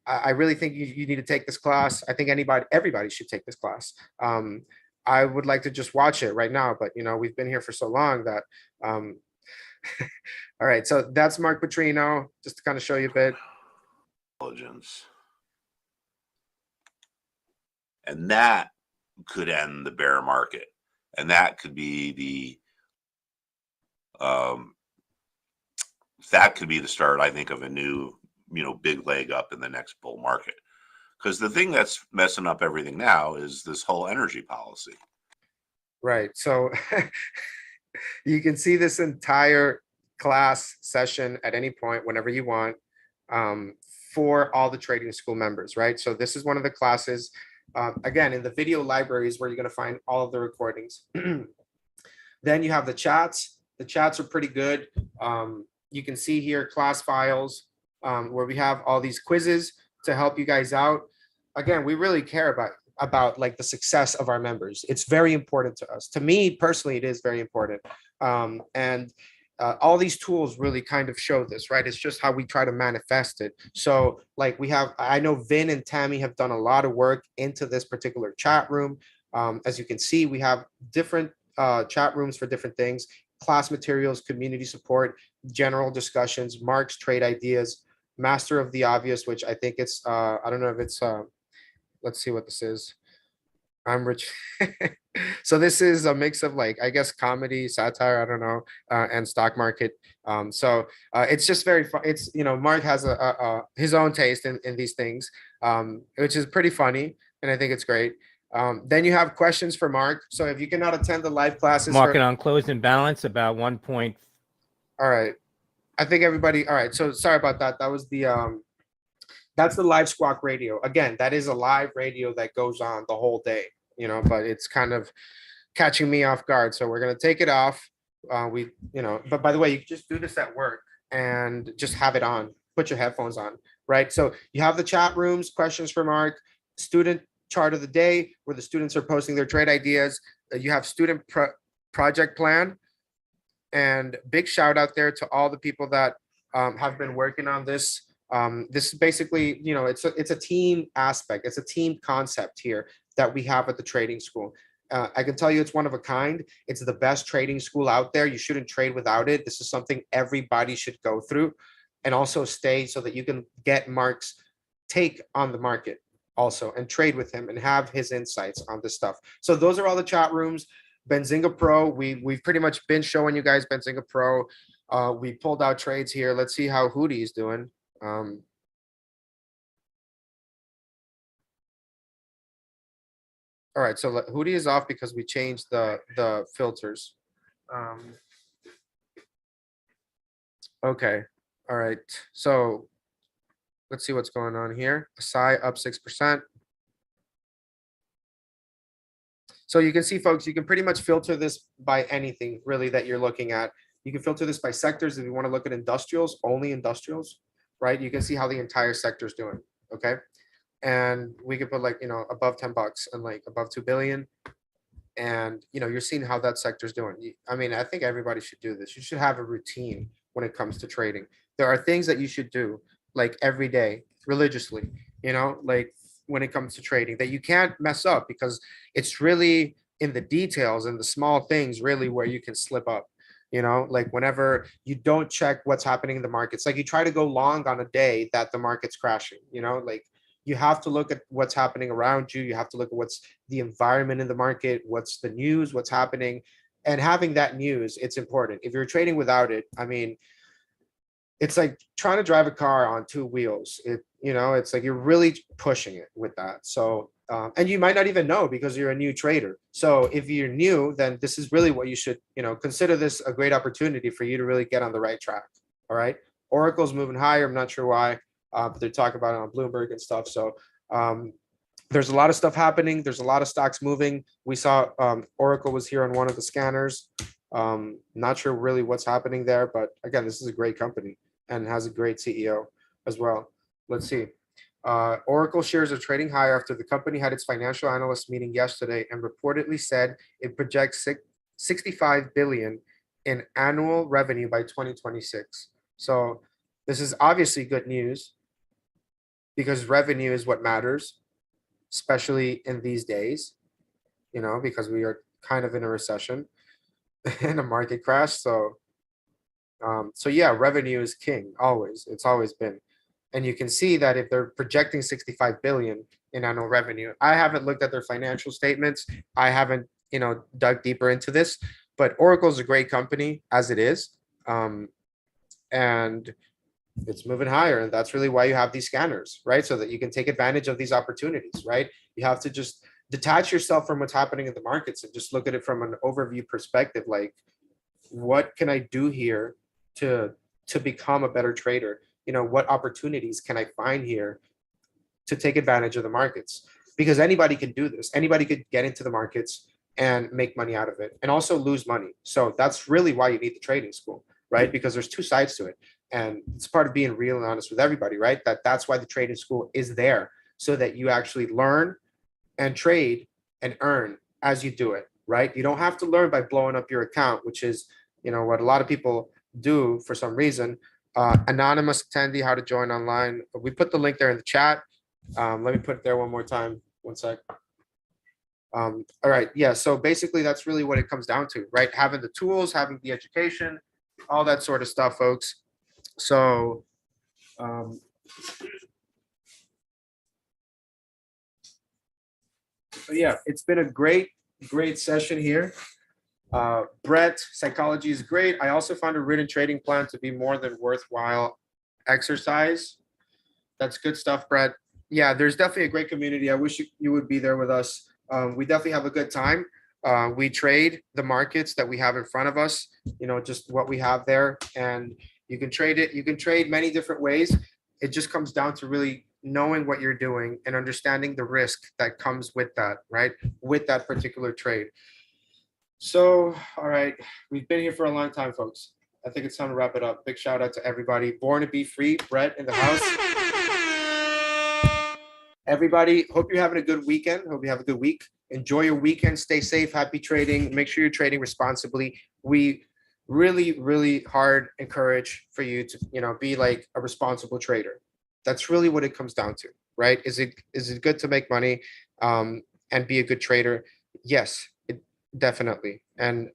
I really think you need to take this class. I think everybody should take this class. I would like to just watch it right now, but we've been here for so long that, all right. So that's Mark Putrino, just to kind of show you a bit. Intelligence. And that could end the bear market. And that could be the start, I think, of a new, big leg up in the next bull market. Because the thing that's messing up everything now is this whole energy policy. Right. So you can see this entire class session at any point, whenever you want, for all the trading school members, right? So this is one of the classes. Again, in the video libraries where you're going to find all of the recordings. Then you have the chats. The chats are pretty good. You can see here class files where we have all these quizzes to help you guys out. Again, we really care about like the success of our members. It's very important to us. To me personally, it is very important. And all these tools really kind of show this, right? It's just how we try to manifest it. So like I know Vin and Tammy have done a lot of work into this particular chat room. As you can see, we have different chat rooms for different things: class materials, community support, general discussions, Mark's trade ideas, master of the obvious, which I think it's, I don't know if it's, let's see what this is. I'm rich. So this is a mix of, like, I guess, comedy, satire, I don't know, and stock market. So it's just very fun. It's, Mark has his own taste in these things, which is pretty funny. And I think it's great. Then you have questions for Mark. So if you cannot attend the live classes. Market on close and balance about 1 point. All right. I think everybody. All right. So sorry about that. That was that's the live squawk radio. Again, that is a live radio that goes on the whole day, but it's kind of catching me off guard. So we're going to take it off. But by the way, you can just do this at work and just have it on, put your headphones on, right? So you have the chat rooms, questions for Mark, student chart of the day, where the students are posting their trade ideas. You have student project plan, and big shout out there to all the people that have been working on this. This is basically, it's a team aspect. It's a team concept here that we have at the trading school. I can tell you it's one of a kind. It's the best trading school out there. You shouldn't trade without it. This is something everybody should go through, and also stay so that you can get Mark's take on the market also, and trade with him and have his insights on this stuff. So those are all the chat rooms. Benzinga Pro, we've pretty much been showing you guys Benzinga Pro. We pulled out trades here. Let's see how Hootie is doing. All right, so Hootie is off because we changed the filters. Okay, all right, so let's see what's going on here. SI up 6%. So you can see, folks, you can pretty much filter this by anything really that you're looking at. You can filter this by sectors if you want to look at industrials, only industrials, right? You can see how the entire sector is doing, okay? And we could put, like, above $10 and like above 2 billion. And, you're seeing how that sector is doing. I mean, I think everybody should do this. You should have a routine when it comes to trading. There are things that you should do, like every day, religiously, like when it comes to trading, that you can't mess up, because it's really in the details and the small things really where you can slip up. Like whenever you don't check what's happening in the markets, like you try to go long on a day that the market's crashing, like you have to look at what's happening around you. You have to look at what's the environment in the market, what's the news, what's happening, and having that news, it's important. If you're trading without it, I mean, it's like trying to drive a car on 2 wheels. It's like you're really pushing it with that. So, and you might not even know because you're a new trader. So if you're new, then this is really what you should, consider this a great opportunity for you to really get on the right track. All right. Oracle's moving higher. I'm not sure why, but they're talking about it on Bloomberg and stuff. So there's a lot of stuff happening. There's a lot of stocks moving. We saw Oracle was here on one of the scanners. Not sure really what's happening there, but again, this is a great company and has a great CEO as well. Let's see. Oracle shares are trading higher after the company had its financial analyst meeting yesterday and reportedly said it projects 65 billion in annual revenue by 2026. So this is obviously good news because revenue is what matters, especially in these days, because we are kind of in a recession and a market crash. So yeah, revenue is king always. It's always been. And you can see that if they're projecting 65 billion in annual revenue, I haven't looked at their financial statements. I haven't, dug deeper into this, but Oracle is a great company as it is. And it's moving higher. And that's really why you have these scanners, right? So that you can take advantage of these opportunities, right? You have to just detach yourself from what's happening in the markets and just look at it from an overview perspective. Like, what can I do here to become a better trader? What opportunities can I find here to take advantage of the markets? Because anybody can do this. Anybody could get into the markets and make money out of it and also lose money. So that's really why you need the trading school, right? Because there's two sides to it. And it's part of being real and honest with everybody, right? That's why the trading school is there, so that you actually learn and trade and earn as you do it, right? You don't have to learn by blowing up your account, which is, what a lot of people do for some reason. Anonymous attendee, how to join online. We put the link there in the chat. Let me put it there one more time. One sec. All right. Yeah. So basically, that's really what it comes down to, right? Having the tools, having the education, all that sort of stuff, folks. So, yeah, it's been a great session here. Brett, psychology is great. I also found a written trading plan to be more than worthwhile exercise. That's good stuff, Brett. Yeah, there's definitely a great community. I wish you would be there with us. We definitely have a good time. We trade the markets that we have in front of us, just what we have there. And you can trade it. You can trade many different ways. It just comes down to really knowing what you're doing and understanding the risk that comes with that, right? With that particular trade. So, all right, we've been here for a long time, folks. I think it's time to wrap it up. Big shout out to everybody. Born to be free, Brett in the house. Everybody, hope you're having a good weekend. Hope you have a good week. Enjoy your weekend. Stay safe. Happy trading. Make sure you're trading responsibly. We really, really hard encourage for you to, be like a responsible trader. That's really what it comes down to, right? Is it good to make money and be a good trader? Yes, definitely. And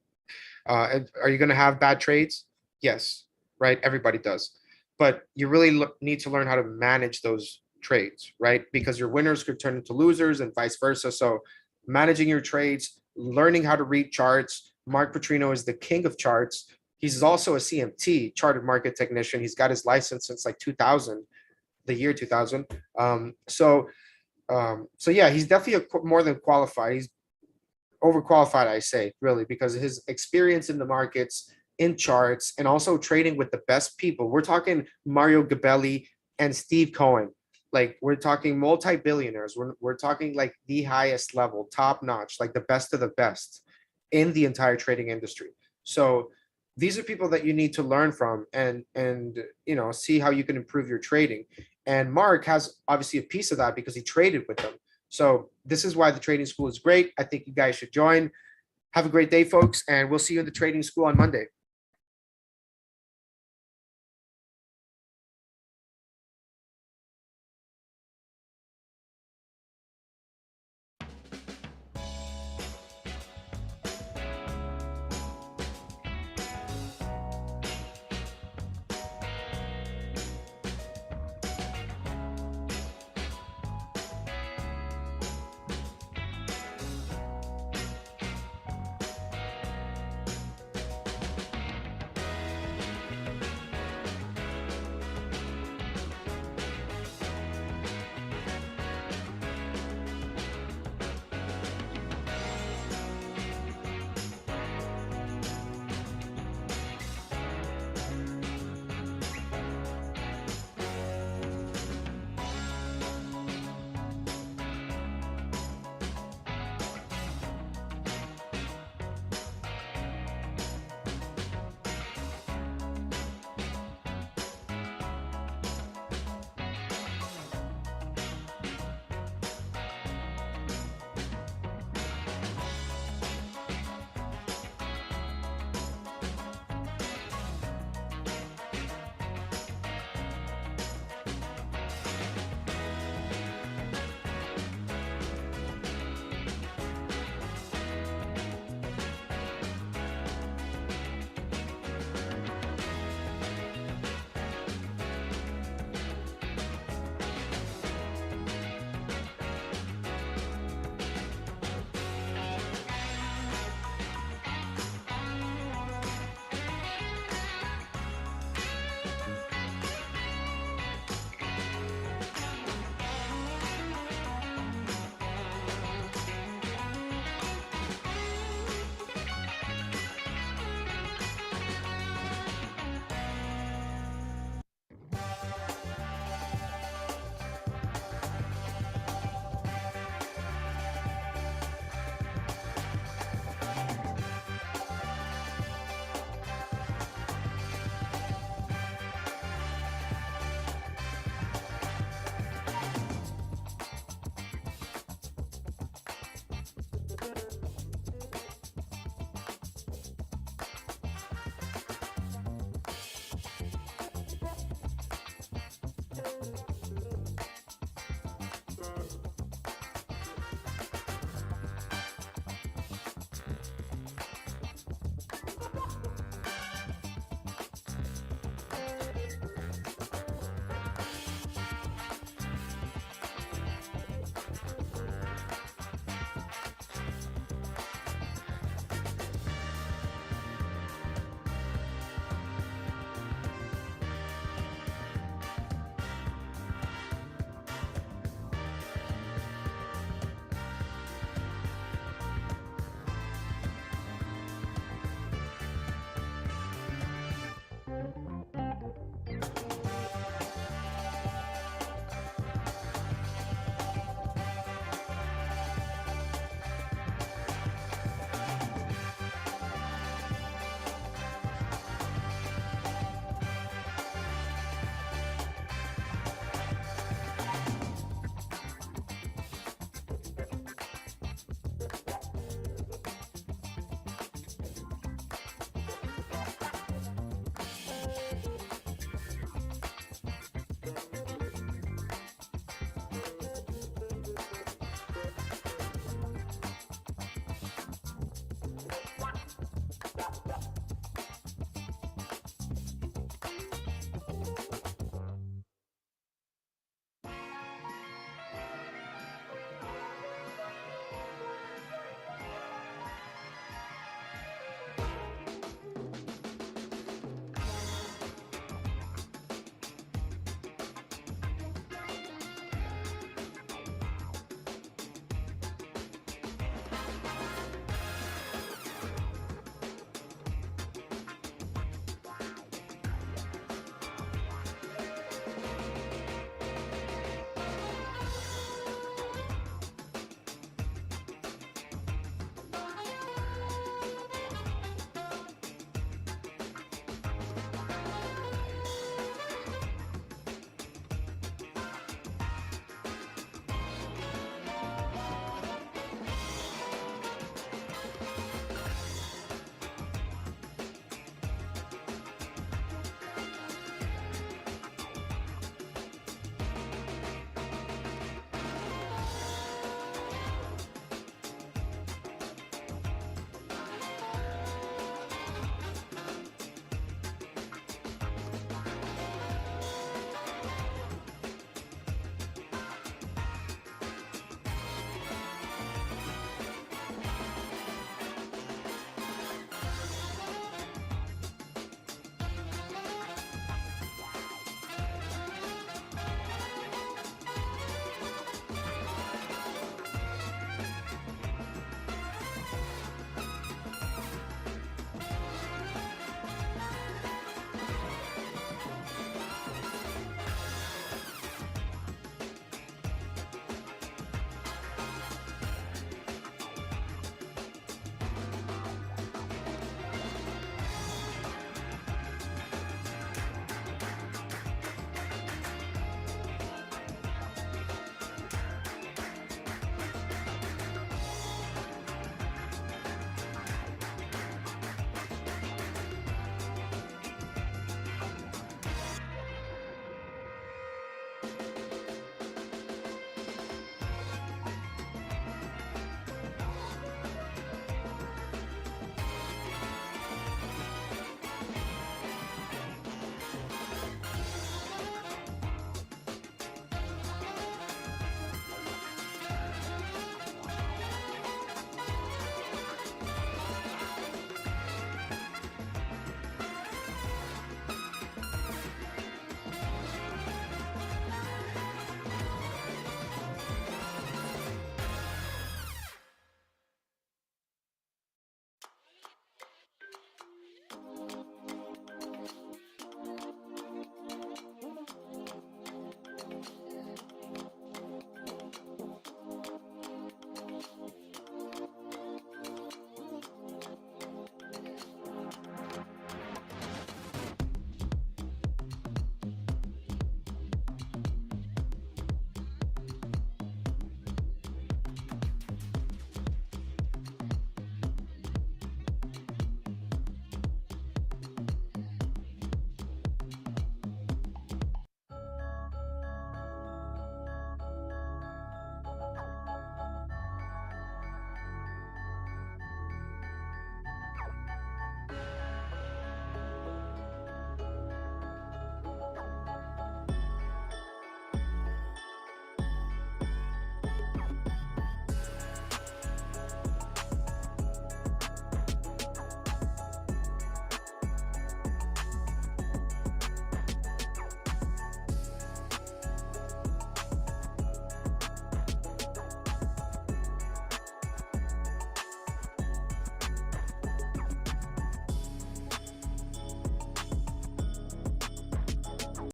are you going to have bad trades? Yes, right? Everybody does. But you really need to learn how to manage those trades, right? Because your winners could turn into losers and vice versa. So managing your trades, learning how to read charts. Mark Putrino is the king of charts. He's also a CMT, chartered market technician. He's got his license since like 2000, the year 2000. So yeah, he's definitely more than qualified. He's overqualified, I say, really, because of his experience in the markets, in charts, and also trading with the best people. We're talking Mario Gabelli and Steve Cohen. Like, we're talking multi-billionaires. We're talking like the highest level, top notch, like the best of the best in the entire trading industry. So these are people that you need to learn from and see how you can improve your trading. And Mark has obviously a piece of that because he traded with them. So this is why the trading school is great. I think you guys should join. Have a great day, folks, and we'll see you in the trading school on Monday.